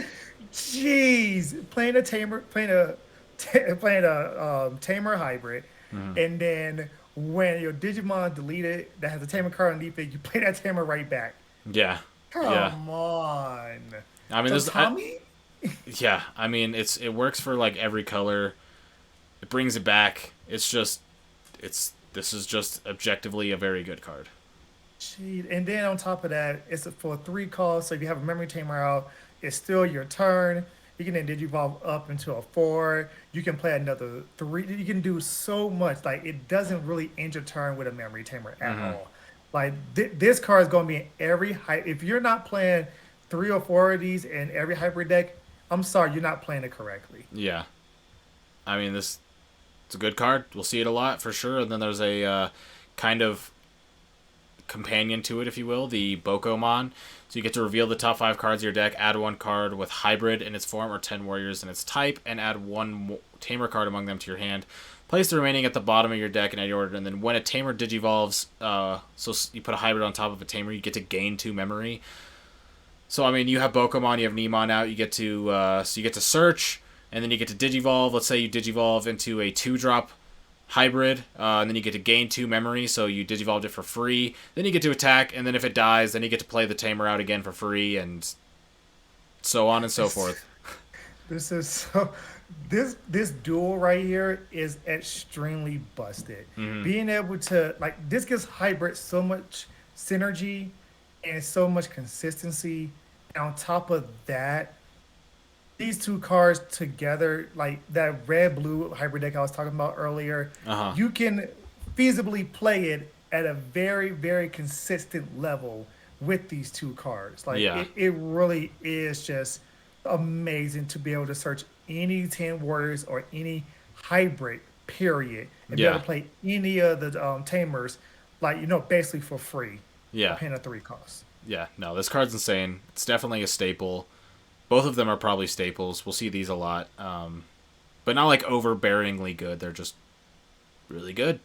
Jeez, playing a tamer hybrid, Mm-hmm. and then when your Digimon deleted that has a tamer card underneath it, you play that tamer right back. Yeah, yeah. Come on. I mean, So this. Tommy, Yeah, I mean, it works for like every color. It brings it back. It's just, it's this is just objectively a very good card. cheat, and then on top of that, it's for 3 calls. So if you have a memory tamer out, it's still your turn. You can then Digivolve up into a 4. You can play another 3. You can do so much. Like it doesn't really end your turn with a memory tamer at Mm-hmm. all. Like this card is going to be in every hype. If you're not playing 3 or 4 of these in every hybrid deck, I'm sorry, you're not playing it correctly. Yeah, I mean this. It's a good card. We'll see it a lot for sure. And then there's a kind of companion to it, if you will, the Bokomon. So you get to reveal the top 5 cards of your deck, add 1 card with hybrid in its form or 10 warriors in its type, and add 1 tamer card among them to your hand. Place the remaining at the bottom of your deck in any order, and then when a tamer digivolves, so you put a hybrid on top of a tamer, you get to gain 2 memory. So I mean, you have Bokomon, you have Neemon out. You get to so you get to search, and then you get to digivolve. Let's say you digivolve into a 2-drop hybrid, and then you get to gain 2 memory. So you digivolved it for free. Then you get to attack, and then if it dies, then you get to play the tamer out again for free, and so on and so forth. This is so. This duel right here is extremely busted. Hmm. Being able to like this gives hybrid so much synergy and so much consistency. And on top of that, these two cards together, like that red blue hybrid deck I was talking about earlier, Uh huh. you can feasibly play it at a very, very consistent level with these two cards. Like Yeah. it really is just amazing to be able to search any 10 warriors or any hybrid, period, and be able Yeah. to play any of the tamers, like, basically for free, a Yeah. paying a three cost. Yeah. No, this card's insane. It's definitely a staple. Both of them are probably staples. We'll see these a lot. But not like overbearingly good. They're just really good.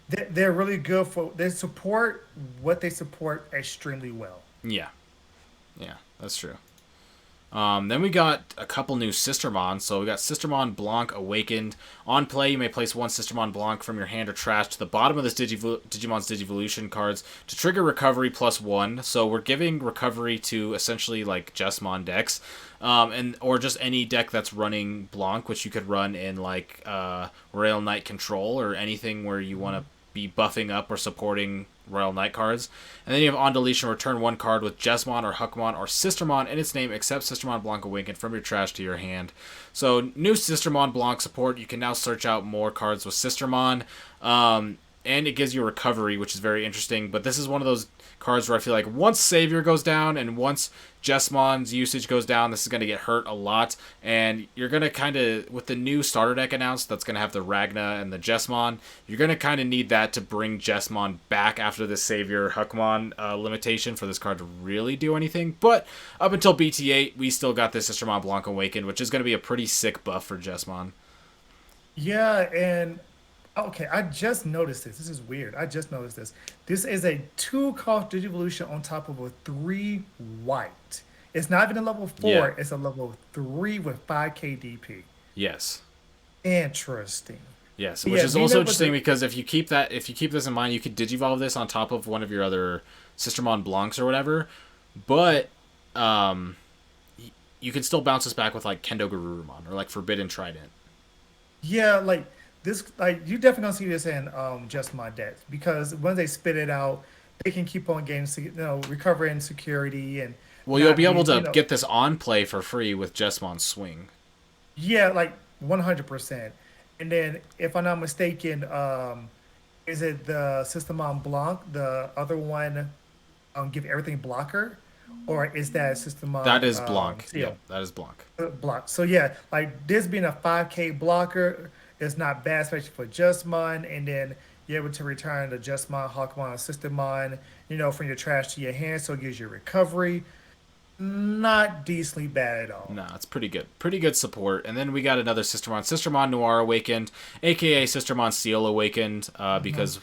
They're really good for they support what they support extremely well. Yeah. Yeah. That's true. Then we got a couple new Sistermon. So we got Sistermon Blanc Awakened. On play, you may place one Sistermon Blanc from your hand or trash to the bottom of this Digimon's Digivolution cards to trigger recovery +1. So we're giving recovery to essentially like Jesmon decks, and or just any deck that's running Blanc, which you could run in like Rail Knight Control or anything where you want to be buffing up or supporting Royal Knight cards. And then you have on deletion, return one card with Jesmon or Huckmon or Sistermon in its name except Sistermon Blanc Awakened from your trash to your hand. So new Sistermon Blanc support, you can now search out more cards with Sistermon. And it gives you a recovery, which is very interesting. But this is one of those cards where I feel like once Savior goes down and once Jesmon's usage goes down, this is going to get hurt a lot. And you're going to kind of, with the new starter deck announced that's going to have the Ragna and the Jesmon, you're going to kind of need that to bring Jesmon back after the Savior Huckmon limitation for this card to really do anything. But up until BT8, we still got this Sistermon Blanc Awakened, which is going to be a pretty sick buff for Jesmon. Yeah, and okay, I just noticed this. This is weird. I just noticed this. This is a two cost Digivolution on top of a three white. It's not even a level Yeah. four, it's a level three with 5k DP. Yes. Interesting. Yes, But which yeah, is being also able interesting to because if you keep this in mind, you could digivolve this on top of one of your other Sistermon Blancs or whatever, but um, you can still bounce this back with like Kendo Garurumon or like Forbidden Trident. Yeah, like this, like you definitely don't see this in just my decks because when they spit it out, they can keep on getting recovering security and Well, you'll not be able being to get this on play for free with Jesmon's Swing. yeah, like 100%. And then if I'm not mistaken, is it the System on Blanc, the other one, give everything blocker, or is that System That on is Blanc. Seal? Yep, that is Blanc. Block. So yeah, like this being a 5k blocker is not bad, especially for just mine. And then you're able to return the just mine, Hawkmon, System mine, from your trash to your hand, so it gives you recovery. Not decently bad at all. No, it's pretty good. Pretty good support. And then we got another Sistermon Noir Awakened, aka Sistermon Seal Awakened, because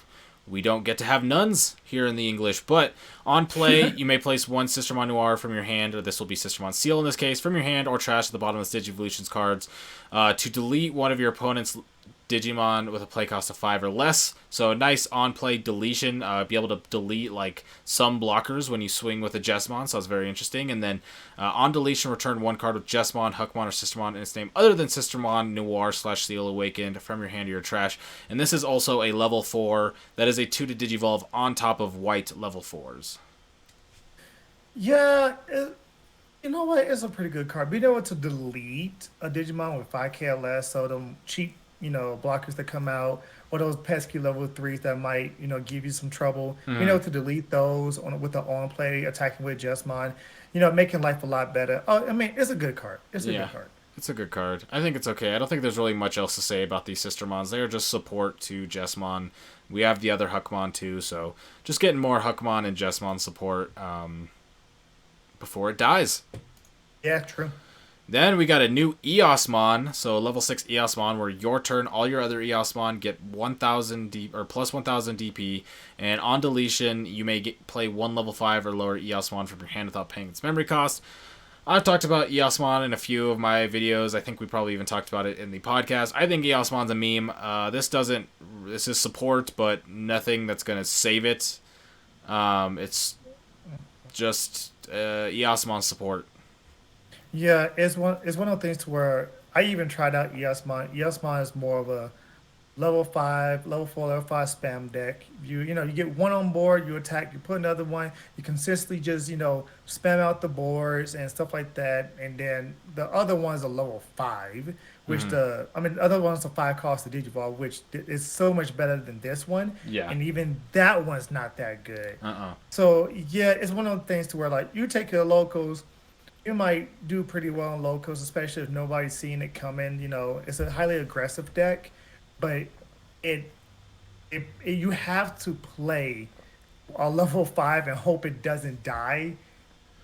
we don't get to have nuns here in the English. But on play, you may place one Sistermon Noir from your hand, or this will be Sistermon Seal in this case, from your hand or trash at the bottom of the Digivolutions cards to delete one of your opponent's Digimon with a play cost of 5 or less. So a nice on-play deletion. Be able to delete like some blockers when you swing with a Jesmon, so that's very interesting. And then on deletion, return one card with Jesmon, Huckmon, or Sistermon in its name other than Sistermon Noir / Seal Awakened from your hand to your trash. And this is also a level 4 that is a 2 to Digivolve on top of white level 4s. Yeah, you know what? It's a pretty good card. Being able to delete a Digimon with 5k or less, so them cheap, blockers that come out, or those pesky level threes that might, give you some trouble. Being able to delete those on with the on play, attacking with Justmon, making life a lot better. Oh, I mean, it's a good card. It's a Yeah. good card. It's a good card. I think it's okay. I don't think there's really much else to say about these Sistermons. They are just support to Jesmon. We have the other Huckmon too, so just getting more Huckmon and Jesmon support before it dies. Yeah, true. Then we got a new Eosmon, so level 6 Eosmon, where your turn, all your other Eosmon get 1,000 D or plus 1,000 DP, and on deletion, you may play one level 5 or lower Eosmon from your hand without paying its memory cost. I've talked about Eosmon in a few of my videos. I think we probably even talked about it in the podcast. I think Eosmon's a meme. This is support, but nothing that's going to save it. It's just Eosmon support. Yeah, it's one of the things to where I even tried out Yasmon. Yasmon is more of a level 4, level 5 spam deck. You get one on board, you attack, you put another one, you consistently just, spam out the boards and stuff like that. And then the other one's a level 5, which the other one's a 5 cost to Digivolve, which is so much better than this one. Yeah. And even that one's not that good. Uh-uh. So yeah, it's one of those things to where like you take your locals, you might do pretty well in locals, especially if nobody's seeing it coming. It's a highly aggressive deck, but it, you have to play a level 5 and hope it doesn't die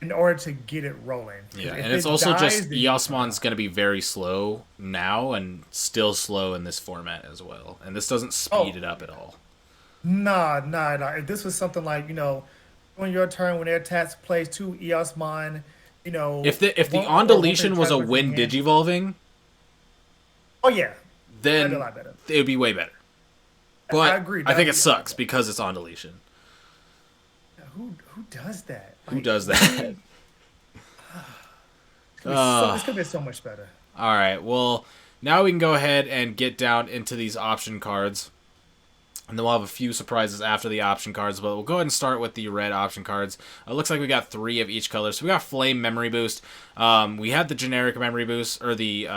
in order to get it rolling. 'Cause Yeah, if and it's it also dies, just then you Eosmon's going to be very slow now and still slow in this format as well. And this doesn't speed oh it up at all. nah. If this was something like on your turn when their attacks plays two Eosmon, If the one on or one deletion was attack a with your win hand. digivolving, Oh yeah, that'd be a then lot better. it would be way better. I But agree. I think That'd it be a lot sucks better. because it's on deletion. Who does that? Who Like does that? it's uh, gonna be so much better. all right, well, now we can go ahead and get down into these option cards. And then we'll have a few surprises after the option cards, but we'll go ahead and start with the red option cards. It looks like we got 3 of each color. So we got Flame Memory Boost. We had the generic Memory Boost, or the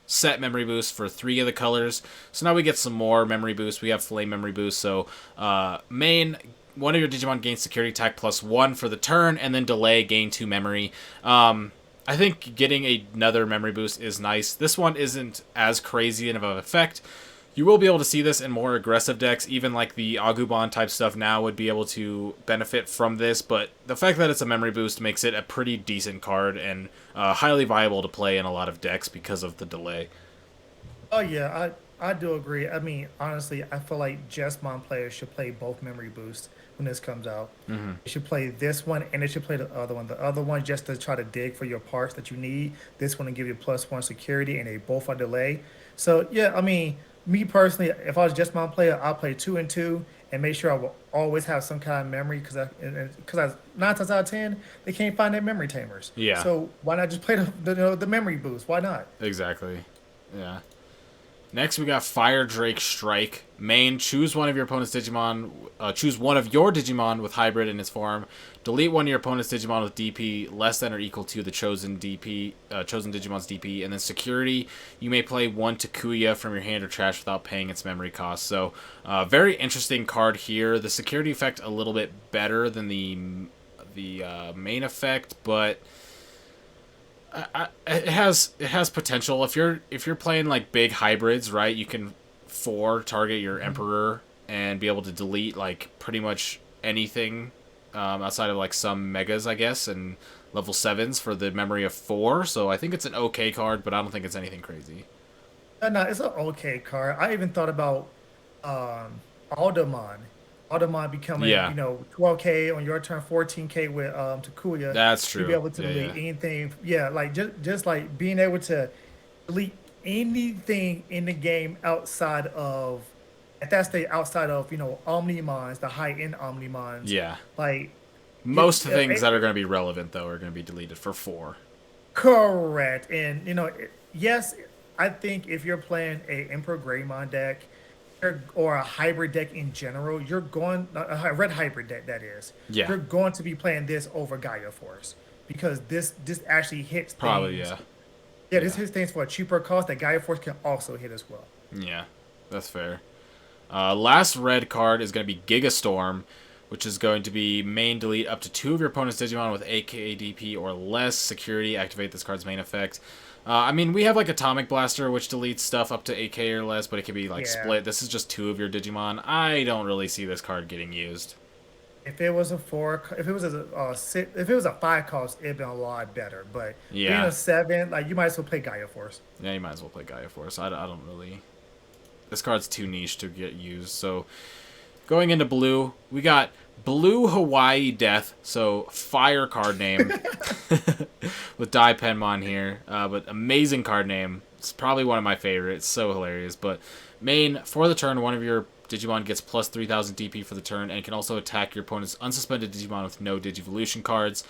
set Memory Boost for 3 of the colors. So now we get some more Memory Boost. We have Flame Memory Boost. So main, one of your Digimon gains Security Attack +1 for the turn, and then Delay, gain 2 Memory. I think getting another Memory Boost is nice. This one isn't as crazy of an effect. You will be able to see this in more aggressive decks, even like the Agumon type stuff now would be able to benefit from this, but the fact that it's a memory boost makes it a pretty decent card and highly viable to play in a lot of decks because of the delay. Oh yeah, I do agree. I mean, honestly, I feel like Jesmon players should play both memory boosts when this comes out. They should play this one and they should play the other one. The other one just to try to dig for your parts that you need. This one to give you +1 security, and they both are delay. So yeah, I mean, me personally, if I was just my player, I'll play 2 and 2 and make sure I will always have some kind of memory because 9 times out of 10 they can't find their memory tamers. Yeah. So why not just play the memory boost? Why not? Exactly. Yeah. Next, we got Fire Drake Strike. Main, choose one of your opponent's Digimon. Choose one of your Digimon with hybrid in its form. Delete one of your opponent's Digimon with DP less than or equal to the chosen Digimon's DP. And then security, you may play one Takuya from your hand or trash without paying its memory cost. So, very interesting card here. The security effect a little bit better than the main effect, but it has potential. If you're playing like big hybrids, right? You can target your Emperor and be able to delete like pretty much anything outside of like some megas, I guess, and level 7s for the memory of 4. So I think it's an okay card, but I don't think it's anything crazy. No, it's an okay card. I even thought about Aldermon. Aldermon becoming, Yeah. 12K on your turn, 14K with Takuya. That's You'll be true. able to Yeah, delete yeah. anything. Yeah, like just like being able to delete anything in the game outside of at that state outside of Omnimons, the high end Omnimons. Yeah. Like Most yeah, things that are going to be relevant though are going to be deleted for 4. correct. And yes, I think if you're playing a Emperor Greymon deck or a hybrid deck in general, you're going a red hybrid deck that is. Yeah. You're going to be playing this over Gaia Force because this actually hits Probably, things. yeah. Yeah, this hits things for a cheaper cost that Gaia Force can also hit as well. Yeah, that's fair. Last red card is going to be Gigastorm, which is going to be main delete up to 2 of your opponent's Digimon with AKDP or less security. Activate this card's main effect. I mean, we have like Atomic Blaster, which deletes stuff up to 8k or less, but it can be like Yeah. split. This is just 2 of your Digimon. I don't really see this card getting used. If it was a 4, if it was if it was a 5 cost, it'd been a lot better. But being Yeah. a 7, like you might as well play Gaia Force. Yeah, you might as well play Gaia Force. I don't really... This card's too niche to get used. So, going into blue, we got Blue Hawaii Death. So, fire card name. With Dai Penman here. But amazing card name. It's probably one of my favorites. So hilarious. But main, for the turn, one of your Digimon gets plus 3,000 DP for the turn and can also attack your opponent's unsuspended Digimon with no Digivolution cards.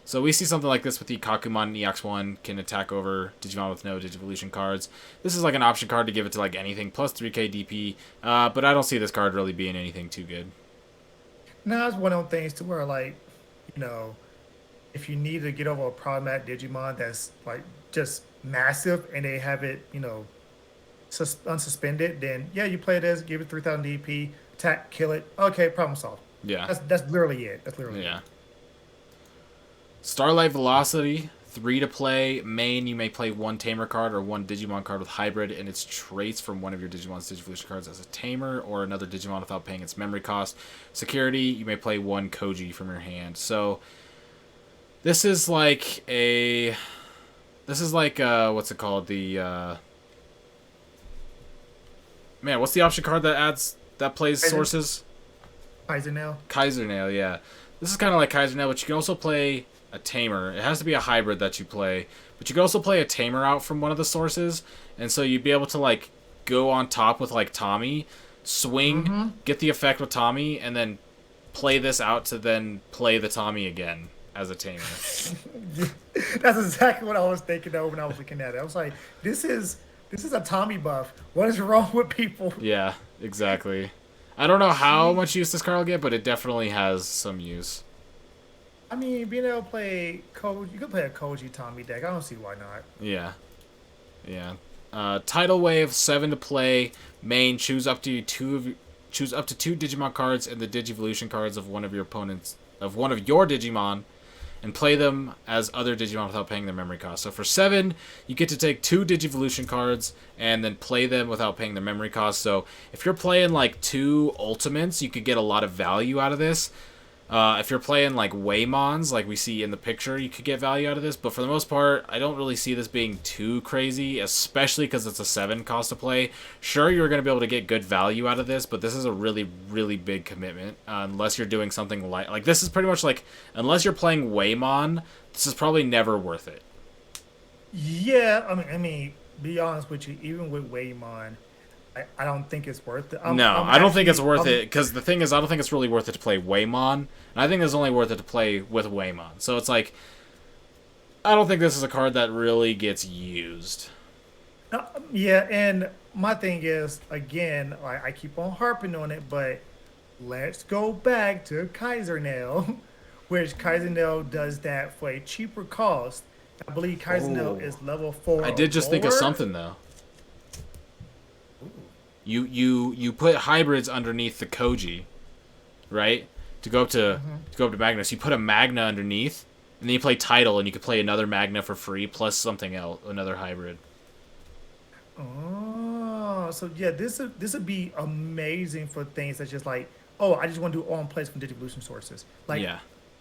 So we see something like this with the Kakuman and EX1 can attack over Digimon with no Digivolution cards. This is like an option card to give it to like anything plus 3k DP, but I don't see this card really being anything too good. Now it's one of those things to where like, you know, if you need to get over a problematic Digimon that's like just massive and they have it, unsuspended, then yeah, you play it as give it 3,000 DP, attack, kill it. Okay, problem solved. Yeah. That's literally it. That's literally Yeah. it. Starlight Velocity, 3 to play. Main, you may play one Tamer card or one Digimon card with Hybrid and its traits from one of your Digimon's Digivolution cards as a Tamer or another Digimon without paying its memory cost. Security, you may play one Koji from your hand. So, this is like a... This is like, what's it called? Man, what's the option card that plays sources? Kaiser now. Kaiser Nail, yeah. This is kind of like Kaiser Nail, but you can also play a Tamer. It has to be a hybrid that you play, but you can also play a Tamer out from one of the sources, and so you'd be able to like go on top with like Tommy, swing, get the effect with Tommy, and then play this out to then play the Tommy again as a Tamer. That's exactly what I was thinking of when I was looking at it. I was like, this is a Tommy buff. What is wrong with people? Yeah, exactly. I don't know how much use this card will get, but it definitely has some use. I mean, being able to play Koji, you could play a Koji Tommy deck. I don't see why not. Yeah. Yeah. Tidal Wave, 7 to play. Main, choose up to two Digimon cards and the Digivolution cards of one of your Digimon, and play them as other Digimon without paying their memory cost. So for 7, you get to take 2 Digivolution cards and then play them without paying their memory cost. So if you're playing like 2 Ultimates, you could get a lot of value out of this. If you're playing like Waymons, like we see in the picture, you could get value out of this. But for the most part, I don't really see this being too crazy, especially because it's a 7 cost to play. Sure, you're going to be able to get good value out of this, but this is a really, really big commitment. Unless you're doing something like this is pretty much like, unless you're playing Waymon, this is probably never worth it. Yeah, I mean, be honest with you, even with Waymon, I don't think it's worth it. I don't think it's worth it, because the thing is, I don't think it's really worth it to play Waymon, and I think it's only worth it to play with Waymon. So it's like, I don't think this is a card that really gets used. Yeah, and my thing is, again, I keep on harping on it, but let's go back to Kaiser Nail, which Kaiser Nail does that for a cheaper cost. I believe Kaiser Nail is level 4. I did just think of something, though. You put hybrids underneath the Koji, right? To go up to Magnus, you put a Magna underneath, and then you play Title, and you could play another Magna for free plus something else, another hybrid. Oh, so yeah, this would be amazing for things that's just like, oh, I just want to do all in place from Digivolution sources, like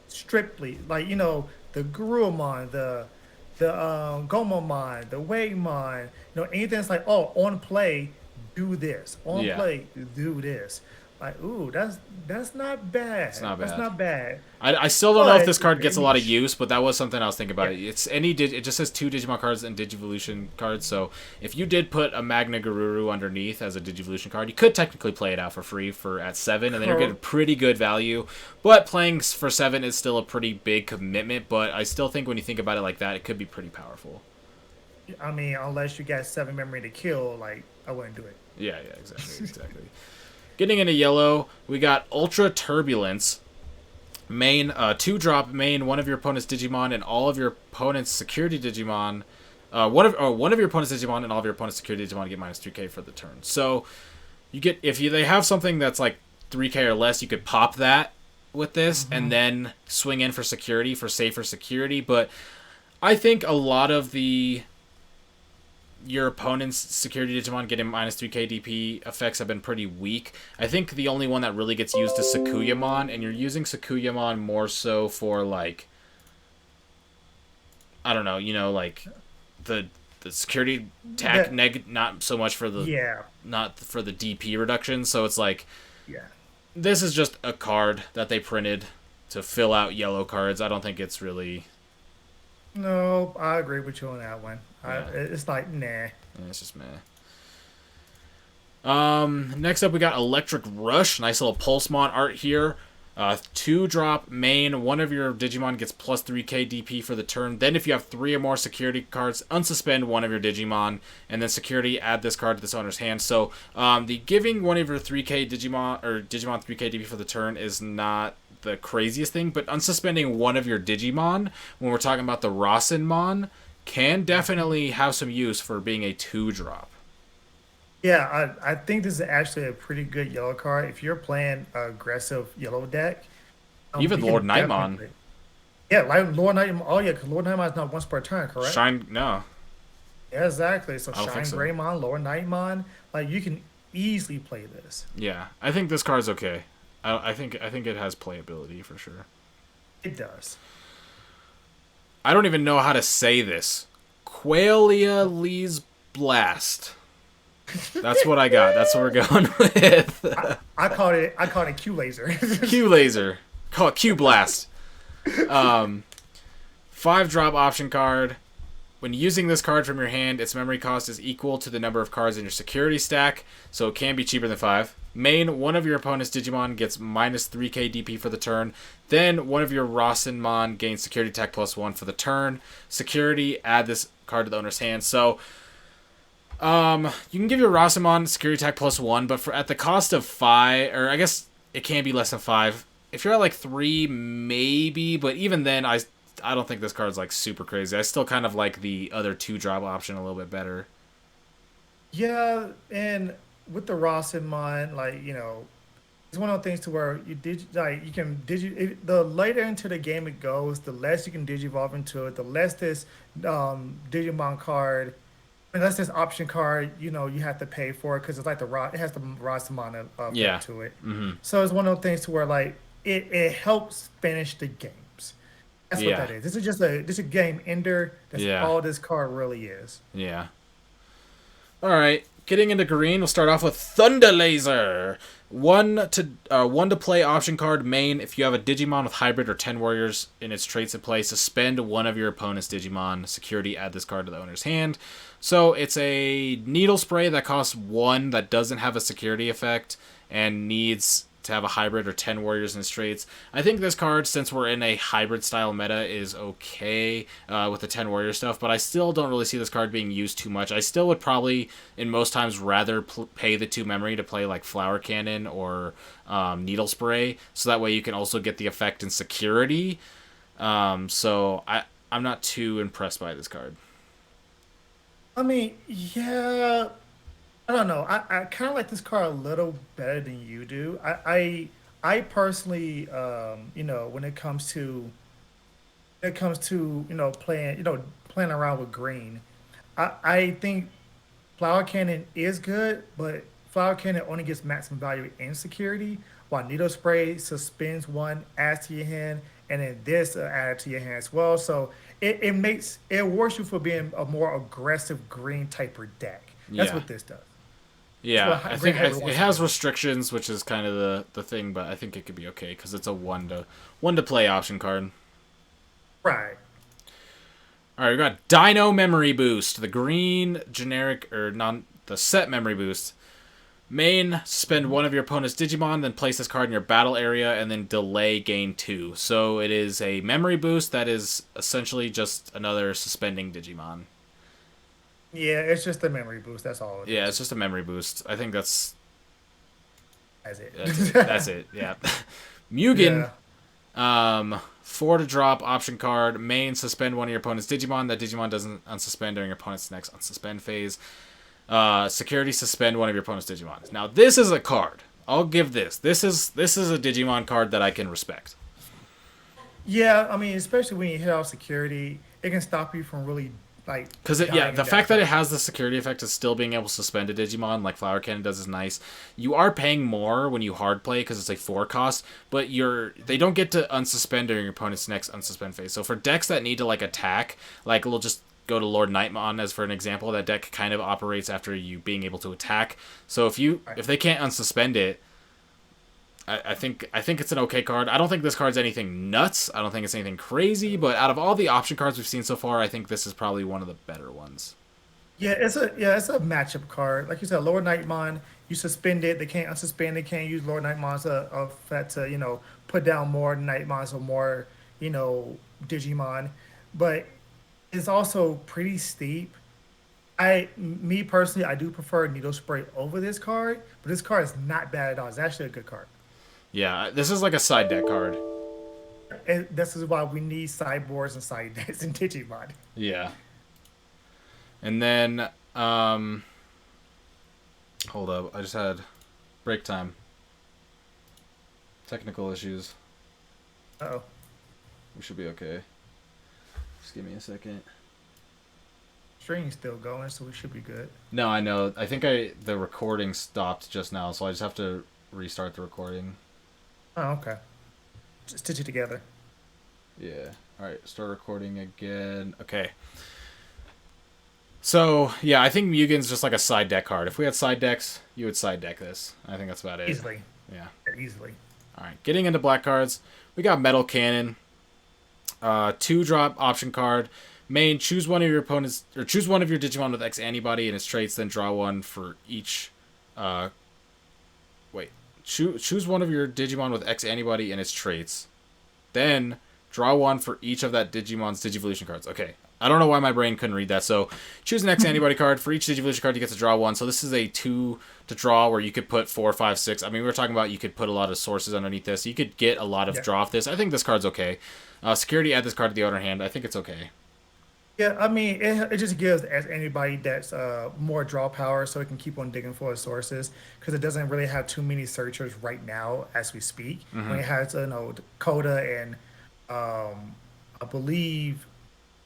strictly, like the Gruamon, the Gomamon, the Waymon, anything that's like, oh, on play. Do this on play. Do this. Like, ooh, that's not bad. It's not bad. That's not bad. I still don't know if this card gets a lot of use, but that was something I was thinking about. Yeah. It just says 2 Digimon cards and Digivolution cards. So if you did put a Magna Garuru underneath as a Digivolution card, you could technically play it out for free at 7, and then you're getting pretty good value. But playing for 7 is still a pretty big commitment. But I still think when you think about it like that, it could be pretty powerful. I mean, unless you got 7 memory to kill, like I wouldn't do it. Yeah, exactly. Getting into yellow, we got Ultra Turbulence. Main, 2-drop main, one of your opponent's Digimon and all of your opponent's security Digimon. One of your opponent's Digimon and all of your opponent's security Digimon get minus 3k for the turn. So, you get they have something that's like 3k or less, you could pop that with this and then swing in for security, for safer security. But I think a lot of your opponent's security Digimon getting minus 3k DP effects have been pretty weak. I think the only one that really gets used is Sakuyamon, and you're using Sakuyamon more so for, like, I don't know, like, the security attack, not so much for not for the DP reduction, so it's like, this is just a card that they printed to fill out yellow cards. I don't think it's really... No, I agree with you on that one. It's like, nah. Yeah, it's just meh. Next up, we got Electric Rush. Nice little Pulsemon art here. Two drop main, one of your Digimon gets plus 3k DP for the turn. Then if you have three or more security cards, unsuspend one of your Digimon, and then security, add this card to this owner's hand. So the giving one of your 3k Digimon, or Digimon 3k DP for the turn is not the craziest thing, but unsuspending one of your Digimon, when we're talking about the Rasenmon, can definitely have some use for being a two drop. Yeah, I think this is actually a pretty good yellow card. If you're playing aggressive yellow deck, Even you Lord can Nightmon. definitely. Yeah, like Lord Nightmon. Oh yeah, because Lord Nightmon is not once per turn, correct? Shine, no, Yeah, exactly. So I don't think Shine so. Greymon, Lord Nightmon, like you can easily play this. Yeah, I think this card's okay. I think it has playability for sure. It does. I don't even know how to say this. Qualia Lee's Blast. That's what I got. That's what we're going with. I called it Q laser. Q Laser. Call it Q Blast. Um, 5 drop option card. When using this card from your hand, its memory cost is equal to the number of cards in your security stack, so it can be cheaper than 5. Main, one of your opponent's Digimon gets minus 3k DP for the turn. Then, one of your Rasenmon gains security attack plus 1 for the turn. Security, add this card to the owner's hand. So, you can give your Rasenmon security attack plus 1, but for at the cost of 5, or I guess it can be less than 5. If you're at like 3, maybe, but even then, I don't think this card's like super crazy. I still kind of like the other 2 drop option a little bit better. Yeah, and with the Ross in mind, like it's one of those things to where you can the later into the game it goes, the less you can digivolve into it, the less this Digimon card, unless this option card, you have to pay for it because it's like it has the Rosamon Yeah. effect to it. Mm-hmm. So it's one of those things to where like it helps finish the games. That's what Yeah. that is. This is a game ender. That's Yeah. all this card really is. Yeah. All right. Getting into green, we'll start off with Thunder Laser. One to play option card main. If you have a Digimon with hybrid or 10 warriors in its traits in play, suspend one of your opponent's Digimon. Security, add this card to the owner's hand. So it's a needle spray that costs 1 that doesn't have a security effect and needs to have a hybrid or 10 warriors in its traits. I think this card, since we're in a hybrid style meta, is okay with the 10 warrior stuff, but I still don't really see this card being used too much. I still would probably, in most times, rather pay the 2 memory to play like Flower Cannon or Needle Spray, so that way you can also get the effect in security. I'm not too impressed by this card. I mean, yeah, I don't know. I kind of like this car a little better than you do. I personally, when it comes to playing around with green, I think Flower Cannon is good, but Flower Cannon only gets maximum value in security, while Needle Spray suspends one, adds to your hand, and then this added to your hand as well. So it works you for being a more aggressive green type of deck. That's Yeah. what this does. That's Yeah, what I Green think Hybrid it wants to has do. restrictions, which is kind of the thing, but I think it could be okay because it's a one to play option card. Right. All right, we got Dino Memory Boost, the green generic or non the set memory boost. Main, spend one of your opponent's Digimon, then place this card in your battle area, and then delay gain 2. So it is a memory boost that is essentially just another suspending Digimon. Yeah, it's just a memory boost. That's all it Yeah, is. it's just a memory boost. I think That's it. that's it. That's it. Yeah. Mugen, Yeah. 4 to drop option card. Main, suspend one of your opponent's Digimon. That Digimon doesn't unsuspend during your opponent's next unsuspend phase. Security, suspend one of your opponent's Digimon. Now this is a card. I'll give this. This is a Digimon card that I can respect. Yeah, I mean, especially when you hit off security, it can stop you from really like Because dying the in that fact that it fight. has the security effect of still being able to suspend a Digimon like Flower Cannon does is nice. You are paying more when you hard play because it's a 4 cost, but they don't get to unsuspend during your opponent's next unsuspend phase. So for decks that need to like attack, like we'll just go to Lord Nightmon as for an example. That deck kind of operates after you being able to attack. So Right. if they can't unsuspend it, I think it's an okay card. I don't think this card's anything nuts. I don't think it's anything crazy. But out of all the option cards we've seen so far, I think this is probably one of the better ones. Yeah, it's a matchup card. Like you said, Lower Nightmon. you suspend it. They can't unsuspend. They can't use Lord Nightmon's effect to put down more Nightmons or more Digimon, but it's also pretty steep. Me personally, I do prefer Needle Spray over this card, but this card is not bad at all. It's actually a good card. Yeah, this is like a side deck card. And this is why we need sideboards and side decks in Digimon. Yeah. And then, hold up. I just had break time. Technical issues. Oh, We should be okay. Just give me a second. stream's still going, so we should be good. No, I know. I think the recording stopped just now, so I just have to restart the recording. Oh, okay. Just stitch it together. Yeah. All right. Start recording again. Okay. So yeah, I think Mugen's just like a side deck card. If we had side decks, you would side deck this. I think that's about it. Easily. Yeah. Easily. All right. Getting into black cards, we got Metal Cannon. 2-drop option card. Main, choose one of your opponents or choose one of your Digimon with X antibody and its traits, then draw one for each. Wait. Choose one of your Digimon with X antibody and its traits. Then draw one for each of that Digimon's Digivolution cards. Okay. I don't know why my brain couldn't read that. So choose an X antibody card. For each Digivolution card, you get to draw one. So this is a 2 to draw where you could put 4, 5, 6. I mean, we were talking about you could put a lot of sources underneath this. You could get a lot of Yeah. draw off this. I think this card's okay. Security, add this card to the other hand. I think it's okay. Yeah, I mean, it just gives as anybody that's more draw power so it can keep on digging for its sources because it doesn't really have too many searchers right now as we speak. When it has, Dakota and I believe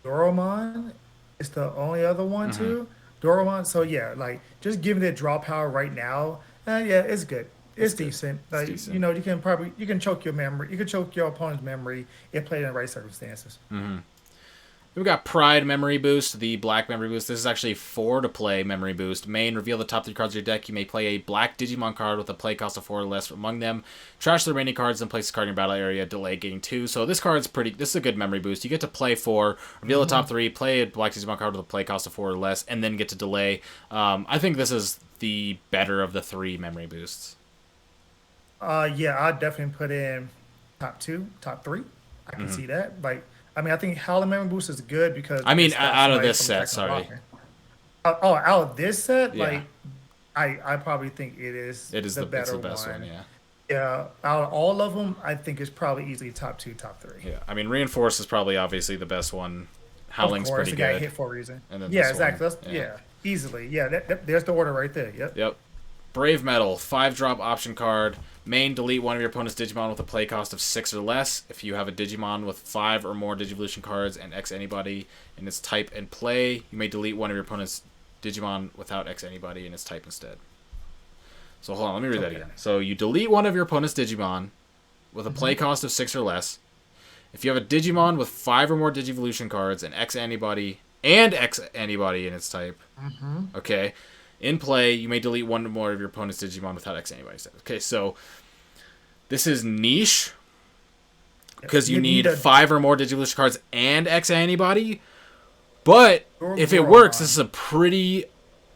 Doromon is the only other one too. Doromon. So yeah, like just giving it draw power right now, yeah, it's good. It's good. decent. It's Like decent. you can choke your memory. You can choke your opponent's memory if played in the right circumstances. We've got Pride Memory Boost, the black memory boost. This is actually 4 to play memory boost. Main, reveal the top 3 cards of your deck. You may play a black Digimon card with a play cost of 4 or less among them. Trash the remaining cards and place the card in your battle area. Delay getting 2. So this is a good memory boost. You get to play 4, reveal the top 3, play a black Digimon card with a play cost of 4 or less, and then get to delay. I think this is the better of the 3 memory boosts. Yeah, I'd definitely put in top two, top three. I can see that. Like, I mean, I think Howling Memory Boost is good because I mean, it stops out of somebody this from set, attacking sorry. blocking. Out of this set, Yeah. like, I probably think it is It is the it's better the best one, yeah. Yeah, out of all of them, I think it's probably easily top two, top three. Yeah, I mean, Reinforce is probably obviously the best one. Of Howling's course, pretty it got good. hit for a reason. And then Yeah, this exactly. one, Yeah, easily. Yeah, there's the order right there. Yep. Yep. Brave Metal, 5-drop option card. Main, delete one of your opponent's Digimon with a play cost of 6 or less. If you have a Digimon with 5 or more Digivolution cards and X anybody in its type and play, you may delete one of your opponent's Digimon without X anybody in its type instead. So hold on, let me read that again. So you delete one of your opponent's Digimon with a play cost of 6 or less. If you have a Digimon with 5 or more Digivolution cards and X antibody in its type, okay, in play, you may delete one or more of your opponent's Digimon without X antibody. Okay, so this is niche because you need 5 or more Digivolution cards and X antibody. But if it works, this is a pretty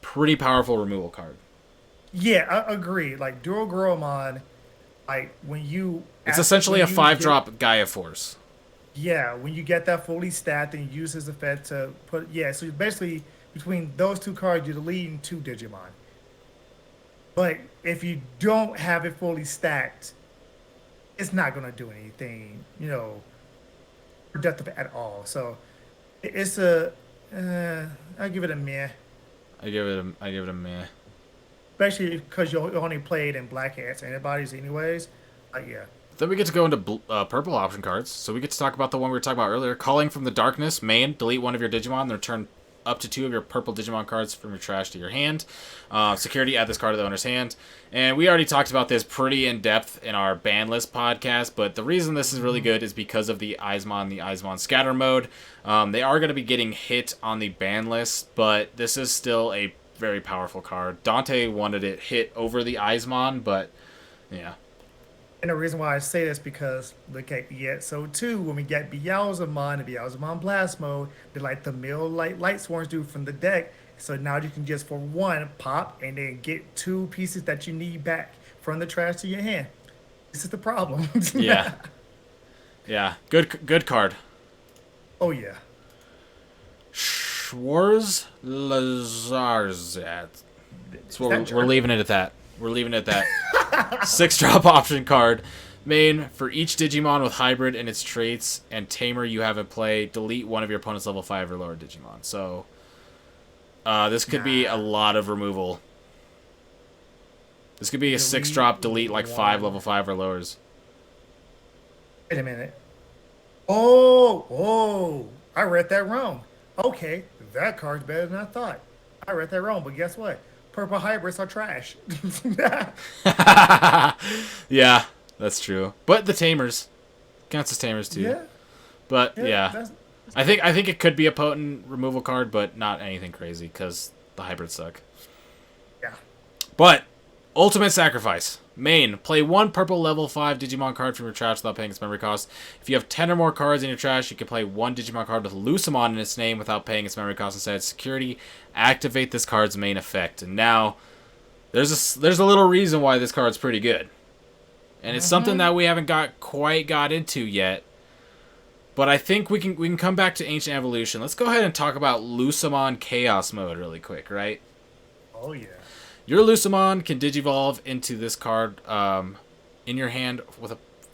powerful removal card. Yeah, I agree. Like Dual Gromon, like It's essentially a 5-drop Gaia Force. Yeah, when you get that fully stacked and you use his effect to put so basically between those two cards you're deleting 2 Digimon. But if you don't have it fully stacked, it's not gonna do anything, productive at all. So it's I give it a meh. I give it a meh. Especially because you only played in black hats antibodies anyways. Yeah. Then we get to go into purple option cards. So we get to talk about the one we were talking about earlier. Calling from the Darkness. Main, delete one of your Digimon and return up to 2 of your purple Digimon cards from your trash to your hand. Security, add this card to the owner's hand. And we already talked about this pretty in depth in our ban list podcast, but the reason this is really good is because of the Axemon scatter mode. They are going to be getting hit on the ban list, but this is still a very powerful card. Dante wanted it hit over the Axemon, but yeah. And the reason why I say this because look at so too when we get Beelzemon and Beelzemon Blast mode, they like the mill light swarms do from the deck, So now you can just for one pop and then get two pieces that you need back from the trash to your hand. This is the problem. Yeah. Yeah. Good card. Oh yeah. Schwarz Lazarzat. Is So that we're German? leaving it at that. We're leaving it at that. 6-drop option card. Main, for each Digimon with hybrid and its traits and tamer you have in play, delete one of your opponent's level 5 or lower Digimon. So, this could be a Nah. lot of removal. This could be a Delete 6-drop, delete like 5 one. level 5 or lowers. Wait a minute. Oh, I read that wrong. Okay, that card's better than I thought. I read that wrong, but guess what? Purple hybrids are trash. Yeah, that's true. But the tamers. Counts as tamers too. Yeah, But, yeah, yeah. that's I think it could be a potent removal card, but not anything crazy, because the hybrids suck. yeah. But, Ultimate Sacrifice. Main, play one purple level 5 Digimon card from your trash without paying its memory cost. If you have 10 or more cards in your trash, you can play one Digimon card with Lucemon in its name without paying its memory cost instead. Security, activate this card's main effect. And now, there's a little reason why this card's pretty good. And it's something that we haven't quite got into yet. But I think we can come back to Ancient Evolution. Let's go ahead and talk about Lucemon Chaos Mode really quick, right? Oh yeah. Your Lucemon can Digivolve into this card in your hand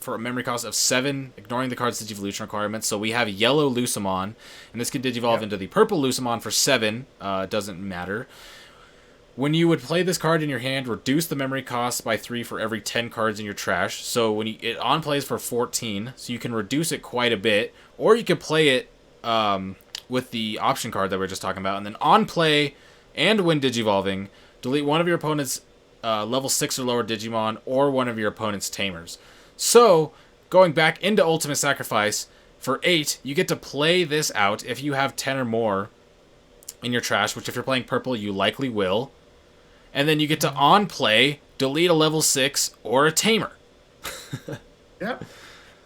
for a memory cost of 7, ignoring the card's Digivolution requirements. So we have yellow Lucemon, and this can Digivolve Yep. into the purple Lucemon for 7. It doesn't matter. When you would play this card in your hand, reduce the memory cost by 3 for every 10 cards in your trash. So when it on plays for 14, so you can reduce it quite a bit, or you can play it with the option card that we are just talking about, and then on play and when digivolving, delete one of your opponent's level 6 or lower Digimon or one of your opponent's tamers. So going back into Ultimate Sacrifice, for 8, you get to play this out if you have 10 or more in your trash, which if you're playing purple, you likely will. And then you get to on play, delete a level 6 or a tamer. Yep.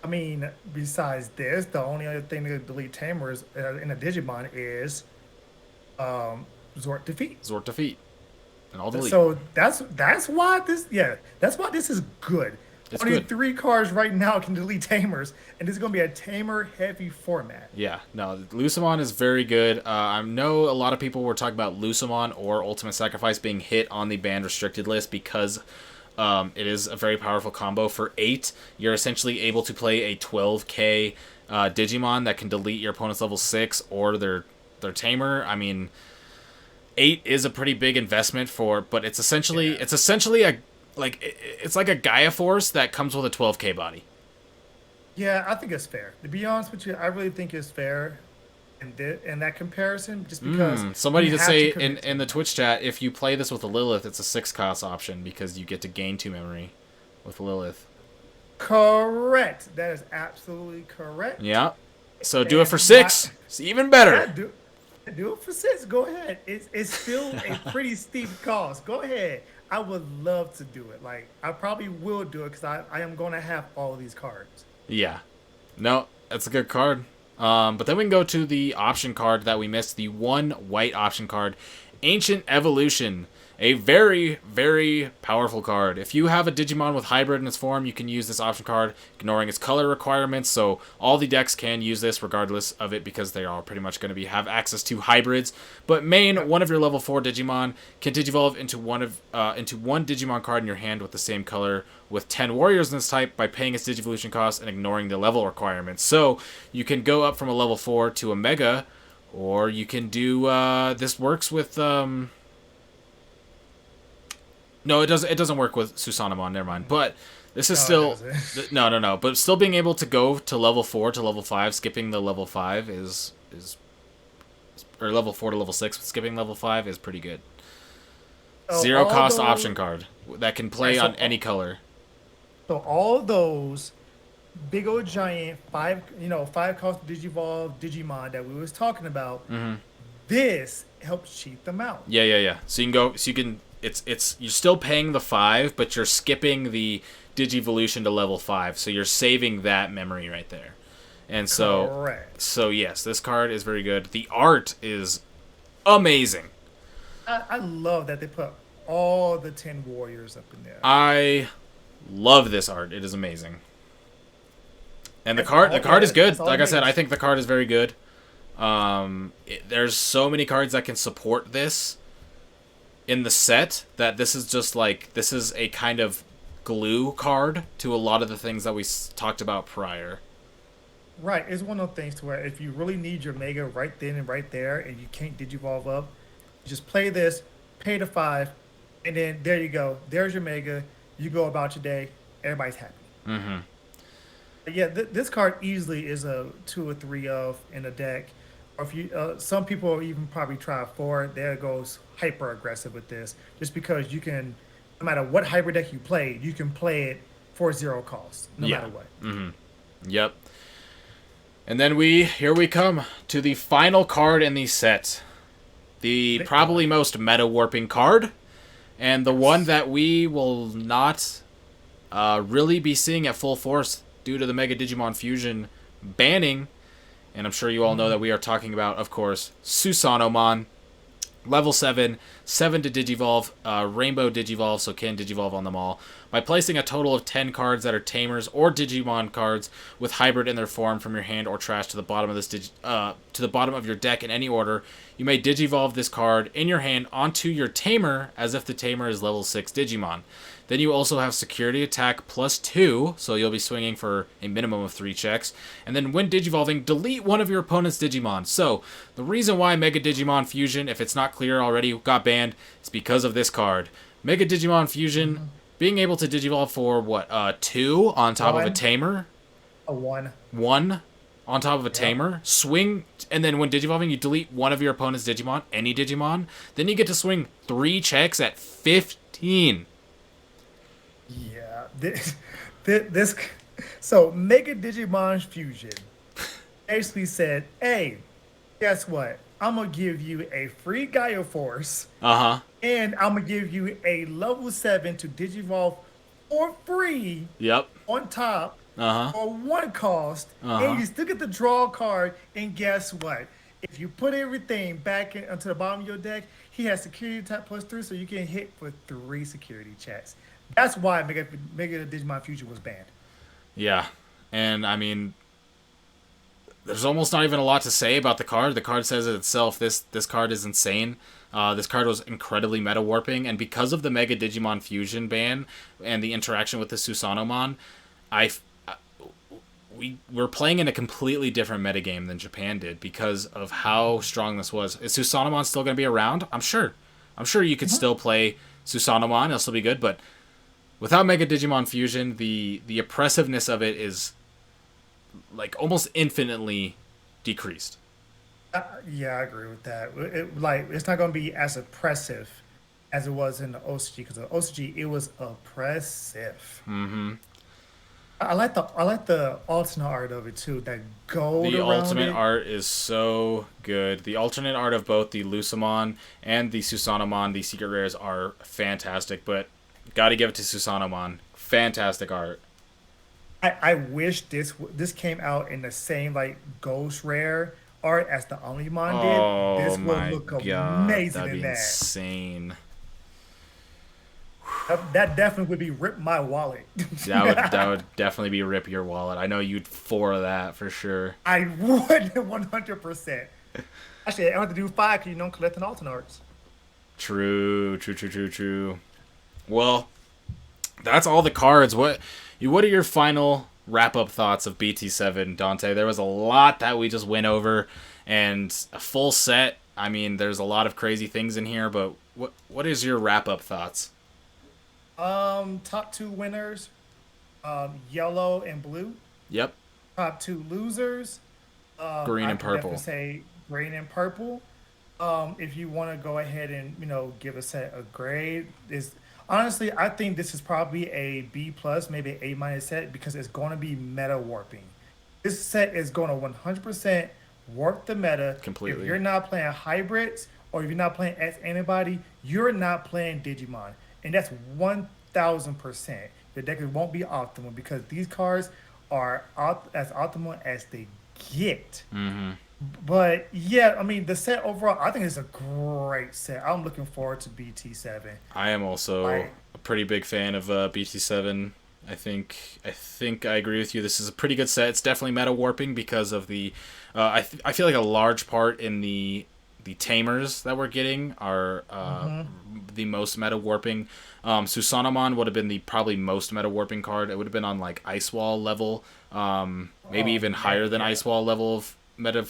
I mean, besides this, the only other thing to delete tamers in a Digimon is Zort defeat. Zort defeat. And I'll delete. So that's why this is good. It's Only good. 3 cards right now can delete tamers, and this is gonna be a tamer heavy format. Yeah, no, Lucemon is very good. I know a lot of people were talking about Lucemon or Ultimate Sacrifice being hit on the banned restricted list because it is a very powerful combo. For 8, you're essentially able to play a 12k Digimon that can delete your opponent's level 6 or their tamer. I mean, 8 is a pretty big investment but it's essentially Yeah. it's like a Gaia Force that comes with a 12k body. Yeah, I think it's fair. To be honest with you, I really think it's fair in that comparison, just because Somebody you did have say to commit to in the Twitch chat, if you play this with a Lilith, it's a 6 cost option because you get to gain 2 memory with Lilith. Correct. That is absolutely correct. Yeah. So do it for And 6. It's even Yeah, better. do it for 6. Go ahead. It's still a pretty steep cost. Go ahead. I would love to do it. Like I probably will do it because I am going to have all of these cards. Yeah. No, that's a good card. But then we can go to the option card that we missed, the one white option card, Ancient Evolution. A very, very powerful card. If you have a Digimon with hybrid in its form, you can use this option card, ignoring its color requirements. So all the decks can use this regardless of it because they are pretty much going to have access to hybrids. But main, one of your level 4 Digimon can Digivolve into one Digimon card in your hand with the same color with 10 warriors in this type by paying its Digivolution cost and ignoring the level requirements. So you can go up from a level 4 to a Mega, or you can do this works with no, it doesn't. It doesn't work with Susanamon. Never mind. But this is No, it still doesn't. no. But still being able to go to level 4 to level 5, skipping the level 5 is or level 4 to level 6, skipping level 5 is pretty good. So Zero all cost those- option card that can play Right, so on any color. So all those big old giant 5 cost Digivolve Digimon that we was talking about, this helps cheat them out. Yeah. So you can go. So you can. It's you're still paying the 5, but you're skipping the Digivolution to level 5. So you're saving that memory right there. And so Correct. so yes, this card is very good. The art is amazing. I love that they put all the 10 warriors up in there. I love this art. It is amazing. And That's the all. card Yeah, is that's good. all it Like I said, I needs. think the card is very good. There's so many cards that can support this in the set that this is just like this is a kind of glue card to a lot of the things that we talked about prior. Right. It's one of those things to where if you really need your Mega right then and right there, and you can't Digivolve up, you just play this, pay the 5, and then there you go. There's your Mega. You go about your day. Everybody's happy. Mm-hmm. But yeah, this card easily is a 2 or 3 of in a deck. Or if you, some people even probably try a 4. There goes hyper aggressive with this, just because you can, no matter what hybrid deck you play, you can play it for 0 cost, no Yeah. matter what. Mm-hmm. Yep. And then here we come to the final card in the set. The Big probably boy. most meta warping card, and the one Yes. that we will not really be seeing at full force due to the Mega Digimon Fusion banning. And I'm sure you all know that we are talking about, of course, Susanomon. Level 7, 7 to Digivolve, Rainbow Digivolve, so can Digivolve on them all. By placing a total of 10 cards that are Tamers or Digimon cards with hybrid in their form from your hand or trash to the bottom of to the bottom of your deck in any order, you may Digivolve this card in your hand onto your Tamer as if the Tamer is level 6 Digimon. Then you also have Security Attack +2, so you'll be swinging for a minimum of 3 checks. And then when Digivolving, delete one of your opponent's Digimon. So, the reason why Mega Digimon Fusion, if it's not clear already, got banned, is because of this card. Mega Digimon Fusion, Mhm. being able to Digivolve for, what, 2 on top of a One, Tamer? a 1. 1 on top of a Yep. Tamer? Swing, and then when Digivolving, you delete one of your opponent's Digimon, any Digimon. Then you get to swing 3 checks at 15. Yeah. This so Mega Digimon Fusion basically said, "Hey, guess what? I'm gonna give you a free Gaia Force, Uh-huh. and I'm gonna give you a level 7 to Digivolve for free Yep. on top Uh-huh. for 1 cost, and Uh-huh. you still get to draw a card. And guess what? If you put everything back onto the bottom of your deck, he has security type +3, so you can hit for 3 security checks. That's why Mega Digimon Fusion was banned. Yeah. And I mean, there's almost not even a lot to say about the card. The card says it itself. This card is insane. This card was incredibly meta warping, and because of the Mega Digimon Fusion ban and the interaction with the Susanomon, I we're playing in a completely different metagame than Japan did because of how strong this was. Is Susanomon still going to be around? I'm sure. I'm sure you could still play Susanomon. It'll still be good, but without Mega Digimon Fusion, the oppressiveness of it is like almost infinitely decreased. Yeah, I agree with that. Like it's not going to be as oppressive as it was in the OCG, because the OCG it was oppressive. Mm-hmm. I like the alternate art of it too. That gold The around ultimate it. art is so good. The alternate art of both the Lucamon and the Susanomon, the secret rares, are fantastic. But gotta give it to Susanomon. Fantastic art. I wish this came out in the same like ghost rare art as the Omnimon did. Oh This would my look god, amazing that'd in be that. insane. That definitely would be rip my wallet. That would definitely be rip your wallet. I know you'd for that for sure. I would 100%. Actually, I don't have to do 5 because you don't collect an alternate arts. True, true, true, true, true. Well, that's all the cards. What are your final wrap up thoughts of BT7, Dante? There was a lot that we just went over, and a full set. I mean, there's a lot of crazy things in here, but what is your wrap up thoughts? Top 2 winners, yellow and blue. Yep, Top 2 losers, green I and can definitely purple. say green and purple. If you want to go ahead and give a set a grade, is honestly I think this is probably a B+, maybe A- set, because it's going to be meta warping. This set is going to 100% warp the meta. If Completely. you're not playing hybrids or if you're not playing X antibody, you're not playing Digimon, and that's 1,000%. The deck won't be optimal because these cards are as optimal as they get. But yeah, I mean the set overall, I think it's a great set. I'm looking forward to BT7. I am also Like, a pretty big fan of BT7. I think I agree with you. This is a pretty good set. It's definitely meta warping because of the. I feel like a large part in the tamers that we're getting are hmm the most meta warping. Susanomon would have been the probably most meta warping card. It would have been on like Ice Wall level, maybe oh even man, higher than yeah. Ice Wall level of meta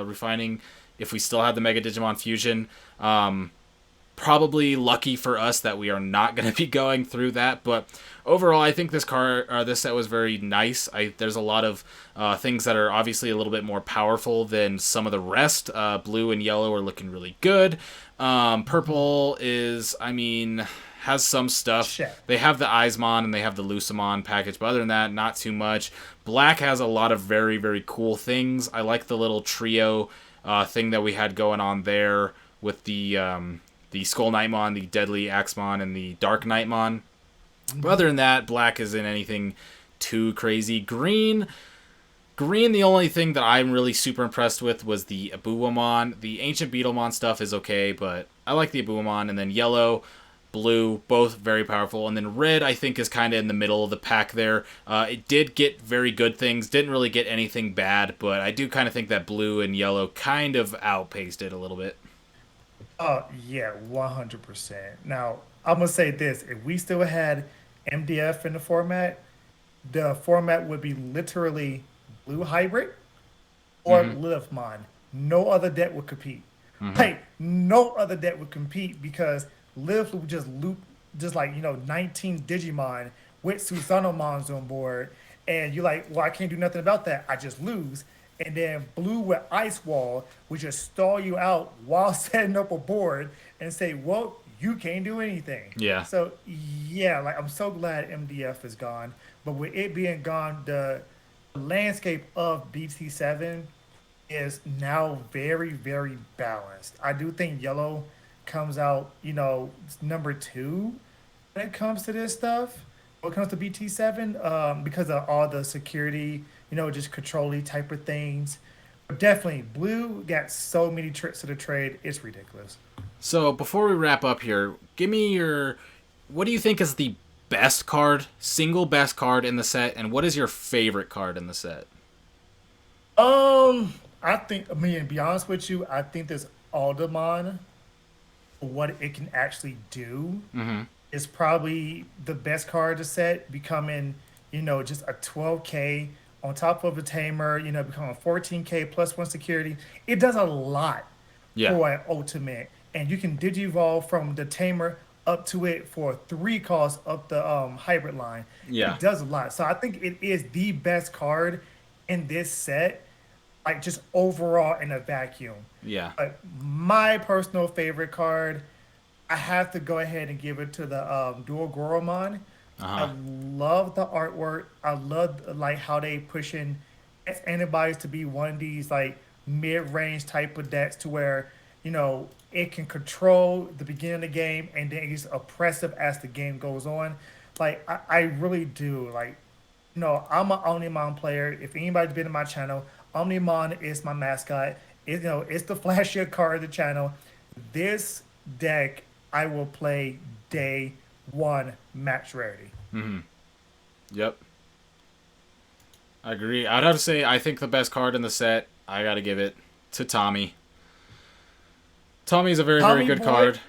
refining. If we still had the Mega Digimon fusion, probably lucky for us that we are not going to be going through that. But overall, I think this set was very nice. There's a lot of things that are obviously a little bit more powerful than some of the rest. Blue and yellow are looking really good. hmm Purple is, I mean, has some stuff. Check. They have the Eismon and they have the Lucamon package, but other than that, not too much. Black has a lot of very, very cool things. I like the little trio thing that we had going on there with the Skull Nightmon, the Deadly Axemon, and the Dark Nightmon. But hmm other than that, black isn't anything too crazy. Green, the only thing that I'm really super impressed with was the Abuamon. The Ancient Beetlemon stuff is okay, but I like the Abuamon. And then yellow, blue, both very powerful. And then red, I think, is kind of in the middle of the pack there. It did get very good things, didn't really get anything bad, but I do kind of think that blue and yellow kind of outpaced it a little bit. Yeah, 100%. Now, I'm gonna say this: if we still had MDF in the format would be literally blue hybrid or Mm-hmm. Lilithmon. No other deck would compete. Mm-hmm. Like no other deck would compete because Lilith would just loop just like 19 Digimon with Susanomons on board, and you're like, well, I can't do nothing about that. I just lose. And then Blue with Ice Wall would just stall you out while setting up a board and say, well, you can't do anything. Yeah. So yeah, like I'm so glad MDF is gone. But with it being gone, the landscape of BT7 is now very, very balanced. I do think yellow comes out, number two when it comes to this stuff. When it comes to BT7, because of all the security, just controlly type of things. But definitely, blue got so many tricks to the trade. It's ridiculous. So before we wrap up here, give me your. What do you think is the best card, single best card in the set, and what is your favorite card in the set? I think, I mean, to be honest with you, I think this Alderman, what it can actually do, Mm-hmm. is probably the best card to set, becoming, just a 12K on top of a tamer, becoming 14K plus one security. It does a lot Yeah. for an ultimate. And you can digivolve from the tamer up to it for three costs up the hybrid line. Yeah. It does a lot. So I think it is the best card in this set, like just overall in a vacuum. Yeah. But my personal favorite card, I have to go ahead and give it to the Dual Goromon. Uh I huh. love the artwork. I love like how they pushing antibodies to be one of these like mid-range type of decks to where it can control the beginning of the game and then it's oppressive as the game goes on. Like I really do like I'm an Omnimon player. If anybody's been in my channel, Omnimon is my mascot. It's the flashier card of the channel. This deck I will play day one match ready. Mm-hmm. Yep. I agree. I'd have to say I think the best card in the set. I gotta give it to Tommy. Tommy's a very very Tommy good Boy, card.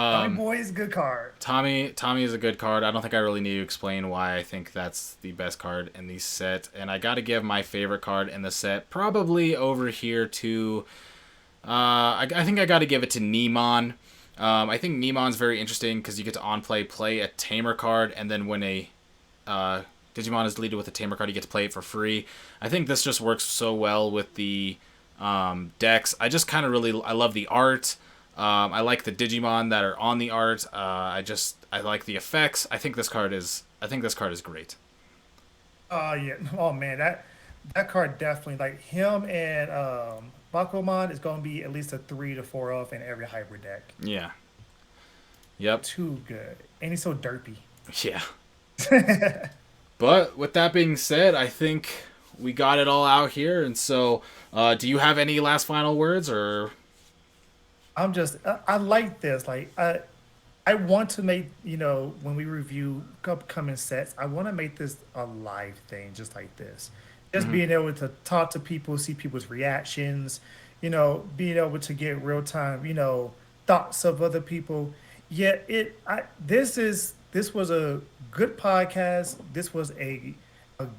Tommy Um, Boy is a good card. Tommy is a good card. I don't think I really need to explain why I think that's the best card in the set. And I got to give my favorite card in the set probably over here to. I think I got to give it to Nemon. I think Nemon's very interesting because you get to on play a Tamer card, and then when a uh, Digimon is deleted with a Tamer card, you get to play it for free. I think this just works so well with the decks. I just kind of really I love the art. I like the Digimon that are on the art. I like the effects. I think this card is great. Yeah. Oh man, that card definitely like him and Bakuman is gonna be at least a 3 to 4 off in every hybrid deck. Yeah. Yep. Too good. And he's so derpy. Yeah. But with that being said, I think we got it all out here. And so, do you have any last final words or? I like this. Like I want to make, when we review upcoming sets, I want to make this a live thing, just like this. Just Mhm. being able to talk to people, see people's reactions, being able to get real time, thoughts of other people. Yet this was a good podcast. This was a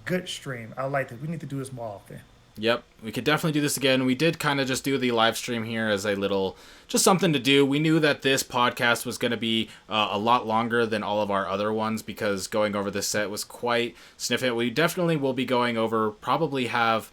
good stream. I like it. We need to do this more often. Yep, we could definitely do this again. We did kind of just do the live stream here as a little, just something to do. We knew that this podcast was going to be a lot longer than all of our other ones because going over this set was quite significant. We definitely will be going over, probably have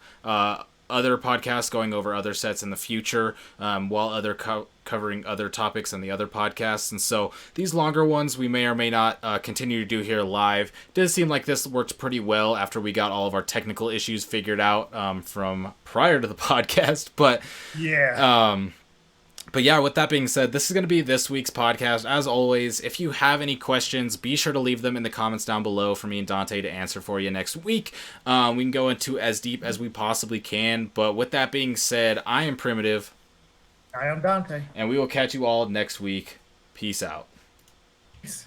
other podcasts going over other sets in the future, while covering other topics in the other podcasts. And so these longer ones we may or may not continue to do here live. It does seem like this worked pretty well after we got all of our technical issues figured out from prior to the podcast. Yeah. But yeah, with that being said, this is going to be this week's podcast. As always, if you have any questions, be sure to leave them in the comments down below for me and Dante to answer for you next week. We can go into as deep as we possibly can. But with that being said, I am Primitive. I am Dante. And we will catch you all next week. Peace out. Peace.